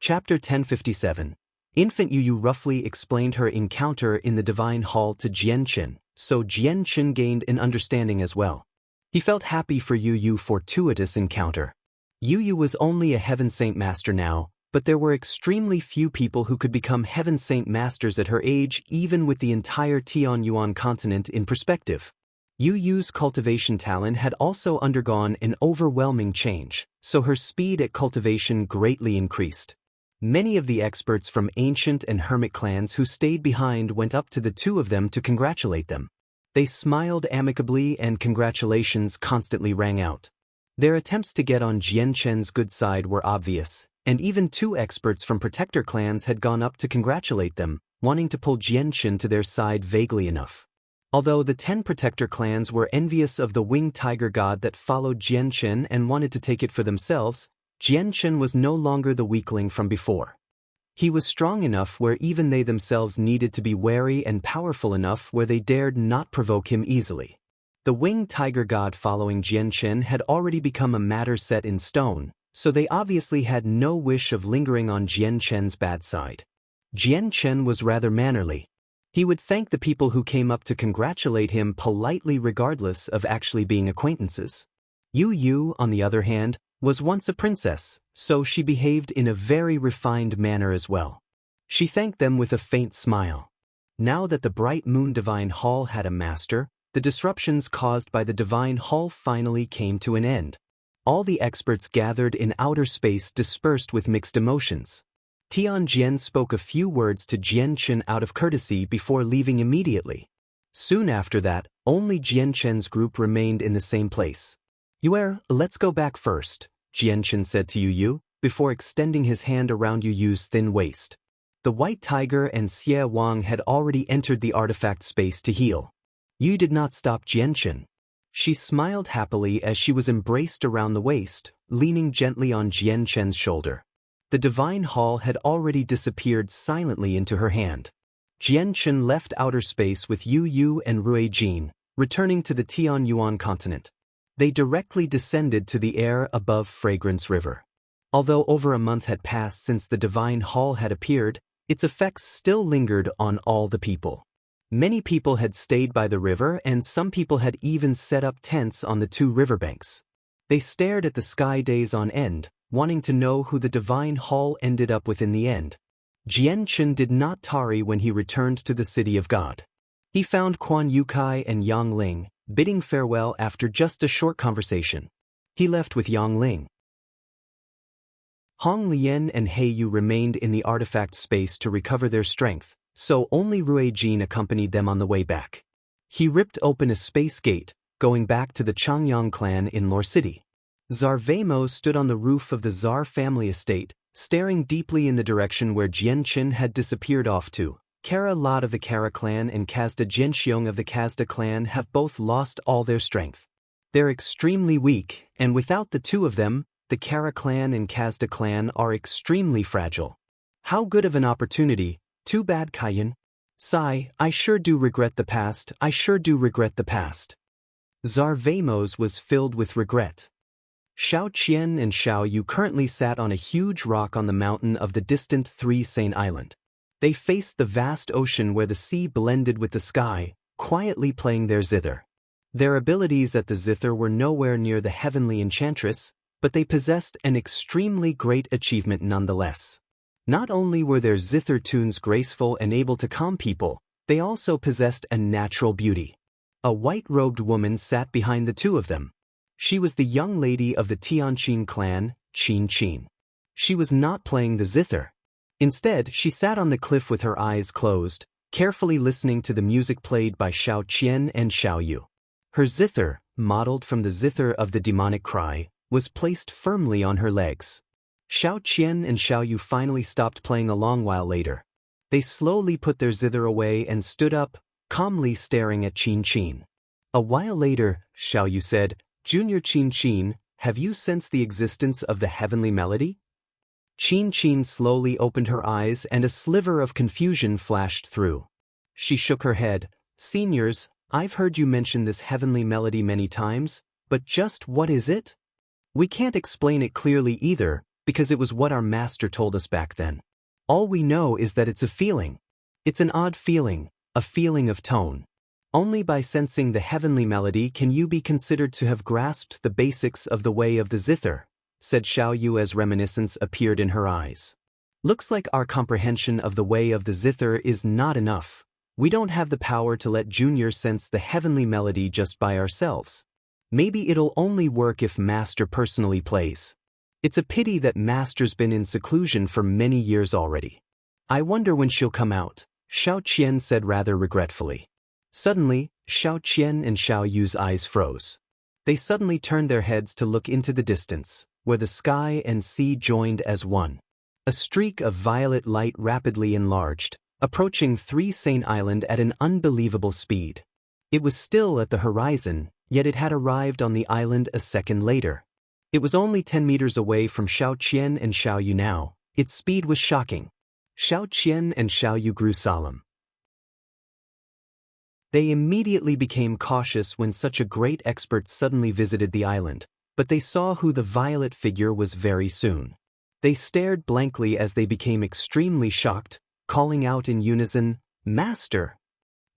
Speaker 1: Chapter 1057. Infant Yu roughly explained her encounter in the divine hall to Jianchen, so Jianchen gained an understanding as well. He felt happy for Yu's fortuitous encounter. Yu was only a Heaven Saint Master now, but there were extremely few people who could become Heaven Saint Masters at her age, even with the entire Tianyuan continent in perspective. Yu's cultivation talent had also undergone an overwhelming change, so her speed at cultivation greatly increased. Many of the experts from ancient and hermit clans who stayed behind went up to the two of them to congratulate them. They smiled amicably and congratulations constantly rang out. Their attempts to get on Jianchen's good side were obvious, and even two experts from protector clans had gone up to congratulate them, wanting to pull Jianchen to their side vaguely enough. Although the 10 protector clans were envious of the winged tiger god that followed Jianchen and wanted to take it for themselves, Jianchen was no longer the weakling from before. He was strong enough where even they themselves needed to be wary and powerful enough where they dared not provoke him easily. The winged tiger god following Jianchen had already become a matter set in stone, so they obviously had no wish of lingering on Jianchen's bad side. Jianchen was rather mannerly. He would thank the people who came up to congratulate him politely regardless of actually being acquaintances. Yu, on the other hand, was once a princess, so she behaved in a very refined manner as well. She thanked them with a faint smile. Now that the bright moon divine hall had a master, the disruptions caused by the divine hull finally came to an end. All the experts gathered in outer space dispersed with mixed emotions. Tianjian spoke a few words to Jianchen out of courtesy before leaving immediately. Soon after that, only Jianchen's group remained in the same place. Yue, let's go back first, Jianchen said to Yu, before extending his hand around Yu's thin waist. The White Tiger and Xie Wang had already entered the artifact space to heal. Yu did not stop Jianchen. She smiled happily as she was embraced around the waist, leaning gently on Jianchen's shoulder. The divine hall had already disappeared silently into her hand. Jianchen left outer space with Yu and Ruijin, returning to the Tianyuan continent. They directly descended to the air above Fragrance River. Although over a month had passed since the divine hall had appeared, its effects still lingered on all the people. Many people had stayed by the river and some people had even set up tents on the two riverbanks. They stared at the sky days on end, wanting to know who the divine hall ended up with in the end. Jianchen did not tarry when he returned to the city of God. He found Quan Yukai and Yang Ling, bidding farewell after just a short conversation. He left with Yang Ling. Hong Lian and Heiyu remained in the artifact space to recover their strength, so only Ruijin accompanied them on the way back. He ripped open a space gate, going back to the Changyang clan in Lore City. Tsar Vamos stood on the roof of the Tsar family estate, staring deeply in the direction where Jianchen had disappeared off to. Kara Lot of the Kara clan and Kazda Jianxiong of the Kazda clan have both lost all their strength. They're extremely weak, and without the two of them, the Kara clan and Kazda clan are extremely fragile. How good of an opportunity, too bad Kaiyan. Sigh, I sure do regret the past, I sure do regret the past. Tsar Vamos was filled with regret. Xiao Qian and Xiao Yu currently sat on a huge rock on the mountain of the distant Three Saint Island. They faced the vast ocean where the sea blended with the sky, quietly playing their zither. Their abilities at the zither were nowhere near the heavenly enchantress, but they possessed an extremely great achievement nonetheless. Not only were their zither tunes graceful and able to calm people, they also possessed a natural beauty. A white-robed woman sat behind the two of them. She was the young lady of the Tianqin clan, Qin Qin. She was not playing the zither. Instead, she sat on the cliff with her eyes closed, carefully listening to the music played by Xiao Qian and Xiao Yu. Her zither, modeled from the zither of the demonic cry, was placed firmly on her legs. Xiao Qian and Xiao Yu finally stopped playing a long while later. They slowly put their zither away and stood up, calmly staring at Qin Qin. A while later, Xiao Yu said, "Junior Qin Qin, have you sensed the existence of the heavenly melody?" Qin Qin slowly opened her eyes and a sliver of confusion flashed through. She shook her head. "Seniors, I've heard you mention this heavenly melody many times, but just what is it? We can't explain it clearly either, because it was what our master told us back then. All we know is that it's a feeling. It's an odd feeling, a feeling of tone. Only by sensing the heavenly melody can you be considered to have grasped the basics of the way of the zither," said Xiao Yu as reminiscence appeared in her eyes. "Looks like our comprehension of the way of the zither is not enough. We don't have the power to let Junior sense the heavenly melody just by ourselves. Maybe it'll only work if Master personally plays. It's a pity that Master's been in seclusion for many years already. I wonder when she'll come out," Xiao Qian said rather regretfully. Suddenly, Xiao Qian and Xiao Yu's eyes froze. They suddenly turned their heads to look into the distance, where the sky and sea joined as one. A streak of violet light rapidly enlarged, approaching Three Saint Island at an unbelievable speed. It was still at the horizon, yet it had arrived on the island a second later. It was only 10 meters away from Xiao Qian and Xiao Yu now. Its speed was shocking. Xiao Qian and Xiao Yu grew solemn. They immediately became cautious when such a great expert suddenly visited the island, but they saw who the violet figure was very soon. They stared blankly as they became extremely shocked, calling out in unison, "Master!"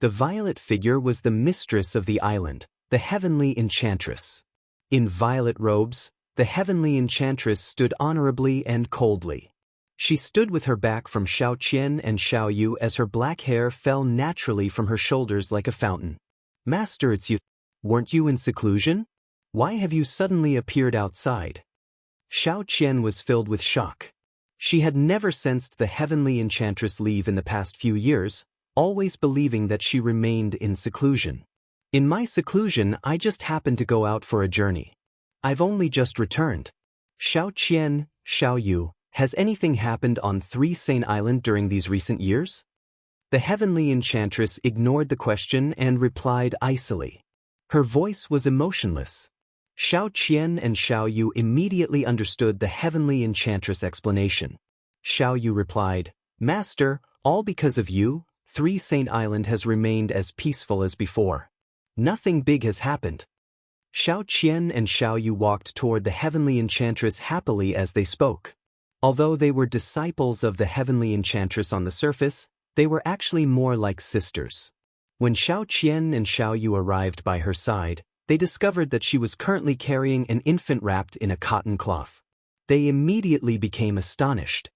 Speaker 1: The violet figure was the mistress of the island, the heavenly enchantress. In violet robes, the heavenly enchantress stood honorably and coldly. She stood with her back from Xiao Qian and Xiao Yu as her black hair fell naturally from her shoulders like a fountain. Master, it's you. Weren't you in seclusion? Why have you suddenly appeared outside? Xiao Qian was filled with shock. She had never sensed the heavenly enchantress leave in the past few years, always believing that she remained in seclusion. In my seclusion, I just happened to go out for a journey. I've only just returned. Xiao Qian, Xiao Yu, has anything happened on Three Saint Island during these recent years? The heavenly enchantress ignored the question and replied icily. Her voice was emotionless. Xiao Qian and Xiao Yu immediately understood the heavenly enchantress' explanation. Xiao Yu replied, Master, all because of you, Three Saint Island has remained as peaceful as before. Nothing big has happened. Xiao Qian and Xiao Yu walked toward the heavenly enchantress happily as they spoke. Although they were disciples of the heavenly enchantress on the surface, they were actually more like sisters. When Xiao Qian and Xiao Yu arrived by her side, they discovered that she was currently carrying an infant wrapped in a cotton cloth. They immediately became astonished.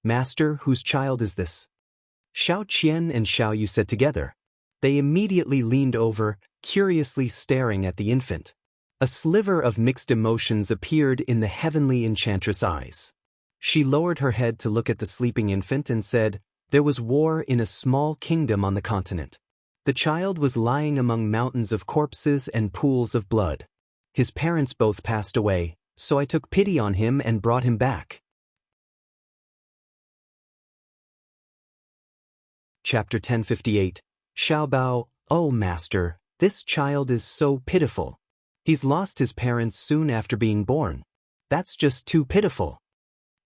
Speaker 1: Master, whose child is this? Xiao Qian and Xiao Yu said together. They immediately leaned over, curiously staring at the infant. A sliver of mixed emotions appeared in the heavenly enchantress' eyes. She lowered her head to look at the sleeping infant and said, There was war in a small kingdom on the continent. The child was lying among mountains of corpses and pools of blood. His parents both passed away, so I took pity on him and brought him back. Chapter 1058. Xiao Bao, Oh Master, this child is so pitiful. He's lost his parents soon after being born. That's just too pitiful.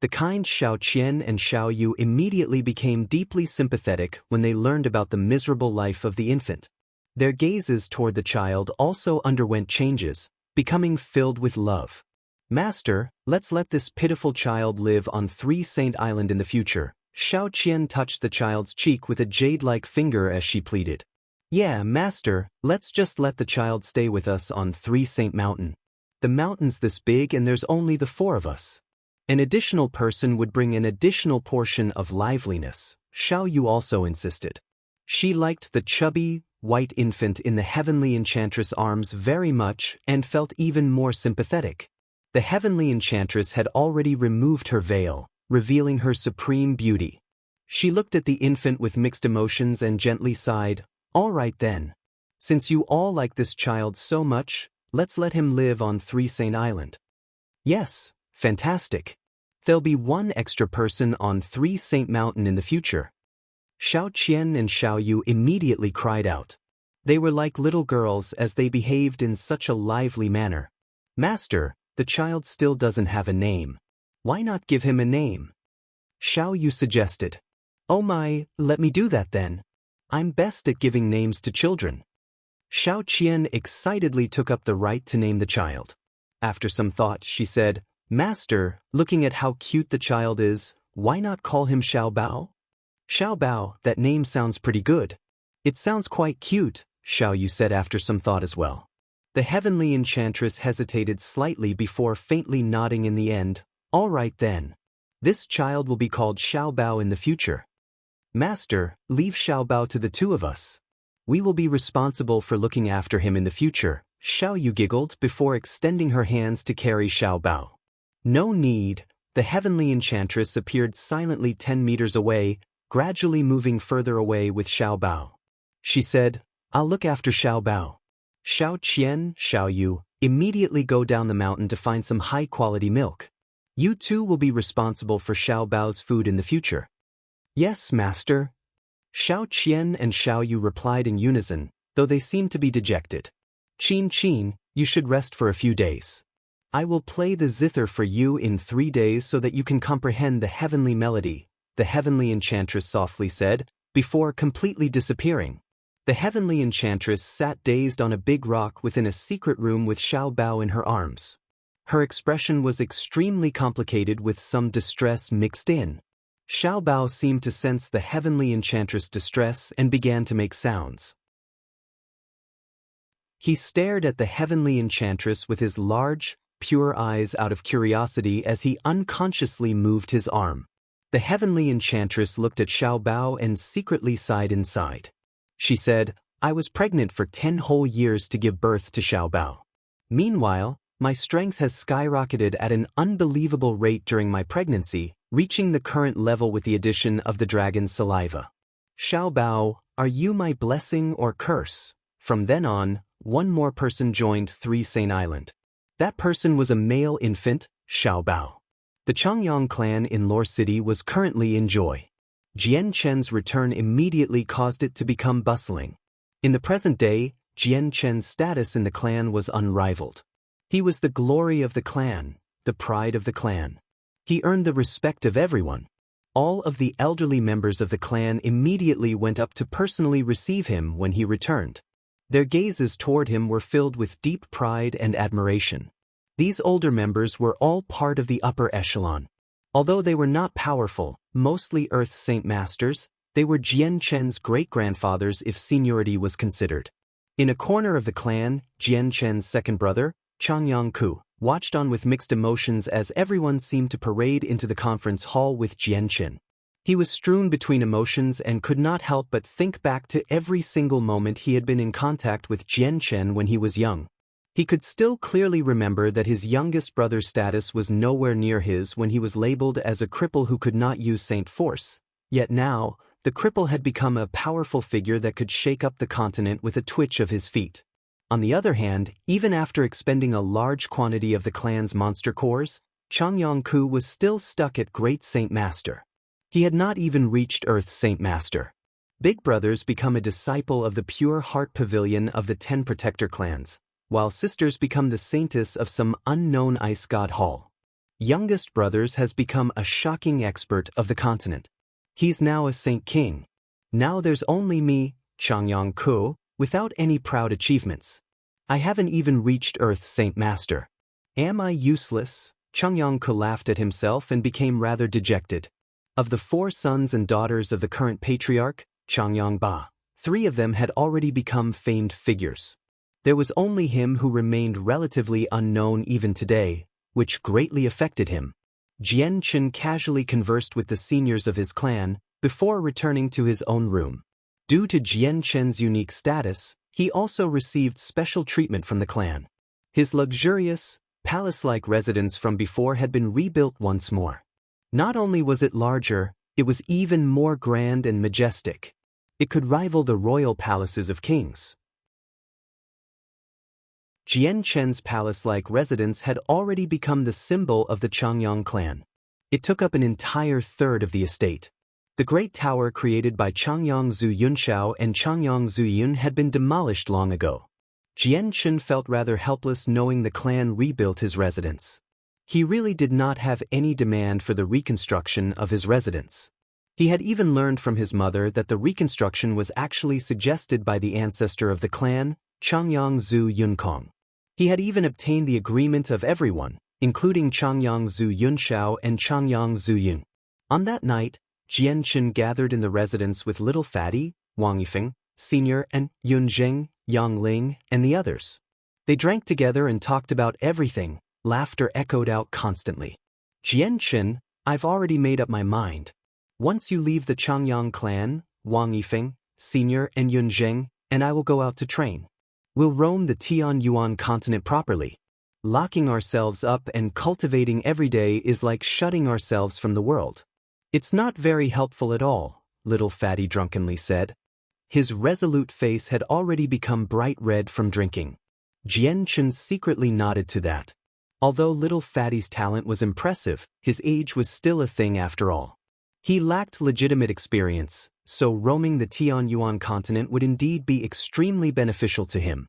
Speaker 1: The kind Xiao Qian and Xiao Yu immediately became deeply sympathetic when they learned about the miserable life of the infant. Their gazes toward the child also underwent changes, becoming filled with love. Master, let's let this pitiful child live on Three Saint Island in the future. Xiao Qian touched the child's cheek with a jade-like finger as she pleaded. Yeah, Master, let's just let the child stay with us on Three Saint Mountain. The mountain's this big and there's only the four of us. An additional person would bring an additional portion of liveliness, Xiao Yu also insisted. She liked the chubby, white infant in the heavenly enchantress' arms very much and felt even more sympathetic. The heavenly enchantress had already removed her veil, revealing her supreme beauty. She looked at the infant with mixed emotions and gently sighed, All right then. Since you all like this child so much, let's let him live on Three Saint Island. Yes. Fantastic. There'll be one extra person on Three Saint Mountain in the future. Xiao Qian and Xiao Yu immediately cried out. They were like little girls as they behaved in such a lively manner. Master, the child still doesn't have a name. Why not give him a name? Xiao Yu suggested. Oh my, let me do that then. I'm best at giving names to children. Xiao Qian excitedly took up the right to name the child. After some thought, she said, Master, looking at how cute the child is, why not call him Xiao Bao? Xiao Bao, that name sounds pretty good. It sounds quite cute, Xiao Yu said after some thought as well. The heavenly enchantress hesitated slightly before faintly nodding in the end. All right then. This child will be called Xiao Bao in the future. Master, leave Xiao Bao to the two of us. We will be responsible for looking after him in the future, Xiao Yu giggled before extending her hands to carry Xiao Bao. No need, the heavenly enchantress appeared silently 10 meters away, gradually moving further away with Xiao Bao. She said, I'll look after Xiao Bao. Xiao Qian, Xiao Yu, immediately go down the mountain to find some high-quality milk. You two will be responsible for Xiao Bao's food in the future. Yes, Master. Xiao Qian and Xiao Yu replied in unison, though they seemed to be dejected. Qin, you should rest for a few days. I will play the zither for you in 3 days so that you can comprehend the heavenly melody, the heavenly enchantress softly said, before completely disappearing. The heavenly enchantress sat dazed on a big rock within a secret room with Xiao Bao in her arms. Her expression was extremely complicated with some distress mixed in. Xiao Bao seemed to sense the heavenly enchantress' distress and began to make sounds. He stared at the heavenly enchantress with his large, pure eyes out of curiosity as he unconsciously moved his arm. The heavenly enchantress looked at Xiao Bao and secretly sighed inside. She said, I was pregnant for 10 whole years to give birth to Xiaobao. Meanwhile, my strength has skyrocketed at an unbelievable rate during my pregnancy, reaching the current level with the addition of the dragon's saliva. Xiaobao, are you my blessing or curse? From then on, one more person joined 3 Saint Island. That person was a male infant, Xiaobao. The Changyang clan in Lore City was currently in joy. Jian Chen's return immediately caused it to become bustling. In the present day, Jian Chen's status in the clan was unrivaled. He was the glory of the clan, the pride of the clan. He earned the respect of everyone. All of the elderly members of the clan immediately went up to personally receive him when he returned. Their gazes toward him were filled with deep pride and admiration. These older members were all part of the upper echelon. Although they were not powerful, mostly Earth Saint Masters, they were Jian Chen's great-grandfathers if seniority was considered. In a corner of the clan, Jian Chen's second brother, Changyang Ku, watched on with mixed emotions as everyone seemed to parade into the conference hall with Jian Chen. He was strewn between emotions and could not help but think back to every single moment he had been in contact with Jian Chen when he was young. He could still clearly remember that his youngest brother's status was nowhere near his when he was labeled as a cripple who could not use Saint Force. Yet now, the cripple had become a powerful figure that could shake up the continent with a twitch of his feet. On the other hand, even after expending a large quantity of the clan's monster cores, Changyang Ku was still stuck at Great Saint Master. He had not even reached Earth Saint Master. Big brothers become a disciple of the Pure Heart Pavilion of the 10 Protector clans, while sisters become the saintess of some unknown ice god hall. Youngest brothers has become a shocking expert of the continent. He's now a Saint King. Now there's only me, Changyang Ku, without any proud achievements. I haven't even reached Earth Saint Master. Am I useless? Changyang Ku laughed at himself and became rather dejected. Of the 4 sons and daughters of the current patriarch, Changyang Ba, 3 of them had already become famed figures. There was only him who remained relatively unknown even today, which greatly affected him. Jian Chen casually conversed with the seniors of his clan before returning to his own room. Due to Jian Chen's unique status, he also received special treatment from the clan. His luxurious, palace-like residence from before had been rebuilt once more. Not only was it larger, it was even more grand and majestic. It could rival the royal palaces of kings. Jian Chen's palace-like residence had already become the symbol of the Changyang clan. It took up an entire third of the estate. The great tower created by Changyang Zhu Yunxiao and Changyang Zhu Yun had been demolished long ago. Jian Chen felt rather helpless knowing the clan rebuilt his residence. He really did not have any demand for the reconstruction of his residence. He had even learned from his mother that the reconstruction was actually suggested by the ancestor of the clan, Changyang Zhu Yunkong. He had even obtained the agreement of everyone, including Changyang Zhu Yunxiao and Changyang Zhu Yun. On that night, Jian Chen gathered in the residence with Little Fatty, Wang Yifeng, Senior, and Yun Zheng, Yang Ling, and the others. They drank together and talked about everything. Laughter echoed out constantly. Jian Chen, I've already made up my mind. Once you leave the Changyang clan, Wang Yifeng, Senior, and Yun Zheng, and I will go out to train. We'll roam the Tianyuan continent properly. Locking ourselves up and cultivating every day is like shutting ourselves from the world. It's not very helpful at all, Little Fatty drunkenly said. His resolute face had already become bright red from drinking. Jian Chen secretly nodded to that. Although Little Fatty's talent was impressive, his age was still a thing after all. He lacked legitimate experience, so roaming the Tianyuan continent would indeed be extremely beneficial to him.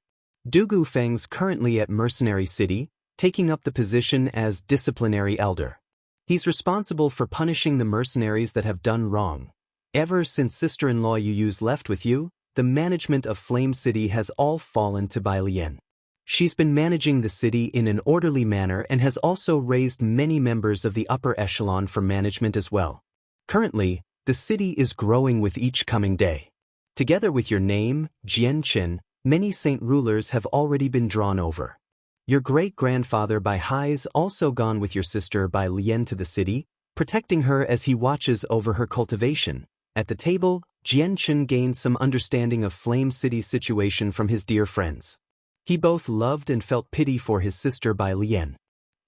Speaker 1: Du Gufeng's currently at Mercenary City, taking up the position as disciplinary elder. He's responsible for punishing the mercenaries that have done wrong. Ever since sister-in-law Yu's left with you, the management of Flame City has all fallen to Bai Lian. She's been managing the city in an orderly manner and has also raised many members of the upper echelon for management as well. Currently, the city is growing with each coming day. Together with your name, Jian Chen, many saint rulers have already been drawn over. Your great-grandfather Bai Hai's also gone with your sister Bai Lian to the city, protecting her as he watches over her cultivation. At the table, Jianchen gained some understanding of Flame City's situation from his dear friends. He both loved and felt pity for his sister Bai Lian.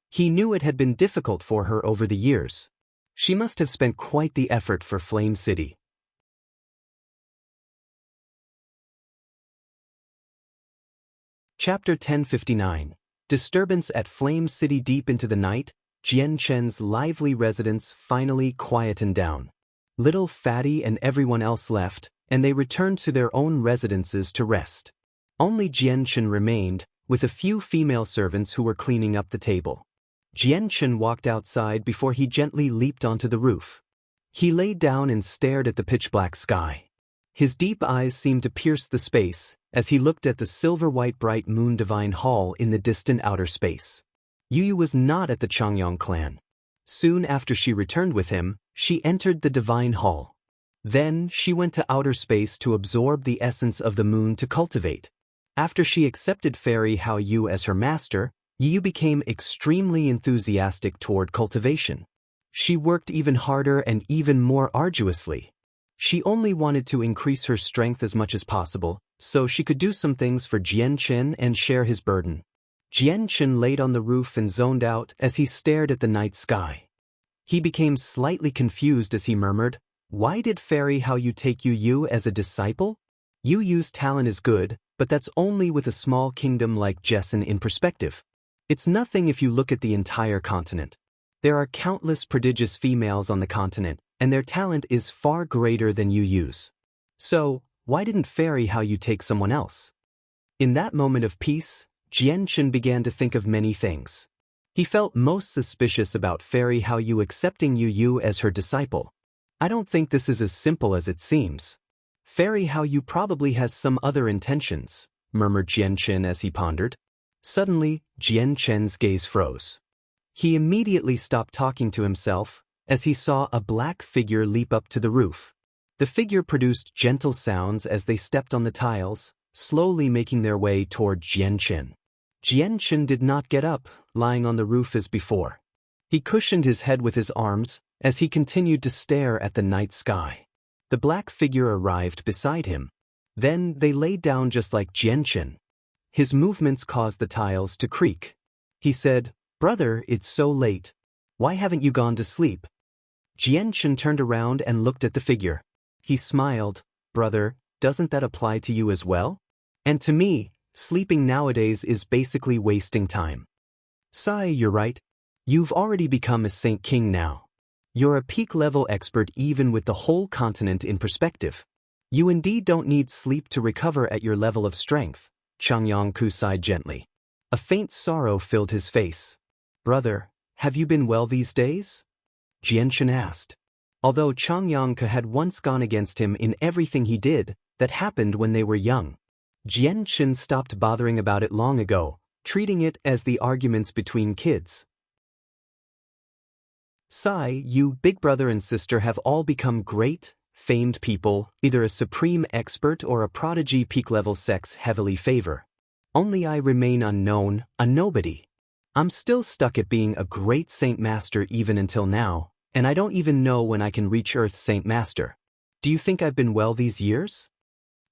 Speaker 1: He knew it had been difficult for her over the years. She must have spent quite the effort for Flame City. Chapter 1059. Disturbance at Flame City. Deep into the night, Jianchen's lively residence finally quietened down. Little Fatty and everyone else left, and they returned to their own residences to rest. Only Jianchen remained, with a few female servants who were cleaning up the table. Jianchen walked outside before he gently leaped onto the roof. He lay down and stared at the pitch-black sky. His deep eyes seemed to pierce the space as he looked at the silver-white bright moon divine hall in the distant outer space. Yu was not at the Changyang clan. Soon after she returned with him, she entered the divine hall. Then she went to outer space to absorb the essence of the moon to cultivate. After she accepted Fairy Hao Yu as her master, Yu became extremely enthusiastic toward cultivation. She worked even harder and even more arduously. She only wanted to increase her strength as much as possible, so she could do some things for Jianchen and share his burden. Jianchen laid on the roof and zoned out as he stared at the night sky. He became slightly confused as he murmured, "Why did Fairy Hao Yu take Yu as a disciple? Yu's talent is good, but that's only with a small kingdom like Jessen in perspective. It's nothing if you look at the entire continent. There are countless prodigious females on the continent, and their talent is far greater than Yu's. So, why didn't Fairy Hao Yu take someone else?" In that moment of peace, Jianchen began to think of many things. He felt most suspicious about Fairy Hao Yu accepting Yu as her disciple. "I don't think this is as simple as it seems. Fairy Hao Yu probably has some other intentions," murmured Jianchen as he pondered. Suddenly, Jianchen's gaze froze. He immediately stopped talking to himself as he saw a black figure leap up to the roof. The figure produced gentle sounds as they stepped on the tiles, slowly making their way toward Jianchen. Jianchen did not get up, lying on the roof as before. He cushioned his head with his arms as he continued to stare at the night sky. The black figure arrived beside him. Then they lay down just like Jianchen. His movements caused the tiles to creak. He said, "Brother, it's so late. Why haven't you gone to sleep?" Jianchen turned around and looked at the figure. He smiled, "Brother, doesn't that apply to you as well? And to me, sleeping nowadays is basically wasting time." "Sai, you're right. You've already become a Saint King now. You're a peak-level expert even with the whole continent in perspective. You indeed don't need sleep to recover at your level of strength," Changyang sighed gently. A faint sorrow filled his face. "Brother, have you been well these days?" Jianchen asked. Although Changyang had once gone against him in everything he did, that happened when they were young. Jianchen stopped bothering about it long ago, treating it as the arguments between kids. "Sai, you big brother and sister have all become great, famed people, either a supreme expert or a prodigy peak-level sex heavily favor. Only I remain unknown, a nobody. I'm still stuck at being a great Saint Master even until now, and I don't even know when I can reach Earth Saint Master. Do you think I've been well these years?"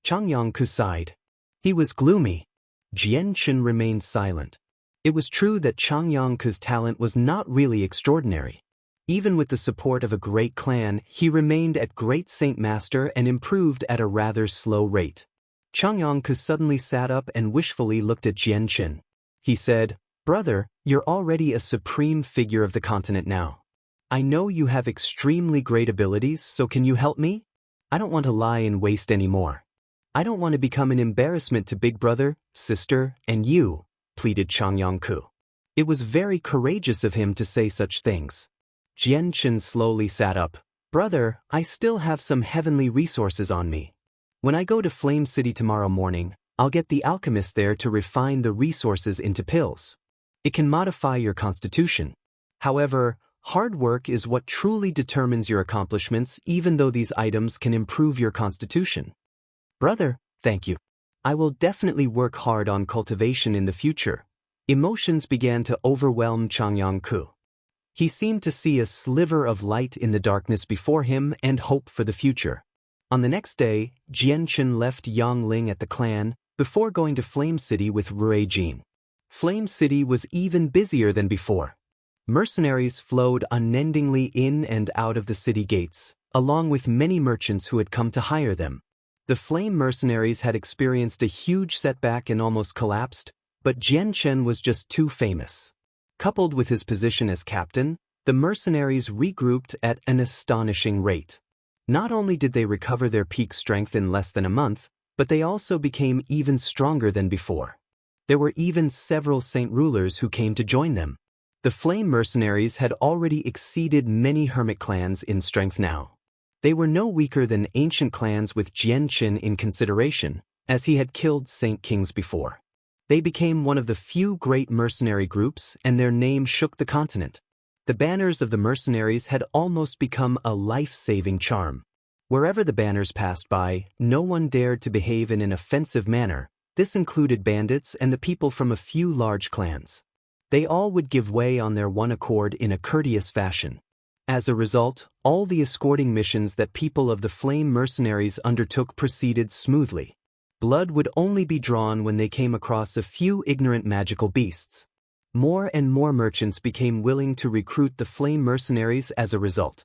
Speaker 1: Changyang sighed. He was gloomy. Jianchen remained silent. It was true that Changyang's talent was not really extraordinary. Even with the support of a great clan, he remained at Great Saint Master and improved at a rather slow rate. Changyang suddenly sat up and wishfully looked at Jianchen. He said, "Brother, you're already a supreme figure of the continent now. I know you have extremely great abilities, so can you help me? I don't want to lie and waste any more. I don't want to become an embarrassment to big brother, sister, and you," pleaded Changyang. It was very courageous of him to say such things. Jianchen slowly sat up. "Brother, I still have some heavenly resources on me. When I go to Flame City tomorrow morning, I'll get the alchemist there to refine the resources into pills. It can modify your constitution. However, hard work is what truly determines your accomplishments, even though these items can improve your constitution." "Brother, thank you. I will definitely work hard on cultivation in the future." Emotions began to overwhelm Changyang. He seemed to see a sliver of light in the darkness before him and hope for the future. On the next day, Jianchen left Yangling at the clan before going to Flame City with Ruijin. Flame City was even busier than before. Mercenaries flowed unendingly in and out of the city gates, along with many merchants who had come to hire them. The Flame mercenaries had experienced a huge setback and almost collapsed, but Jianchen was just too famous. Coupled with his position as captain, the mercenaries regrouped at an astonishing rate. Not only did they recover their peak strength in less than a month, but they also became even stronger than before. There were even several saint rulers who came to join them. The Flame mercenaries had already exceeded many hermit clans in strength now. They were no weaker than ancient clans with Jianchen in consideration, as he had killed saint kings before. They became one of the few great mercenary groups, and their name shook the continent. The banners of the mercenaries had almost become a life-saving charm. Wherever the banners passed by, no one dared to behave in an offensive manner. This included bandits and the people from a few large clans. They all would give way on their one accord in a courteous fashion. As a result, all the escorting missions that people of the Flame mercenaries undertook proceeded smoothly. Blood would only be drawn when they came across a few ignorant magical beasts. More and more merchants became willing to recruit the Flame mercenaries as a result.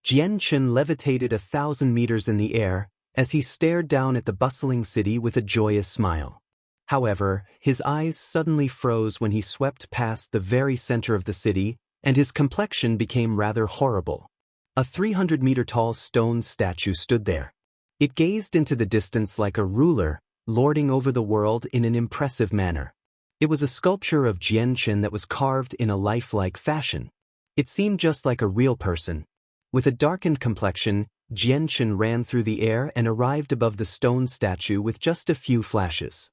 Speaker 1: Jianchen levitated 1,000 meters in the air as he stared down at the bustling city with a joyous smile. However, his eyes suddenly froze when he swept past the very center of the city, and his complexion became rather horrible. A 300-meter-tall stone statue stood there. It gazed into the distance like a ruler, lording over the world in an impressive manner. It was a sculpture of Jianchen that was carved in a lifelike fashion. It seemed just like a real person. With a darkened complexion, Jianchen ran through the air and arrived above the stone statue with just a few flashes.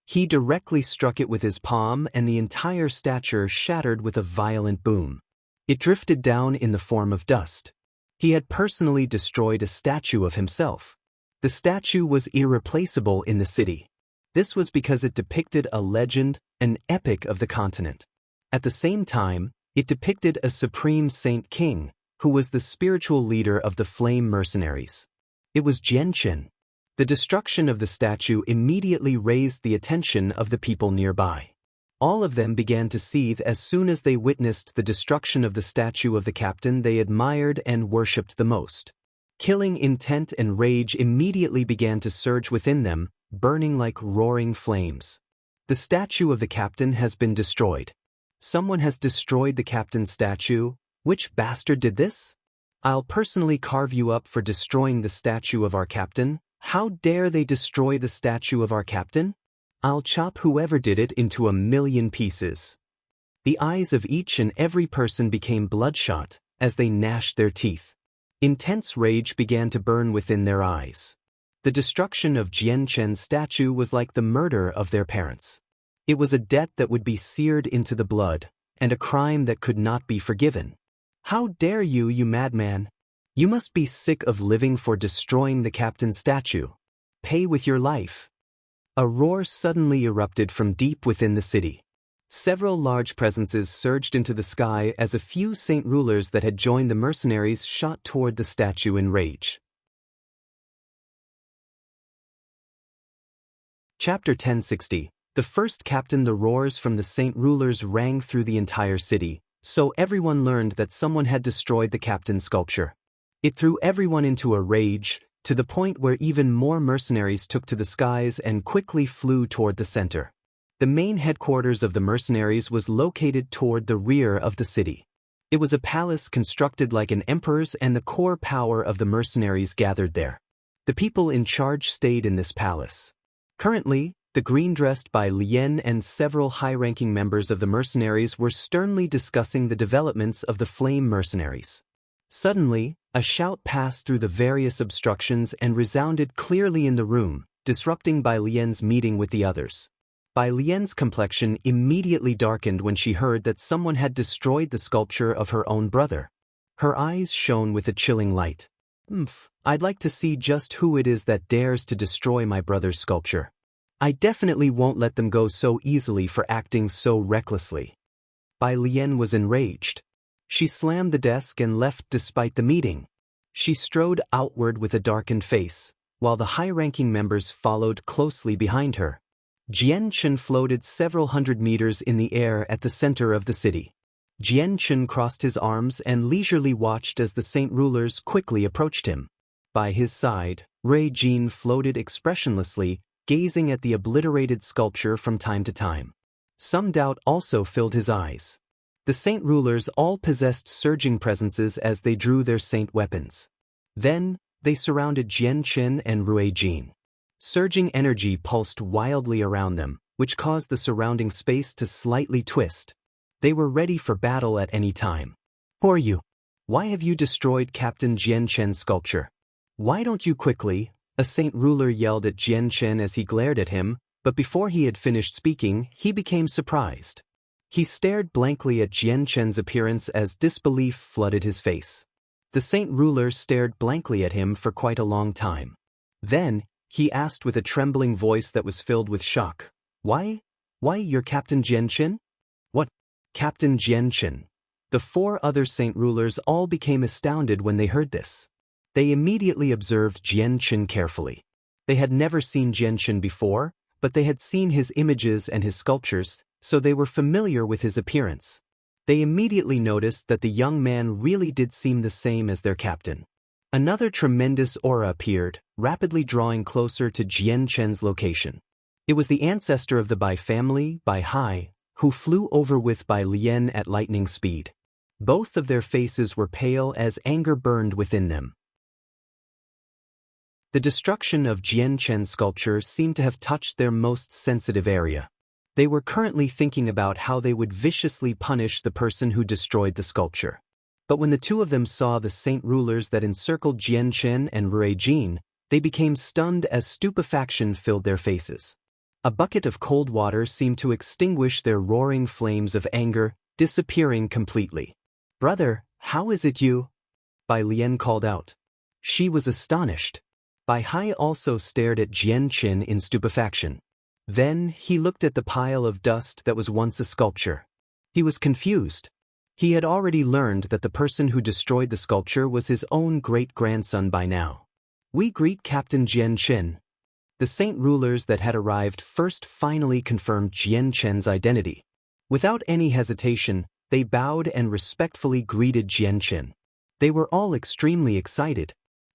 Speaker 1: He directly struck it with his palm, and the entire statue shattered with a violent boom. It drifted down in the form of dust. He had personally destroyed a statue of himself. The statue was irreplaceable in the city. This was because it depicted a legend, an epic of the continent. At the same time, it depicted a supreme saint king, who was the spiritual leader of the Flame mercenaries. It was Jianchen. The destruction of the statue immediately raised the attention of the people nearby. All of them began to seethe as soon as they witnessed the destruction of the statue of the captain they admired and worshipped the most. Killing intent and rage immediately began to surge within them, burning like roaring flames. The statue of the captain has been destroyed. Someone has destroyed the captain's statue. Which bastard did this? I'll personally carve you up for destroying the statue of our captain. How dare they destroy the statue of our captain? I'll chop whoever did it into 1,000,000 pieces. The eyes of each and every person became bloodshot as they gnashed their teeth. Intense rage began to burn within their eyes. The destruction of Jianchen's statue was like the murder of their parents. It was a debt that would be seared into the blood, and a crime that could not be forgiven. How dare you, you madman! You must be sick of living for destroying the captain's statue. Pay with your life. A roar suddenly erupted from deep within the city. Several large presences surged into the sky as a few saint rulers that had joined the mercenaries shot toward the statue in rage. Chapter 1060. The first captain. The roars from the saint rulers rang through the entire city, so everyone learned that someone had destroyed the captain's sculpture. It threw everyone into a rage, to the point where even more mercenaries took to the skies and quickly flew toward the center. The main headquarters of the mercenaries was located toward the rear of the city. It was a palace constructed like an emperor's, and the core power of the mercenaries gathered there. The people in charge stayed in this palace. Currently, the green-dressed by Lien and several high-ranking members of the mercenaries were sternly discussing the developments of the Flame mercenaries. Suddenly, a shout passed through the various obstructions and resounded clearly in the room, disrupting Bai Lien's meeting with the others. Bai Lien's complexion immediately darkened when she heard that someone had destroyed the sculpture of her own brother. Her eyes shone with a chilling light. I'd like to see just who it is that dares to destroy my brother's sculpture. I definitely won't let them go so easily for acting so recklessly. Bai Lien was enraged. She slammed the desk and left despite the meeting. She strode outward with a darkened face, while the high-ranking members followed closely behind her. Jian Chen floated several hundred meters in the air at the center of the city. Jian Chen crossed his arms and leisurely watched as the saint rulers quickly approached him. By his side, Rui Jin floated expressionlessly, gazing at the obliterated sculpture from time to time. Some doubt also filled his eyes. The saint rulers all possessed surging presences as they drew their saint weapons. Then, they surrounded Jian Chen and Rui Jin. Surging energy pulsed wildly around them, which caused the surrounding space to slightly twist. They were ready for battle at any time. Who are you? Why have you destroyed Captain Jian Chen's sculpture? Why don't you quickly? A saint ruler yelled at Jian Chen as he glared at him, but before he had finished speaking, he became surprised. He stared blankly at Jian Chen's appearance as disbelief flooded his face. The saint ruler stared blankly at him for quite a long time. Then, he asked with a trembling voice that was filled with shock, Why, you're Captain Jian Chen? What? Captain Jian Chen. The 4 other saint rulers all became astounded when they heard this. They immediately observed Jian Chen carefully. They had never seen Jian Chen before, but they had seen his images and his sculptures, so they were familiar with his appearance. They immediately noticed that the young man really did seem the same as their captain. Another tremendous aura appeared, rapidly drawing closer to Jian Chen's location. It was the ancestor of the Bai family, Bai Hai, who flew over with Bai Lian at lightning speed. Both of their faces were pale as anger burned within them. The destruction of Jian Chen's sculpture seemed to have touched their most sensitive area. They were currently thinking about how they would viciously punish the person who destroyed the sculpture. But when the 2 of them saw the saint rulers that encircled Jian Chen and Rui Jin, they became stunned as stupefaction filled their faces. A bucket of cold water seemed to extinguish their roaring flames of anger, disappearing completely. "Brother, how is it you?" Bai Lian called out. She was astonished. Bai Hai also stared at Jian Chen in stupefaction. Then, he looked at the pile of dust that was once a sculpture. He was confused. He had already learned that the person who destroyed the sculpture was his own great-grandson by now. "We greet Captain Jian Chen." The saint rulers that had arrived first finally confirmed Jian Chen's identity. Without any hesitation, they bowed and respectfully greeted Jian Chen. They were all extremely excited.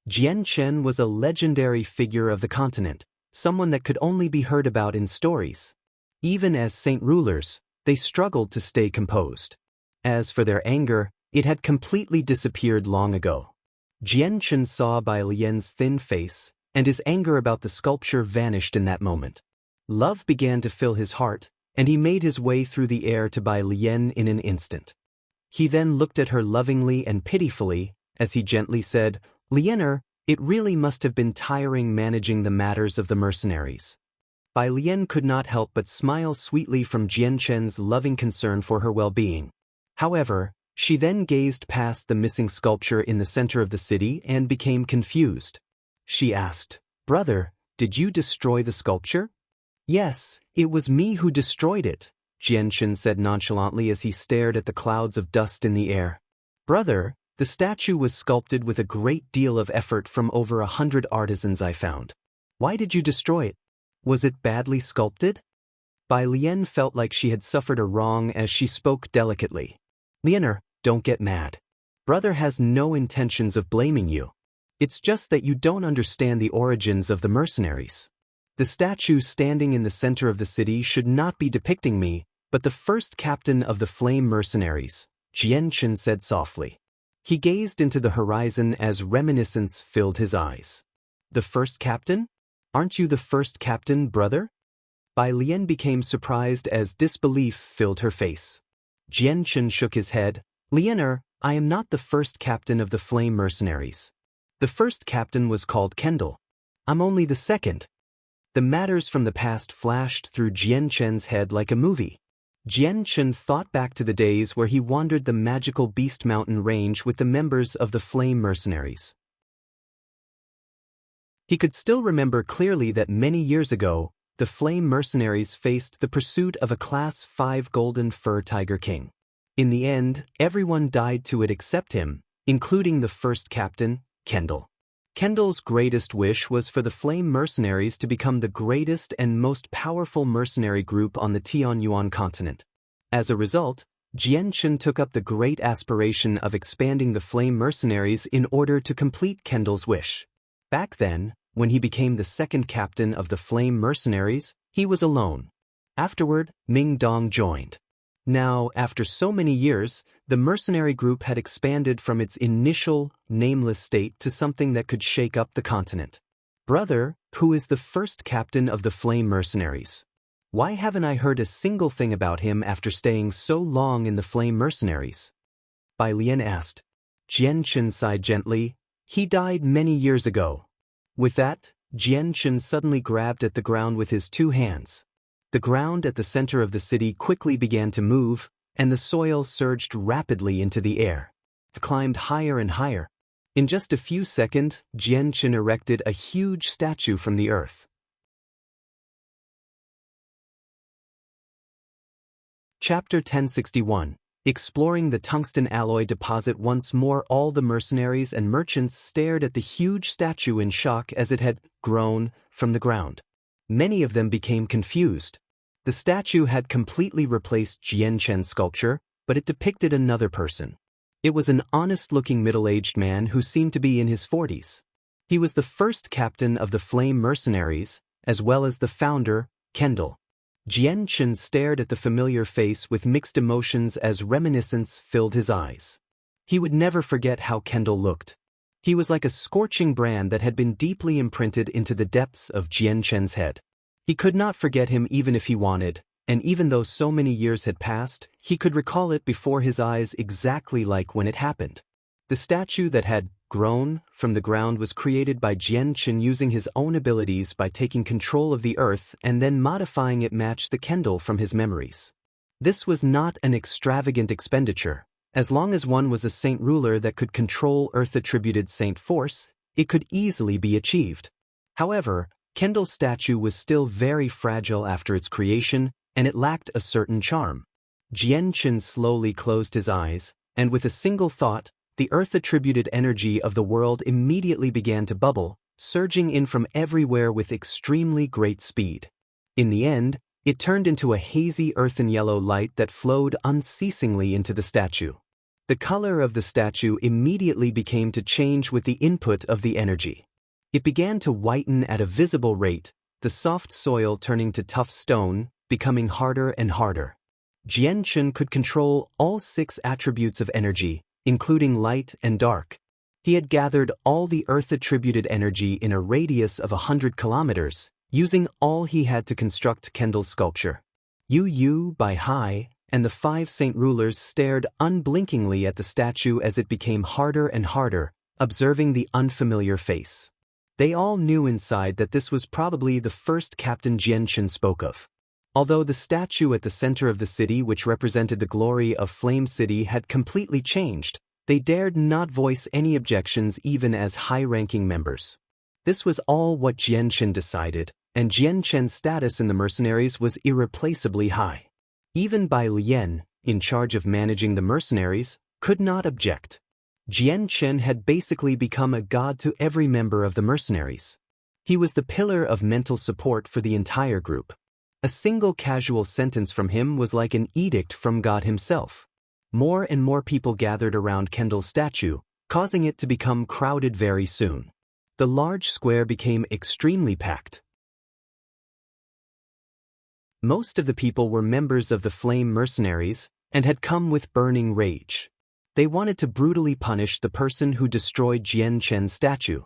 Speaker 1: Jian Chen was a legendary figure of the continent, someone that could only be heard about in stories. Even as saint rulers, they struggled to stay composed. As for their anger, it had completely disappeared long ago. Jian Chen saw Bai Lian's thin face, and his anger about the sculpture vanished in that moment. Love began to fill his heart, and he made his way through the air to Bai Lian in an instant. He then looked at her lovingly and pitifully, as he gently said, "Lianer, it really must have been tiring managing the matters of the mercenaries." Bai Lian could not help but smile sweetly from Jian Chen's loving concern for her well-being. However, she then gazed past the missing sculpture in the center of the city and became confused. She asked, "Brother, did you destroy the sculpture?" "Yes, it was me who destroyed it," Jian Chen said nonchalantly as he stared at the clouds of dust in the air. "Brother, the statue was sculpted with a great deal of effort from over 100 artisans I found. Why did you destroy it? Was it badly sculpted?" Bai Lian felt like she had suffered a wrong as she spoke delicately. "Lianer, don't get mad. Brother has no intentions of blaming you. It's just that you don't understand the origins of the mercenaries. The statue standing in the center of the city should not be depicting me, but the first captain of the flame mercenaries," Jian Chen said softly. He gazed into the horizon as reminiscence filled his eyes. "The first captain? Aren't you the first captain, brother?" Bai Lian became surprised as disbelief filled her face. Jian Chen shook his head. "Lianer, I am not the first captain of the flame mercenaries. The first captain was called Kendall. I'm only the second." The matters from the past flashed through Jian Chen's head like a movie. Jian Chen thought back to the days where he wandered the magical Beast Mountain range with the members of the Flame Mercenaries. He could still remember clearly that many years ago, the Flame Mercenaries faced the pursuit of a Class 5 Golden Fur Tiger King. In the end, everyone died to it except him, including the first captain, Kendall. Kendall's greatest wish was for the Flame Mercenaries to become the greatest and most powerful mercenary group on the Tianyuan continent. As a result, Jianchen took up the great aspiration of expanding the Flame Mercenaries in order to complete Kendall's wish. Back then, when he became the second captain of the Flame Mercenaries, he was alone. Afterward, Ming Dong joined. Now, after so many years, the mercenary group had expanded from its initial, nameless state to something that could shake up the continent. Brother, who is the first captain of the Flame Mercenaries? Why haven't I heard a single thing about him after staying so long in the Flame Mercenaries? Bai Lian asked. Jianchen sighed gently. He died many years ago. With that, Jianchen suddenly grabbed at the ground with his two hands. The ground at the center of the city quickly began to move, and the soil surged rapidly into the air. It climbed higher and higher. In just a few seconds, Jianchen erected a huge statue from the earth. Chapter 1061. Exploring the tungsten alloy deposit. Once more all the mercenaries and merchants stared at the huge statue in shock as it had grown from the ground. Many of them became confused. The statue had completely replaced Jianchen's sculpture, but it depicted another person. It was an honest-looking middle-aged man who seemed to be in his 40s. He was the first captain of the Flame Mercenaries, as well as the founder, Kendall. Jianchen stared at the familiar face with mixed emotions as reminiscence filled his eyes. He would never forget how Kendall looked. He was like a scorching brand that had been deeply imprinted into the depths of Jianchen's head. He could not forget him even if he wanted, and even though so many years had passed, he could recall it before his eyes exactly like when it happened. The statue that had grown from the ground was created by Jianchen using his own abilities by taking control of the earth and then modifying it match the Kendall from his memories. This was not an extravagant expenditure. As long as one was a saint ruler that could control earth-attributed saint force, it could easily be achieved. However, Kendall's statue was still very fragile after its creation, and it lacked a certain charm. Jianchen slowly closed his eyes, and with a single thought, the earth-attributed energy of the world immediately began to bubble, surging in from everywhere with extremely great speed. In the end, it turned into a hazy earthen yellow light that flowed unceasingly into the statue. The color of the statue immediately became to change with the input of the energy. It began to whiten at a visible rate, the soft soil turning to tough stone, becoming harder and harder. Jianchen could control all 6 attributes of energy, including light and dark. He had gathered all the earth-attributed energy in a radius of 100 kilometers, using all he had to construct Kendall's sculpture. Yu, Bai Hai, and the 5 saint rulers stared unblinkingly at the statue as it became harder and harder, observing the unfamiliar face. They all knew inside that this was probably the first Captain Jianchen spoke of. Although the statue at the center of the city, which represented the glory of Flame City, had completely changed, they dared not voice any objections even as high-ranking members. This was all what Jianchen decided, and Jianchen's status in the mercenaries was irreplaceably high. Even Bai Lian, in charge of managing the mercenaries, could not object. Jianchen had basically become a god to every member of the mercenaries. He was the pillar of mental support for the entire group. A single casual sentence from him was like an edict from God himself. More and more people gathered around Kendall's statue, causing it to become crowded very soon. The large square became extremely packed. Most of the people were members of the Flame Mercenaries and had come with burning rage. They wanted to brutally punish the person who destroyed Jianchen's statue.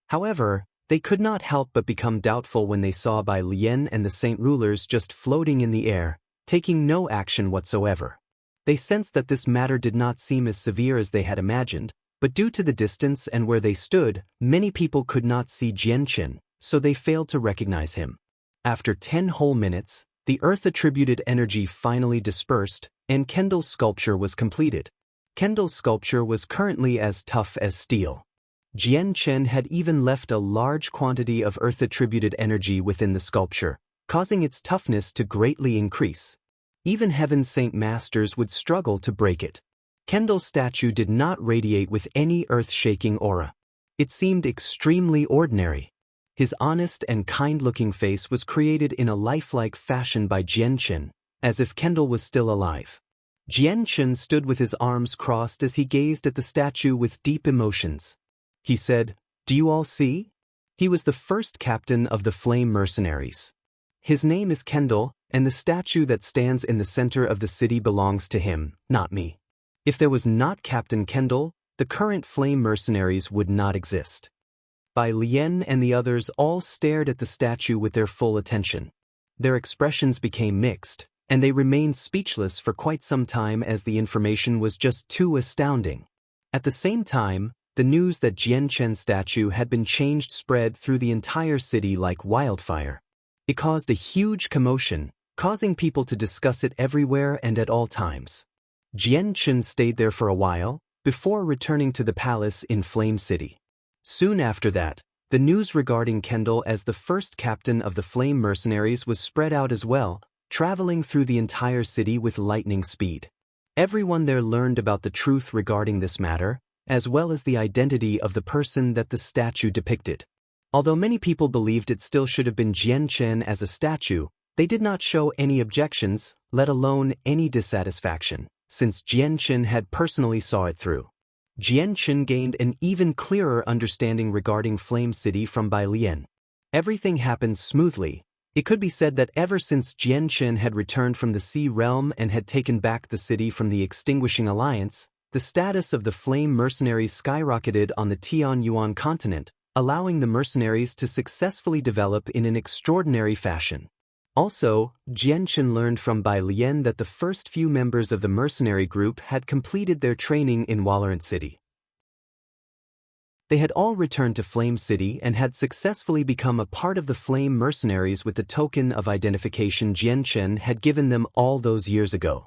Speaker 1: However, they could not help but become doubtful when they saw Bai Lian and the saint rulers just floating in the air, taking no action whatsoever. They sensed that this matter did not seem as severe as they had imagined, but due to the distance and where they stood, many people could not see Jianchen, so they failed to recognize him. After 10 whole minutes, the earth-attributed energy finally dispersed, and Kendall's sculpture was completed. Kendall's sculpture was currently as tough as steel. Jianchen had even left a large quantity of earth-attributed energy within the sculpture, causing its toughness to greatly increase. Even Heaven's Saint Masters would struggle to break it. Kendall's statue did not radiate with any earth-shaking aura. It seemed extremely ordinary. His honest and kind-looking face was created in a lifelike fashion by Jianchen, as if Kendall was still alive. Jianchen stood with his arms crossed as he gazed at the statue with deep emotions. He said, "Do you all see? He was the first captain of the Flame Mercenaries. His name is Kendall, and the statue that stands in the center of the city belongs to him, not me. If there was not Captain Kendall, the current Flame Mercenaries would not exist." Bai Lian and the others all stared at the statue with their full attention. Their expressions became mixed, and they remained speechless for quite some time as the information was just too astounding. At the same time, the news that Jianchen's statue had been changed spread through the entire city like wildfire. It caused a huge commotion, causing people to discuss it everywhere and at all times. Jianchen stayed there for a while, before returning to the palace in Flame City. Soon after that, the news regarding Kendall as the first captain of the Flame Mercenaries was spread out as well, traveling through the entire city with lightning speed. Everyone there learned about the truth regarding this matter, as well as the identity of the person that the statue depicted. Although many people believed it still should have been Jianchen as a statue, they did not show any objections, let alone any dissatisfaction, since Jianchen had personally saw it through. Jianchen gained an even clearer understanding regarding Flame City from Bai Lian. Everything happened smoothly. It could be said that ever since Jianchen had returned from the Sea Realm and had taken back the city from the Extinguishing Alliance, the status of the Flame Mercenaries skyrocketed on the Tianyuan continent, allowing the mercenaries to successfully develop in an extraordinary fashion. Also, Jianchen learned from Bai Lian that the first few members of the mercenary group had completed their training in Valorant City. They had all returned to Flame City and had successfully become a part of the Flame Mercenaries with the token of identification Jianchen had given them all those years ago.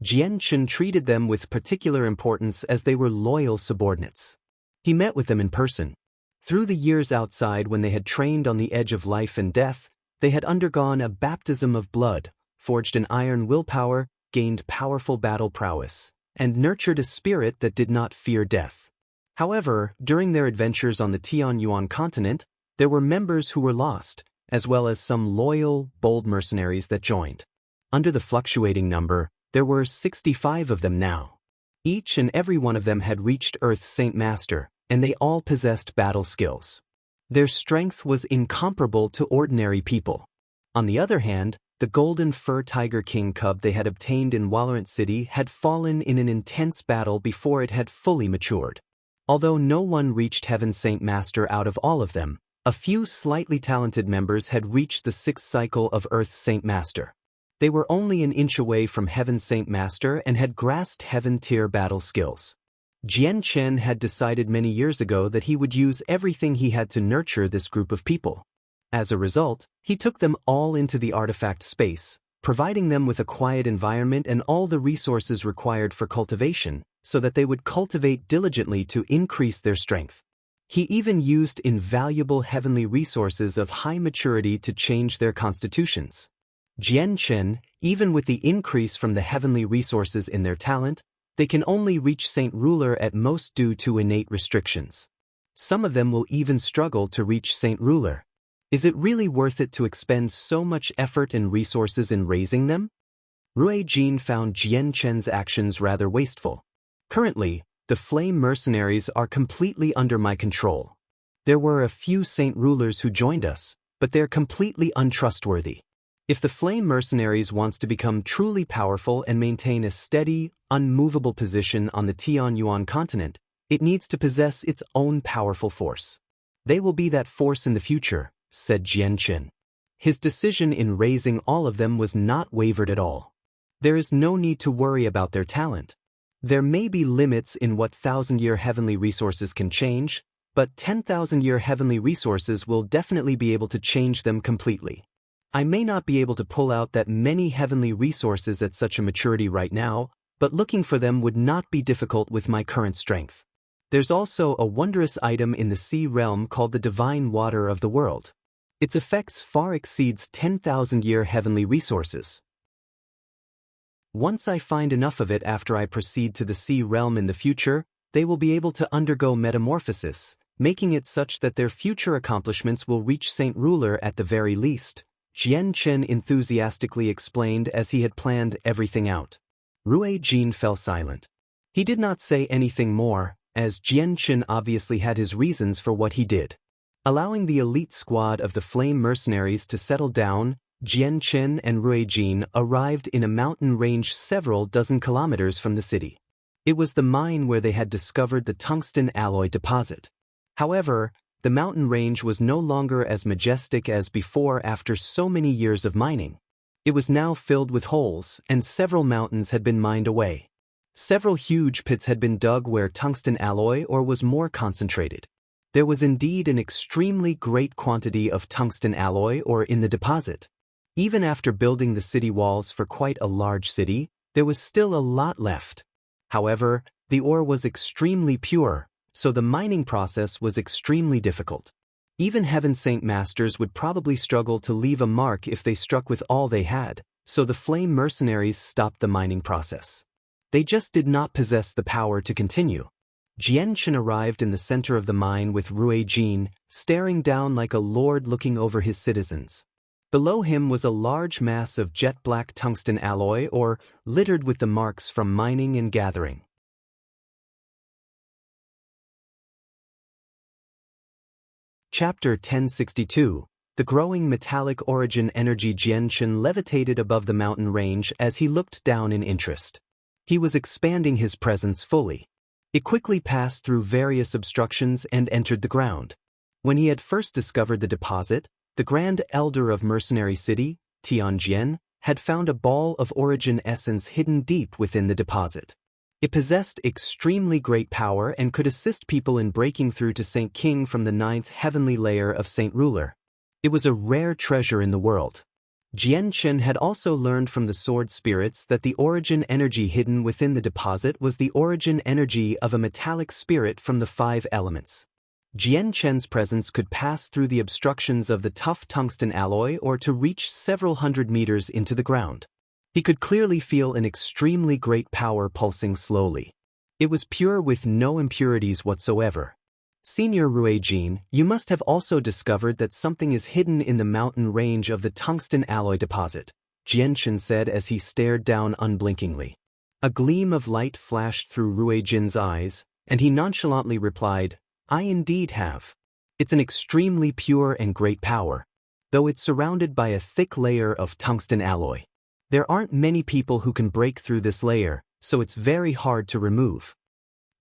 Speaker 1: Jianchen treated them with particular importance as they were loyal subordinates. He met with them in person. Through the years outside when they had trained on the edge of life and death, they had undergone a baptism of blood, forged an iron willpower, gained powerful battle prowess, and nurtured a spirit that did not fear death. However, during their adventures on the Tianyuan continent, there were members who were lost, as well as some loyal, bold mercenaries that joined. Under the fluctuating number, there were 65 of them now. Each and every one of them had reached Earth's Saint Master, and they all possessed battle skills. Their strength was incomparable to ordinary people. On the other hand, the golden fur tiger king cub they had obtained in Valorant City had fallen in an intense battle before it had fully matured. Although no one reached Heaven's Saint Master out of all of them, a few slightly talented members had reached the 6th cycle of Earth's Saint Master. They were only an inch away from Heaven's Saint Master and had grasped Heaven-tier battle skills. Jianchen had decided many years ago that he would use everything he had to nurture this group of people. As a result, he took them all into the artifact space, providing them with a quiet environment and all the resources required for cultivation, so that they would cultivate diligently to increase their strength. He even used invaluable heavenly resources of high maturity to change their constitutions. Jianchen, even with the increase from the heavenly resources in their talent, they can only reach Saint Ruler at most due to innate restrictions. Some of them will even struggle to reach Saint Ruler. Is it really worth it to expend so much effort and resources in raising them? Rui Jin found Jianchen's actions rather wasteful. Currently, the Flame Mercenaries are completely under my control. There were a few Saint Rulers who joined us, but they're completely untrustworthy. If the Flame Mercenaries wants to become truly powerful and maintain a steady, unmovable position on the Tianyuan continent, it needs to possess its own powerful force. They will be that force in the future, said Jianchen. His decision in raising all of them was not wavered at all. There is no need to worry about their talent. There may be limits in what 1,000-year heavenly resources can change, but 10,000-year heavenly resources will definitely be able to change them completely. I may not be able to pull out that many heavenly resources at such a maturity right now, but looking for them would not be difficult with my current strength. There's also a wondrous item in the sea realm called the divine water of the world. Its effects far exceeds 10,000-year heavenly resources. Once I find enough of it after I proceed to the sea realm in the future, they will be able to undergo metamorphosis, making it such that their future accomplishments will reach Saint Ruler at the very least, Jian Chen enthusiastically explained as he had planned everything out. Rui Jin fell silent. He did not say anything more, as Jian Chen obviously had his reasons for what he did. Allowing the elite squad of the Flame Mercenaries to settle down, Jian Chen and Rui Jin arrived in a mountain range several dozen kilometers from the city. It was the mine where they had discovered the tungsten alloy deposit. However, the mountain range was no longer as majestic as before after so many years of mining. It was now filled with holes, and several mountains had been mined away. Several huge pits had been dug where tungsten alloy ore was more concentrated. There was indeed an extremely great quantity of tungsten alloy ore in the deposit. Even after building the city walls for quite a large city, there was still a lot left. However, the ore was extremely pure, so the mining process was extremely difficult. Even Heaven Saint Masters would probably struggle to leave a mark if they struck with all they had, so the Flame Mercenaries stopped the mining process. They just did not possess the power to continue. Jian Chen arrived in the center of the mine with Rui Jin, staring down like a lord looking over his citizens. Below him was a large mass of jet-black tungsten alloy ore, littered with the marks from mining and gathering. Chapter 1062. The growing metallic origin energy. Jian Chen levitated above the mountain range as he looked down in interest. He was expanding his presence fully. It quickly passed through various obstructions and entered the ground. When he had first discovered the deposit, the Grand Elder of Mercenary City, Tianjian, had found a ball of origin essence hidden deep within the deposit. It possessed extremely great power and could assist people in breaking through to Saint King from the 9th heavenly layer of Saint Ruler. It was a rare treasure in the world. Jian Chen had also learned from the sword spirits that the origin energy hidden within the deposit was the origin energy of a metallic spirit from the 5 elements. Jian Chen's presence could pass through the obstructions of the tough tungsten alloy or to reach several hundred meters into the ground. He could clearly feel an extremely great power pulsing slowly. It was pure with no impurities whatsoever. Senior Rui Jin, you must have also discovered that something is hidden in the mountain range of the tungsten alloy deposit, Jian Chen said as he stared down unblinkingly. A gleam of light flashed through Rui Jin's eyes, and he nonchalantly replied, I indeed have. It's an extremely pure and great power, though it's surrounded by a thick layer of tungsten alloy. There aren't many people who can break through this layer, so it's very hard to remove.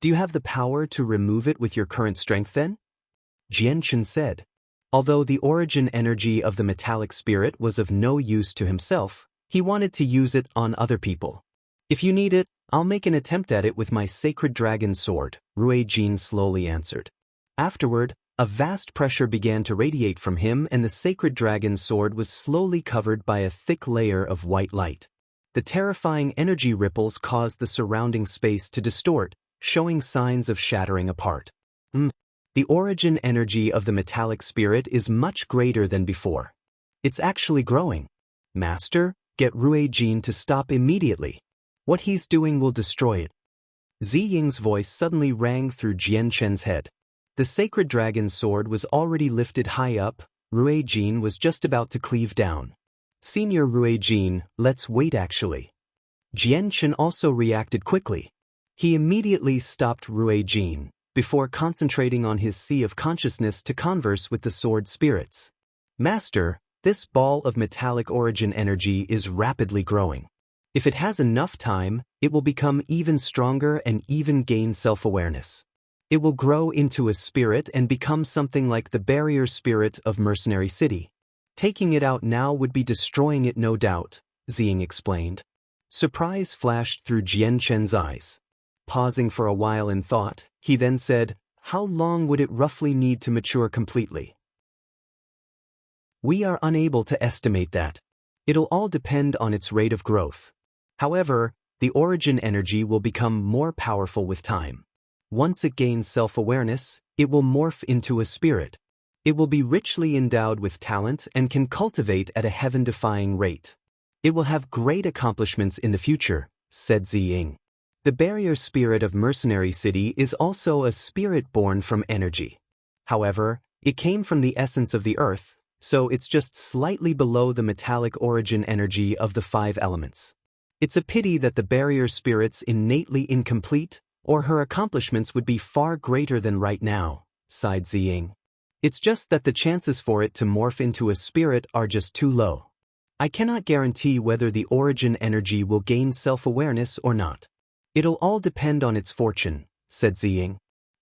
Speaker 1: Do you have the power to remove it with your current strength then? Jian Chen said. Although the origin energy of the metallic spirit was of no use to himself, he wanted to use it on other people. If you need it, I'll make an attempt at it with my sacred dragon sword, Rui Jin slowly answered. Afterward, a vast pressure began to radiate from him and the sacred dragon sword was slowly covered by a thick layer of white light. The terrifying energy ripples caused the surrounding space to distort, showing signs of shattering apart. The origin energy of the metallic spirit is much greater than before. It's actually growing. Master, get Rui Jin to stop immediately. What he's doing will destroy it. Zi Ying's voice suddenly rang through Jian Chen's head. The sacred dragon sword was already lifted high up, Rui Jin was just about to cleave down. Senior Rui Jin, let's wait actually. Jian Chen also reacted quickly. He immediately stopped Rui Jin, before concentrating on his sea of consciousness to converse with the sword spirits. Master, this ball of metallic origin energy is rapidly growing. If it has enough time, it will become even stronger and even gain self-awareness. It will grow into a spirit and become something like the barrier spirit of Mercenary City. Taking it out now would be destroying it no doubt, Ziying explained. Surprise flashed through Jian Chen's eyes. Pausing for a while in thought, he then said, how long would it roughly need to mature completely? We are unable to estimate that. It'll all depend on its rate of growth. However, the origin energy will become more powerful with time. Once it gains self-awareness, it will morph into a spirit. It will be richly endowed with talent and can cultivate at a heaven-defying rate. It will have great accomplishments in the future, said Ziying. The barrier spirit of Mercenary City is also a spirit born from energy. However, it came from the essence of the earth, so it's just slightly below the metallic origin energy of the 5 elements. It's a pity that the barrier spirit's innately incomplete, or her accomplishments would be far greater than right now, sighed Ziying. It's just that the chances for it to morph into a spirit are just too low. I cannot guarantee whether the origin energy will gain self-awareness or not. It'll all depend on its fortune, said Ziying.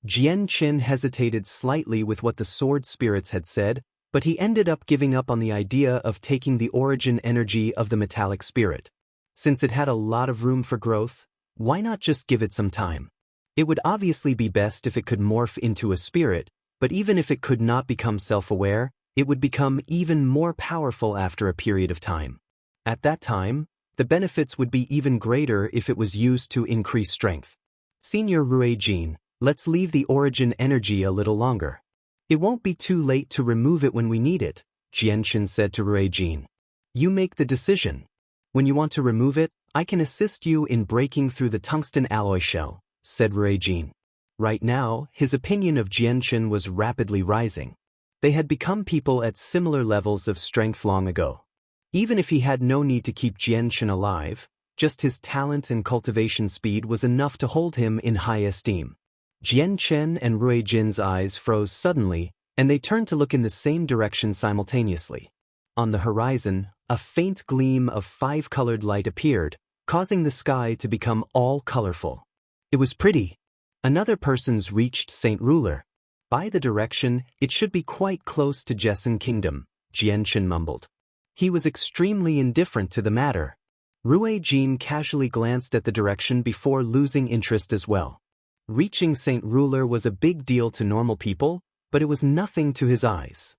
Speaker 1: Jian Qin hesitated slightly with what the sword spirits had said, but he ended up giving up on the idea of taking the origin energy of the metallic spirit. Since it had a lot of room for growth, why not just give it some time? It would obviously be best if it could morph into a spirit, but even if it could not become self-aware, it would become even more powerful after a period of time. At that time, the benefits would be even greater if it was used to increase strength. Senior Ruijin, let's leave the origin energy a little longer. It won't be too late to remove it when we need it, Jianqin said to Ruijin. You make the decision. When you want to remove it, I can assist you in breaking through the tungsten alloy shell, said Ruijin. Right now, his opinion of Jianqin was rapidly rising. They had become people at similar levels of strength long ago. Even if he had no need to keep Jianqin alive, just his talent and cultivation speed was enough to hold him in high esteem. Jianqin and Ruijin's eyes froze suddenly, and they turned to look in the same direction simultaneously. On the horizon, a faint gleam of 5-colored light appeared, causing the sky to become all colorful. It was pretty. Another person's reached Saint Ruler. By the direction, it should be quite close to Jessen Kingdom, Jianqin mumbled. He was extremely indifferent to the matter. Ruijin casually glanced at the direction before losing interest as well. Reaching Saint Ruler was a big deal to normal people, but it was nothing to his eyes.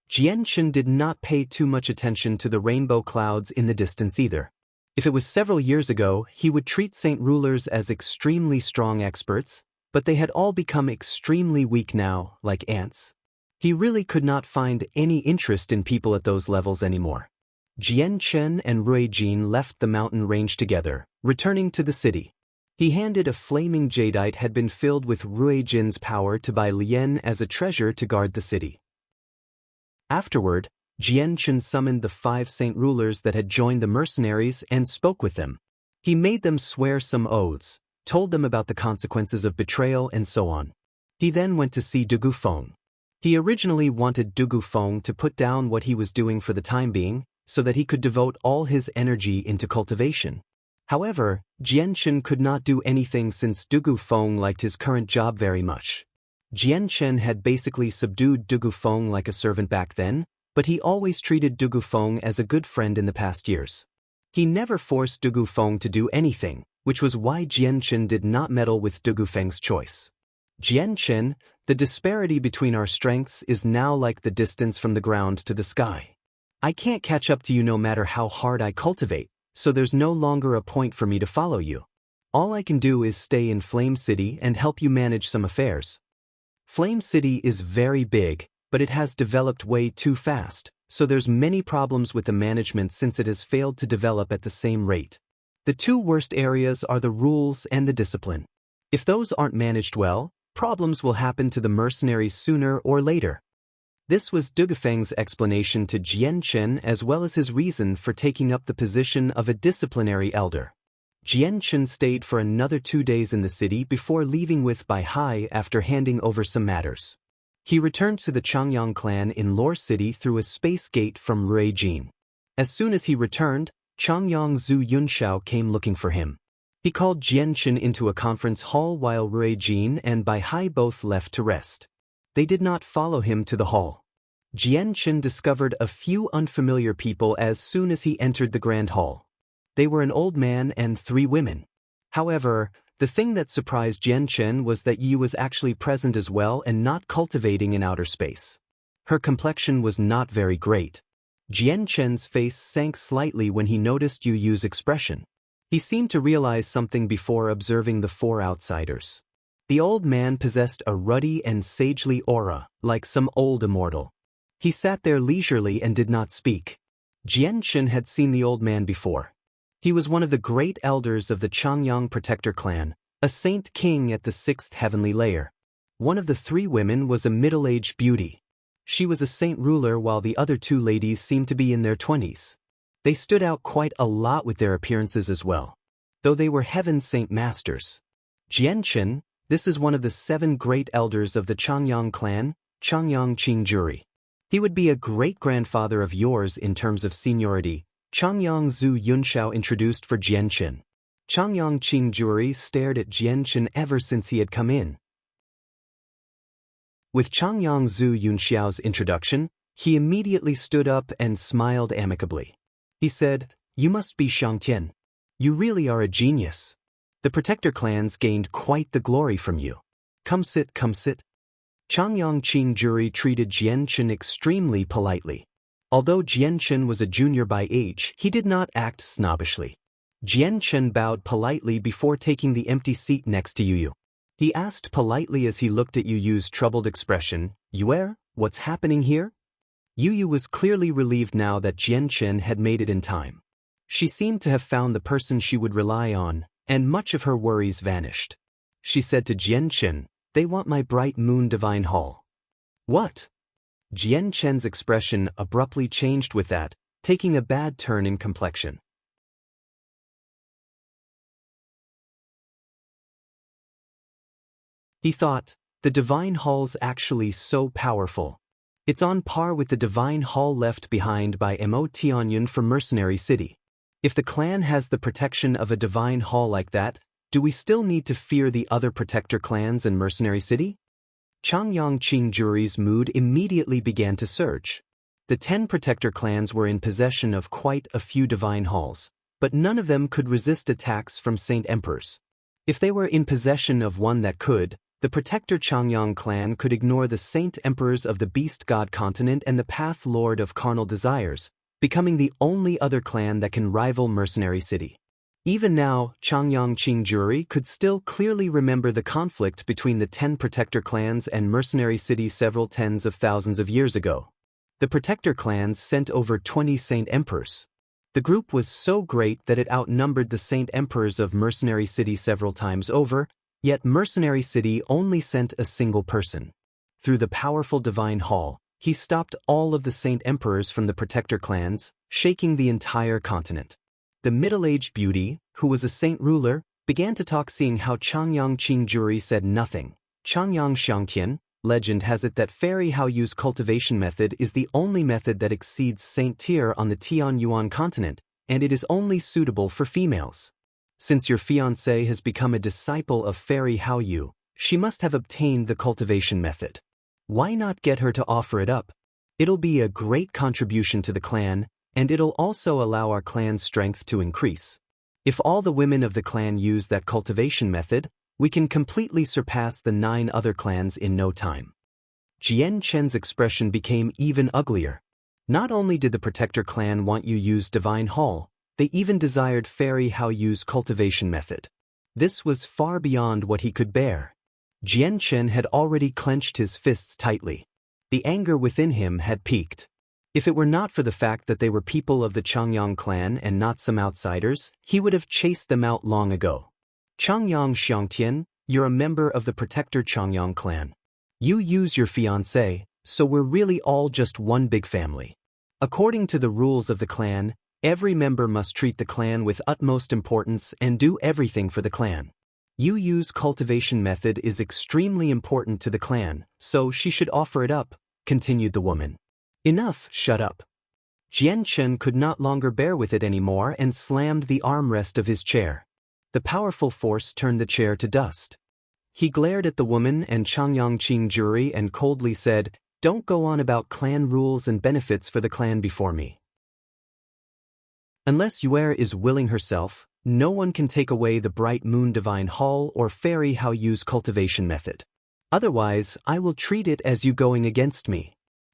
Speaker 1: Jianqin did not pay too much attention to the rainbow clouds in the distance either. If it was several years ago, he would treat Saint Rulers as extremely strong experts, but they had all become extremely weak now, like ants. He really could not find any interest in people at those levels anymore. Jianqin and Ruijin left the mountain range together, returning to the city. He handed a flaming jadeite had been filled with Ruijin's power to Bai Lian as a treasure to guard the city. Afterward, Jianqin summoned the 5 saint rulers that had joined the mercenaries and spoke with them. He made them swear some oaths, told them about the consequences of betrayal and so on. He then went to see Dugu Feng. He originally wanted Dugu Feng to put down what he was doing for the time being, so that he could devote all his energy into cultivation. However, Jianqin could not do anything since Dugu Feng liked his current job very much. Jianqin had basically subdued Dugu Feng like a servant back then, but he always treated Dugu Feng as a good friend in the past years. He never forced Dugu Feng to do anything, which was why Jianqin did not meddle with Dugu Feng's choice. Jianqin, the disparity between our strengths is now like the distance from the ground to the sky. I can't catch up to you no matter how hard I cultivate, so there's no longer a point for me to follow you. All I can do is stay in Flame City and help you manage some affairs. Flame City is very big, but it has developed way too fast, so there's many problems with the management since it has failed to develop at the same rate. The 2 worst areas are the rules and the discipline. If those aren't managed well, problems will happen to the mercenaries sooner or later. This was Dugufeng's explanation to Jianqin as well as his reason for taking up the position of a disciplinary elder. Jianqin stayed for another 2 days in the city before leaving with Bai Hai after handing over some matters. He returned to the Changyang clan in Lore City through a space gate from Ruijin. As soon as he returned, Changyang Zhu Yunxiao came looking for him. He called Jianqin into a conference hall while Ruijin and Bai Hai both left to rest. They did not follow him to the hall. Jianqin discovered a few unfamiliar people as soon as he entered the grand hall. They were an old man and 3 women. However, the thing that surprised Jianqin was that Yu was actually present as well and not cultivating in outer space. Her complexion was not very great. Jianqin's face sank slightly when he noticed Yu's expression. He seemed to realize something before observing the 4 outsiders. The old man possessed a ruddy and sagely aura, like some old immortal. He sat there leisurely and did not speak. Jianqin had seen the old man before. He was one of the great elders of the Changyang Protector clan, a saint king at the 6th heavenly layer. One of the three women was a middle-aged beauty. She was a saint ruler while the other two ladies seemed to be in their 20s. They stood out quite a lot with their appearances as well, though they were heaven saint masters. Jianchen, this is one of the 7 great elders of the Changyang clan, Changyang Qingjuri. He would be a great-grandfather of yours in terms of seniority, Changyang Zhu Yunxiao introduced for Jianchen. Changyang Qingjuri stared at Jianchen ever since he had come in. With Changyang Zhu Yunxiao's introduction, he immediately stood up and smiled amicably. He said, "You must be Shangtian. You really are a genius. The protector clans gained quite the glory from you. Come sit, come sit." Changyang Qingjuri treated Jianchen extremely politely. Although Jianchen was a junior by age, he did not act snobbishly. Jianchen bowed politely before taking the empty seat next to Yu. He asked politely as he looked at Yu's troubled expression, "Yue, what's happening here?" Yu was clearly relieved now that Jianchen had made it in time. She seemed to have found the person she would rely on, and much of her worries vanished. She said to Jianchen, "They want my bright moon divine hall." "What?" Jianchen's expression abruptly changed with that, taking a bad turn in complexion. He thought, the divine hall's actually so powerful. It's on par with the divine hall left behind by Mo Tianyun for Mercenary City. If the clan has the protection of a divine hall like that, do we still need to fear the other protector clans in Mercenary City? Changyang Qingjuri's mood immediately began to surge. The 10 protector clans were in possession of quite a few divine halls, but none of them could resist attacks from Saint Emperors. If they were in possession of one that could, the protector Changyang clan could ignore the Saint Emperors of the Beast God continent and the Path Lord of Carnal Desires, becoming the only other clan that can rival Mercenary City. Even now, Changyang Qingjuri could still clearly remember the conflict between the 10 protector clans and Mercenary City several tens of thousands of years ago. The protector clans sent over 20 Saint Emperors. The group was so great that it outnumbered the Saint Emperors of Mercenary City several times over, yet Mercenary City only sent a single person. Through the powerful divine hall, he stopped all of the Saint Emperors from the protector clans, shaking the entire continent. The middle-aged beauty, who was a saint ruler, began to talk, seeing how Changyang Qingjuri said nothing. Changyang Shangtian, legend has it that Fairy Haoyu's cultivation method is the only method that exceeds Saint Tier on the Tianyuan continent, and it is only suitable for females. Since your fiancée has become a disciple of Fairy Haoyu, she must have obtained the cultivation method. Why not get her to offer it up? It'll be a great contribution to the clan, and it'll also allow our clan's strength to increase. If all the women of the clan use that cultivation method, we can completely surpass the 9 other clans in no time. Jianchen's expression became even uglier. Not only did the protector clan want you use divine hall, they even desired Fairy Haoyu's cultivation method. This was far beyond what he could bear. Jianchen had already clenched his fists tightly. The anger within him had peaked. If it were not for the fact that they were people of the Changyang clan and not some outsiders, he would have chased them out long ago. Changyang Shangtian, you're a member of the protector Changyang clan. You use your fiancé, so we're really all just one big family. According to the rules of the clan, every member must treat the clan with utmost importance and do everything for the clan. Yu's cultivation method is extremely important to the clan, so she should offer it up, continued the woman. Enough, shut up. Jianchen could not longer bear with it anymore and slammed the armrest of his chair. The powerful force turned the chair to dust. He glared at the woman and Changyang Qingjuri and coldly said, "Don't go on about clan rules and benefits for the clan before me. Unless Yue is willing herself, no one can take away the Bright Moon Divine Hall or Fairy Haoyu's cultivation method. Otherwise, I will treat it as you going against me.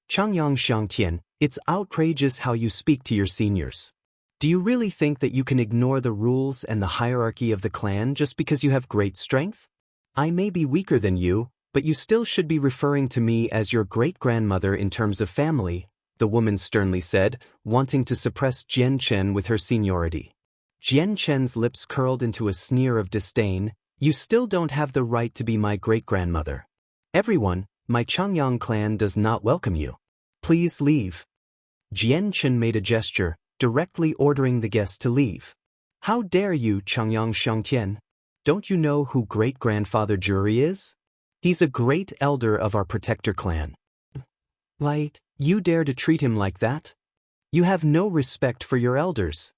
Speaker 1: Changyang Shangtian, it's outrageous how you speak to your seniors. Do you really think that you can ignore the rules and the hierarchy of the clan just because you have great strength? I may be weaker than you, but you still should be referring to me as your great-grandmother in terms of family," the woman sternly said, wanting to suppress Jianchen with her seniority. Jianchen's lips curled into a sneer of disdain. "You still don't have the right to be my great-grandmother. Everyone, my Changyang clan does not welcome you. Please leave. Jian Chen made a gesture, directly ordering the guests to leave. How dare you, Changyang Shangtian? Don't you know who great-grandfather Juri is? He's a great elder of our protector clan. Light, you dare to treat him like that? You have no respect for your elders.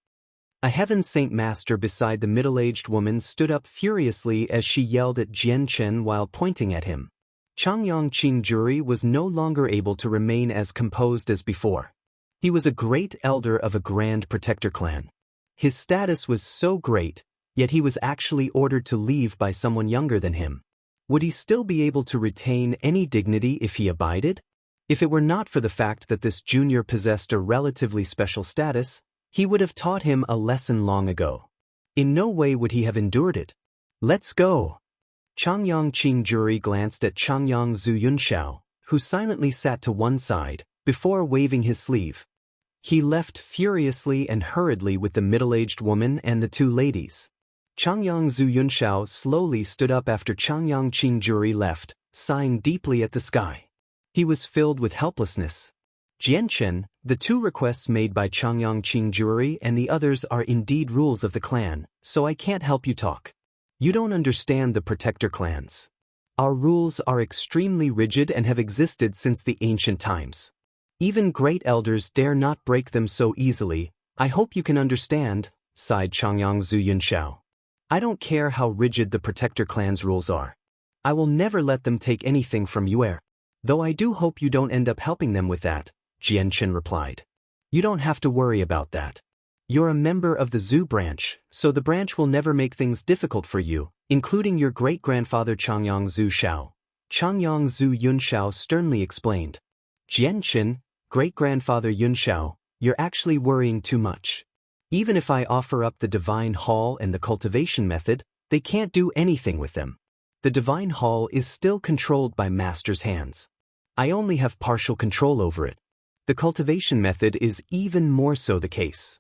Speaker 1: A heaven saint master beside the middle-aged woman stood up furiously as she yelled at Jian Chen while pointing at him. Changyang Qing Juri was no longer able to remain as composed as before. He was a great elder of a grand protector clan. His status was so great, yet he was actually ordered to leave by someone younger than him. Would he still be able to retain any dignity if he abided? If it were not for the fact that this junior possessed a relatively special status, he would have taught him a lesson long ago. In no way would he have endured it. Let's go. Changyang Qing Juri glanced at Changyang Zhu Yunxiao, who silently sat to one side, before waving his sleeve. He left furiously and hurriedly with the middle-aged woman and the two ladies. Changyang Zhu Yunxiao slowly stood up after Changyang Qing Juri left, sighing deeply at the sky. He was filled with helplessness. Jian Chen, the two requests made by Changyang Qing Juri and the others are indeed rules of the clan, so I can't help you talk. You don't understand the protector clans. Our rules are extremely rigid and have existed since the ancient times. Even great elders dare not break them so easily. I hope you can understand, sighed Changyang Zhu Yunxiao. I don't care how rigid the protector clan's rules are. I will never let them take anything from you. Though I do hope you don't end up helping them with that, Jian Chen replied. You don't have to worry about that. You're a member of the Zhu branch, so the branch will never make things difficult for you, including your great-grandfather Changyang Zhu Xiao. Changyang Zhu Yunxiao sternly explained. Jian Chen, great-grandfather Yunxiao, you're actually worrying too much. Even if I offer up the Divine Hall and the cultivation method, they can't do anything with them. The Divine Hall is still controlled by Master's hands. I only have partial control over it. The cultivation method is even more so the case.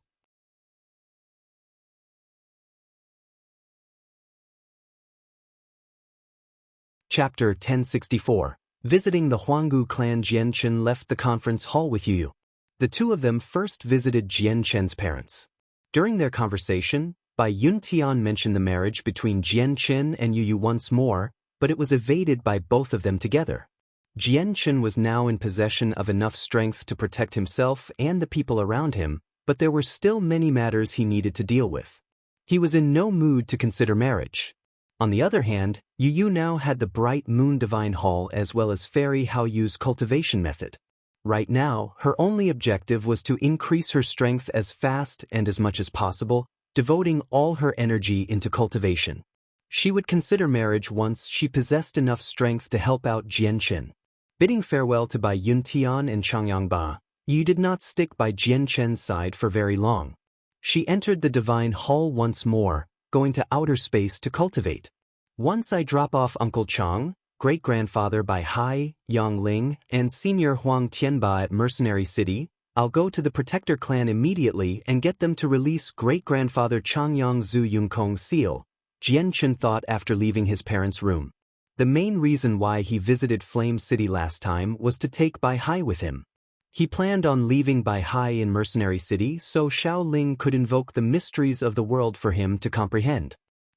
Speaker 1: Chapter 1064. Visiting the Huanggu clan. Jian Chen left the conference hall with Yu. The two of them first visited Jian Chen's parents. During their conversation, Bai Yuntian mentioned the marriage between Jian Chen and Yu once more, but it was evaded by both of them together. Jian Chen was now in possession of enough strength to protect himself and the people around him, but there were still many matters he needed to deal with. He was in no mood to consider marriage. On the other hand, Yu now had the Bright Moon Divine Hall as well as Fairy Hao Yu's cultivation method. Right now, her only objective was to increase her strength as fast and as much as possible, devoting all her energy into cultivation. She would consider marriage once she possessed enough strength to help out Jian Chen. Bidding farewell to Bai Yuntian and Changyang Ba, Yu did not stick by Jian Chen's side for very long. She entered the Divine Hall once more, going to outer space to cultivate. Once I drop off Uncle Chang, great-grandfather Bai Hai, Yang Ling, and Senior Huang Tianba at Mercenary City, I'll go to the Protector clan immediately and get them to release great-grandfather Changyang Zhu Yunкong seal, Jian Chen thought after leaving his parents' room. The main reason why he visited Flame City last time was to take Bai Hai with him. He planned on leaving Bai Hai in Mercenary City so Xiao Ling could invoke the mysteries of the world for him to comprehend.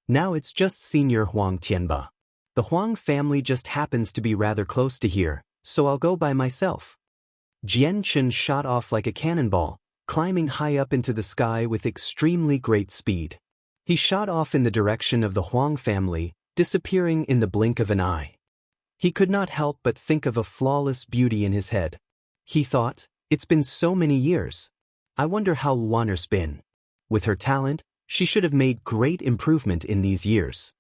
Speaker 1: Now it's just Senior Huang Tianba. The Huang family just happens to be rather close to here, so I'll go by myself. Jian Chen shot off like a cannonball, climbing high up into the sky with extremely great speed. He shot off in the direction of the Huang family, disappearing in the blink of an eye. He could not help but think of a flawless beauty in his head. He thought, it's been so many years. I wonder how Luaner's been. With her talent, she should have made great improvement in these years.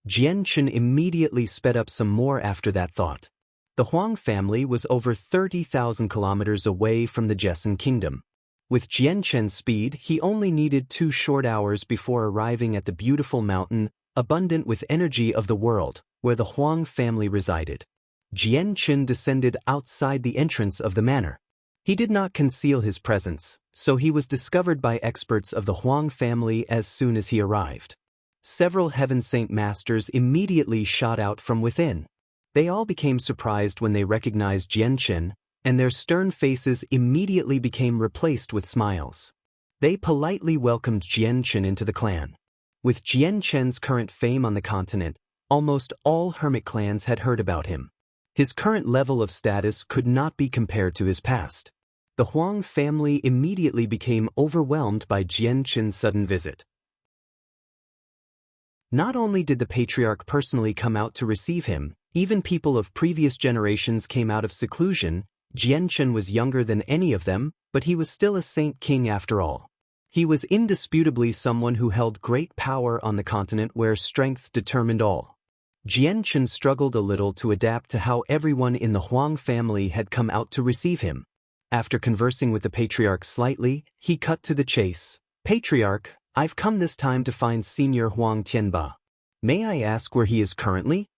Speaker 1: Jian Chen immediately sped up some more after that thought. The Huang family was over 30,000 kilometers away from the Jessen kingdom. With Jian Chen's speed, he only needed 2 short hours before arriving at the beautiful mountain, abundant with energy of the world, where the Huang family resided. Jian Chen descended outside the entrance of the manor. He did not conceal his presence, so he was discovered by experts of the Huang family as soon as he arrived. Several Heaven Saint Masters immediately shot out from within. They all became surprised when they recognized Jianchen, and their stern faces immediately became replaced with smiles. They politely welcomed Jianchen into the clan. With Jianchen's current fame on the continent, almost all hermit clans had heard about him. His current level of status could not be compared to his past. The Huang family immediately became overwhelmed by Jianchen's sudden visit. Not only did the patriarch personally come out to receive him, even people of previous generations came out of seclusion. Jianchen was younger than any of them, but he was still a saint king after all. He was indisputably someone who held great power on the continent where strength determined all. Jianchen struggled a little to adapt to how everyone in the Huang family had come out to receive him. After conversing with the patriarch slightly, he cut to the chase. "Patriarch, I've come this time to find Senior Huang Tianba. May I ask where he is currently?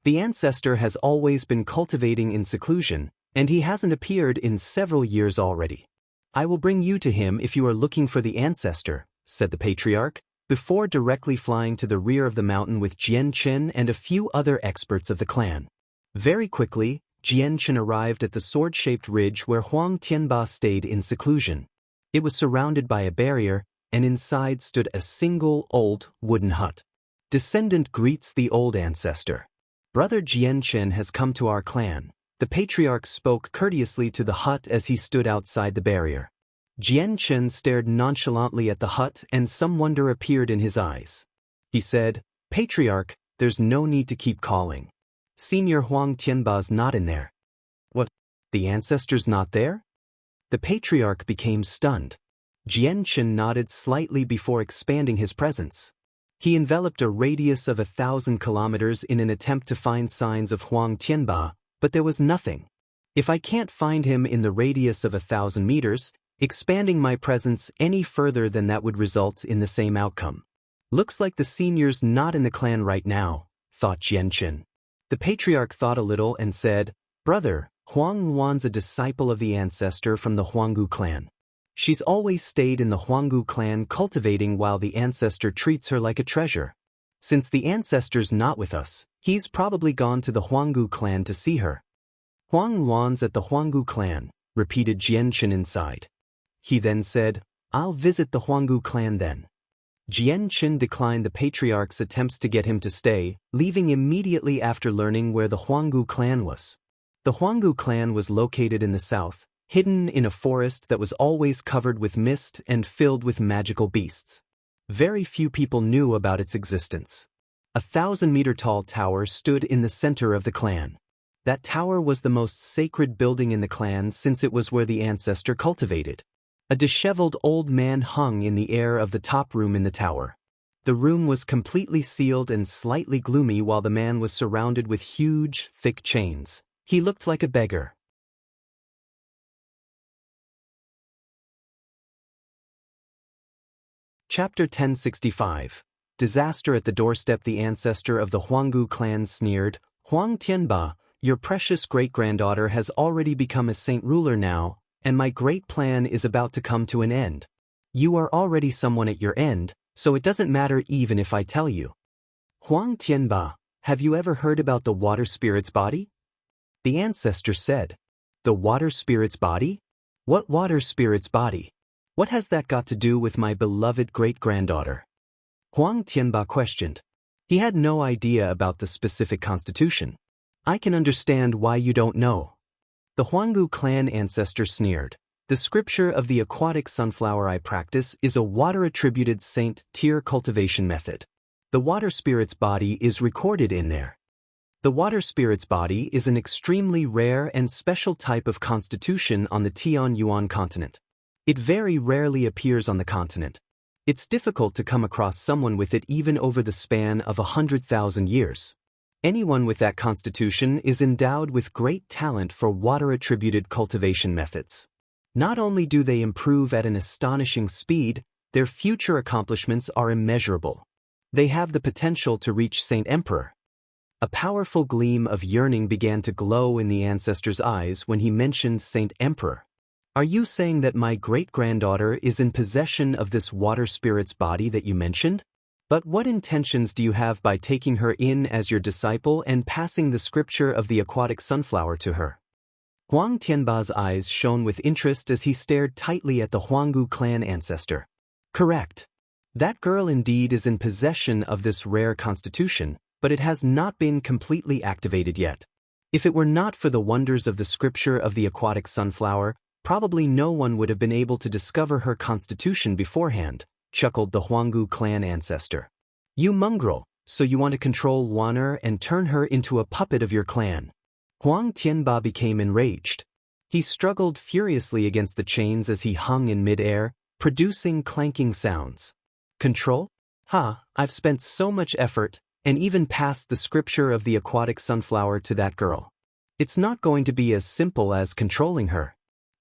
Speaker 1: The ancestor has always been cultivating in seclusion, and he hasn't appeared in several years already. I will bring you to him if you are looking for the ancestor," said the patriarch, before directly flying to the rear of the mountain with Jianchen and a few other experts of the clan. Very quickly, Jianchen arrived at the sword-shaped ridge where Huang Tianba stayed in seclusion. It was surrounded by a barrier, and inside stood a single old wooden hut. Descendant greets the old ancestor. "Brother Jianchen has come to our clan." The patriarch spoke courteously to the hut as he stood outside the barrier. Jianchen stared nonchalantly at the hut and some wonder appeared in his eyes. He said, "Patriarch, there's no need to keep calling. Senior Huang Tianba's not in there." "What? The ancestor's not there?" The patriarch became stunned. Jianchen nodded slightly before expanding his presence. He enveloped a radius of 1,000 kilometers in an attempt to find signs of Huang Tianba, but there was nothing. If I can't find him in the radius of 1,000 meters, expanding my presence any further than that would result in the same outcome. Looks like the senior's not in the clan right now, thought Jianchen. The patriarch thought a little and said, "Brother, Huang Wan's a disciple of the ancestor from the Huanggu clan. She's always stayed in the Huanggu clan cultivating while the ancestor treats her like a treasure. Since the ancestor's not with us, he's probably gone to the Huanggu clan to see her." "Huang Wan's at the Huanggu clan," repeated Jianchen inside. He then said, "I'll visit the Huanggu clan then." Jianchen declined the patriarch's attempts to get him to stay, leaving immediately after learning where the Huanggu clan was. The Huanggu clan was located in the south, hidden in a forest that was always covered with mist and filled with magical beasts. Very few people knew about its existence. A 1,000-meter-tall tower stood in the center of the clan. That tower was the most sacred building in the clan since it was where the ancestor cultivated. A disheveled old man hung in the air of the top room in the tower. The room was completely sealed and slightly gloomy while the man was surrounded with huge, thick chains. He looked like a beggar. Chapter 1065. Disaster at the doorstep. The ancestor of the Huanggu clan sneered, "Huang Tianba, your precious great-granddaughter has already become a saint ruler now, and my great plan is about to come to an end. You are already someone at your end, so it doesn't matter even if I tell you." "Huang Tianba, have you ever heard about the water spirit's body?" The ancestor said. "The water spirit's body? What water spirit's body? What has that got to do with my beloved great-granddaughter?" Huang Tianba questioned. He had no idea about the specific constitution. "I can understand why you don't know." The Huanggu clan ancestor sneered. "The scripture of the aquatic sunflower I practice is a water-attributed saint tier cultivation method. The water spirit's body is recorded in there. The water spirit's body is an extremely rare and special type of constitution on the Tianyuan continent. It very rarely appears on the continent. It's difficult to come across someone with it even over the span of 100,000 years. Anyone with that constitution is endowed with great talent for water-attributed cultivation methods. Not only do they improve at an astonishing speed, their future accomplishments are immeasurable. They have the potential to reach Saint Emperor." A powerful gleam of yearning began to glow in the ancestor's eyes when he mentioned Saint Emperor. "Are you saying that my great-granddaughter is in possession of this water spirit's body that you mentioned?" But what intentions do you have by taking her in as your disciple and passing the scripture of the aquatic sunflower to her? Huang Tianba's eyes shone with interest as he stared tightly at the Huanggu clan ancestor. Correct. That girl indeed is in possession of this rare constitution, but it has not been completely activated yet. If it were not for the wonders of the scripture of the aquatic sunflower, probably no one would have been able to discover her constitution beforehand, chuckled the Huanggu clan ancestor. You mongrel, so you want to control Wan'er and turn her into a puppet of your clan. Huang Tianba became enraged. He struggled furiously against the chains as he hung in mid-air, producing clanking sounds. Control? I've spent so much effort, and even passed the scripture of the aquatic sunflower to that girl. It's not going to be as simple as controlling her.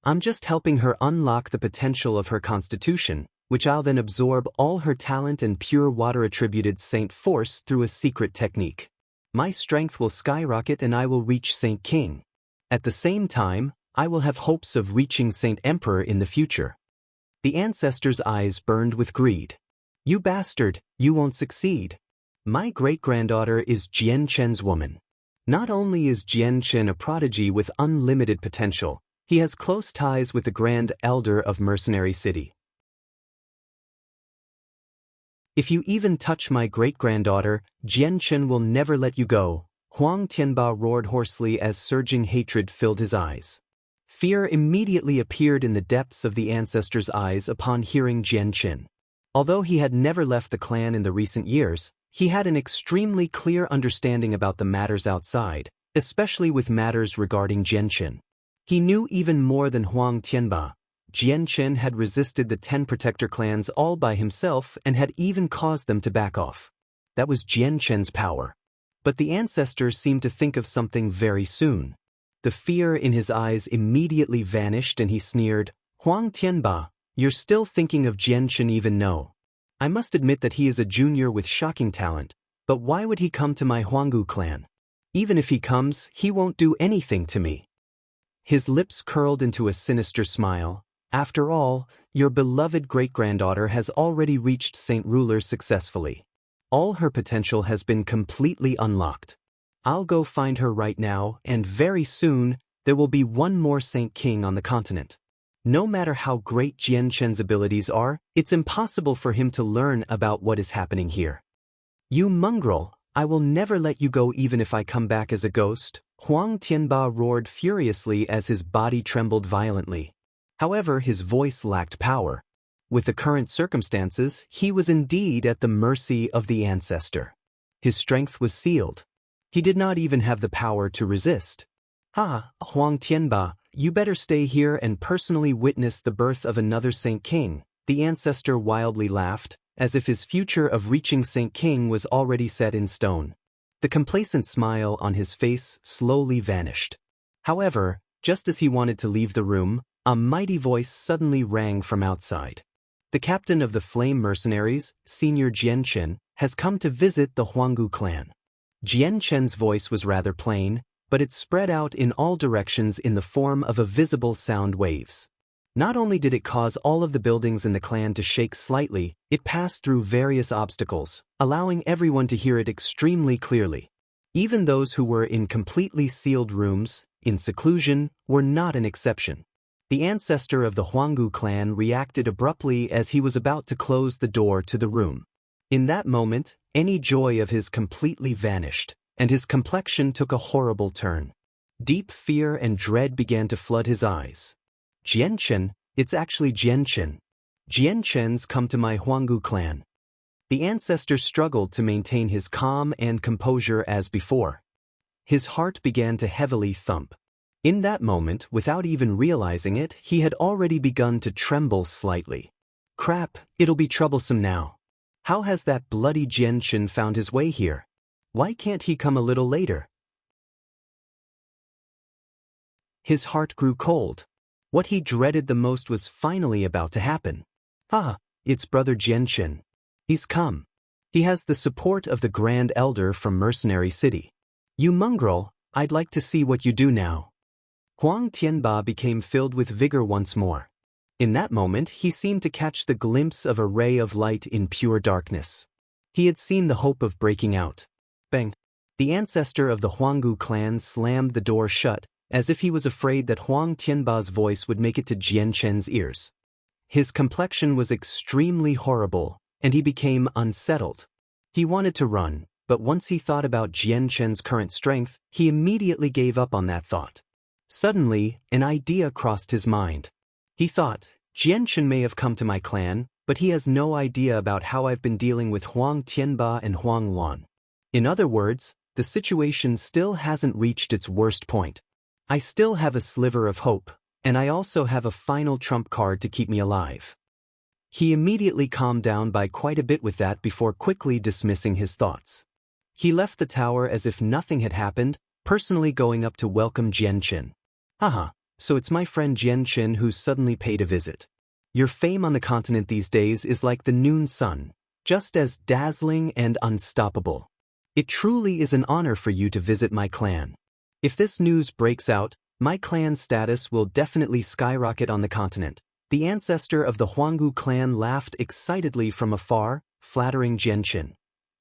Speaker 1: I'm just helping her unlock the potential of her constitution, which I'll then absorb all her talent and pure water-attributed Saint force through a secret technique. My strength will skyrocket and I will reach Saint King. At the same time, I will have hopes of reaching Saint Emperor in the future. The ancestor's eyes burned with greed. You bastard, you won't succeed. My great-granddaughter is Jian Chen's woman. Not only is Jian Chen a prodigy with unlimited potential, he has close ties with the Grand Elder of Mercenary City. If you even touch my great-granddaughter, Jian Chen will never let you go, Huang Tianba roared hoarsely as surging hatred filled his eyes. Fear immediately appeared in the depths of the ancestor's eyes upon hearing Jian Chen. Although he had never left the clan in the recent years, he had an extremely clear understanding about the matters outside, especially with matters regarding Jian Chen. He knew even more than Huang Tianba. Jian Chen had resisted the 10 protector clans all by himself and had even caused them to back off. That was Jian Chen's power. But the ancestor seemed to think of something very soon. The fear in his eyes immediately vanished and he sneered, Huang Tianba, you're still thinking of Jian Chen even no. I must admit that he is a junior with shocking talent, but why would he come to my Huanggu clan? Even if he comes, he won't do anything to me. His lips curled into a sinister smile. After all, your beloved great-granddaughter has already reached Saint Ruler successfully. All her potential has been completely unlocked. I'll go find her right now, and very soon, there will be one more Saint King on the continent. No matter how great Jian Chen's abilities are, it's impossible for him to learn about what is happening here. You mongrel, I will never let you go even if I come back as a ghost, Huang Tianba roared furiously as his body trembled violently. However, his voice lacked power. With the current circumstances, he was indeed at the mercy of the ancestor. His strength was sealed. He did not even have the power to resist. Huang Tianba, you better stay here and personally witness the birth of another Saint King, the ancestor wildly laughed, as if his future of reaching Saint King was already set in stone. The complacent smile on his face slowly vanished. However, just as he wanted to leave the room, a mighty voice suddenly rang from outside. The captain of the Flame Mercenaries, Senior Jian Chen, has come to visit the Huanggu clan. Jian Chen's voice was rather plain, but it spread out in all directions in the form of visible sound waves. Not only did it cause all of the buildings in the clan to shake slightly, it passed through various obstacles, allowing everyone to hear it extremely clearly. Even those who were in completely sealed rooms, in seclusion, were not an exception. The ancestor of the Huanggu clan reacted abruptly as he was about to close the door to the room. In that moment, any joy of his completely vanished, and his complexion took a horrible turn. Deep fear and dread began to flood his eyes. Jian Chen, it's actually Jian Chen. Jian Chen's come to my Huanggu clan. The ancestor struggled to maintain his calm and composure as before. His heart began to heavily thump. In that moment, without even realizing it, he had already begun to tremble slightly. Crap, it'll be troublesome now. How has that bloody Jian Chen found his way here? Why can't he come a little later? His heart grew cold. What he dreaded the most was finally about to happen. It's brother Jian Chen. He's come. He has the support of the Grand Elder from Mercenary City. You mongrel, I'd like to see what you do now. Huang Tianba became filled with vigor once more. In that moment, he seemed to catch the glimpse of a ray of light in pure darkness. He had seen the hope of breaking out. Bang! The ancestor of the Huanggu clan slammed the door shut, as if he was afraid that Huang Tianba's voice would make it to Jian Chen's ears. His complexion was extremely horrible, and he became unsettled. He wanted to run, but once he thought about Jian Chen's current strength, he immediately gave up on that thought. Suddenly, an idea crossed his mind. He thought, Jian Chen may have come to my clan, but he has no idea about how I've been dealing with Huang Tianba and Huang Luan. In other words, the situation still hasn't reached its worst point. I still have a sliver of hope, and I also have a final trump card to keep me alive. He immediately calmed down by quite a bit with that before quickly dismissing his thoughts. He left the tower as if nothing had happened, personally going up to welcome Jian Chen. Haha, so it's my friend Jian Chen who's suddenly paid a visit. Your fame on the continent these days is like the noon sun, just as dazzling and unstoppable. It truly is an honor for you to visit my clan. If this news breaks out, my clan's status will definitely skyrocket on the continent. The ancestor of the Huanggu clan laughed excitedly from afar, flattering Jian Chen.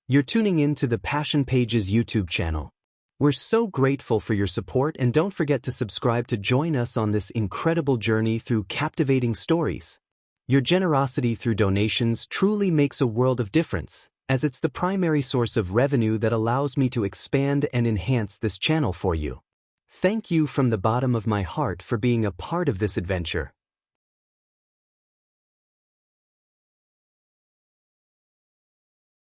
Speaker 1: You're tuning in to the Passion Pages YouTube channel. We're so grateful for your support, and don't forget to subscribe to join us on this incredible journey through captivating stories. Your generosity through donations truly makes a world of difference, as it's the primary source of revenue that allows me to expand and enhance this channel for you. Thank you from the bottom of my heart for being a part of this adventure.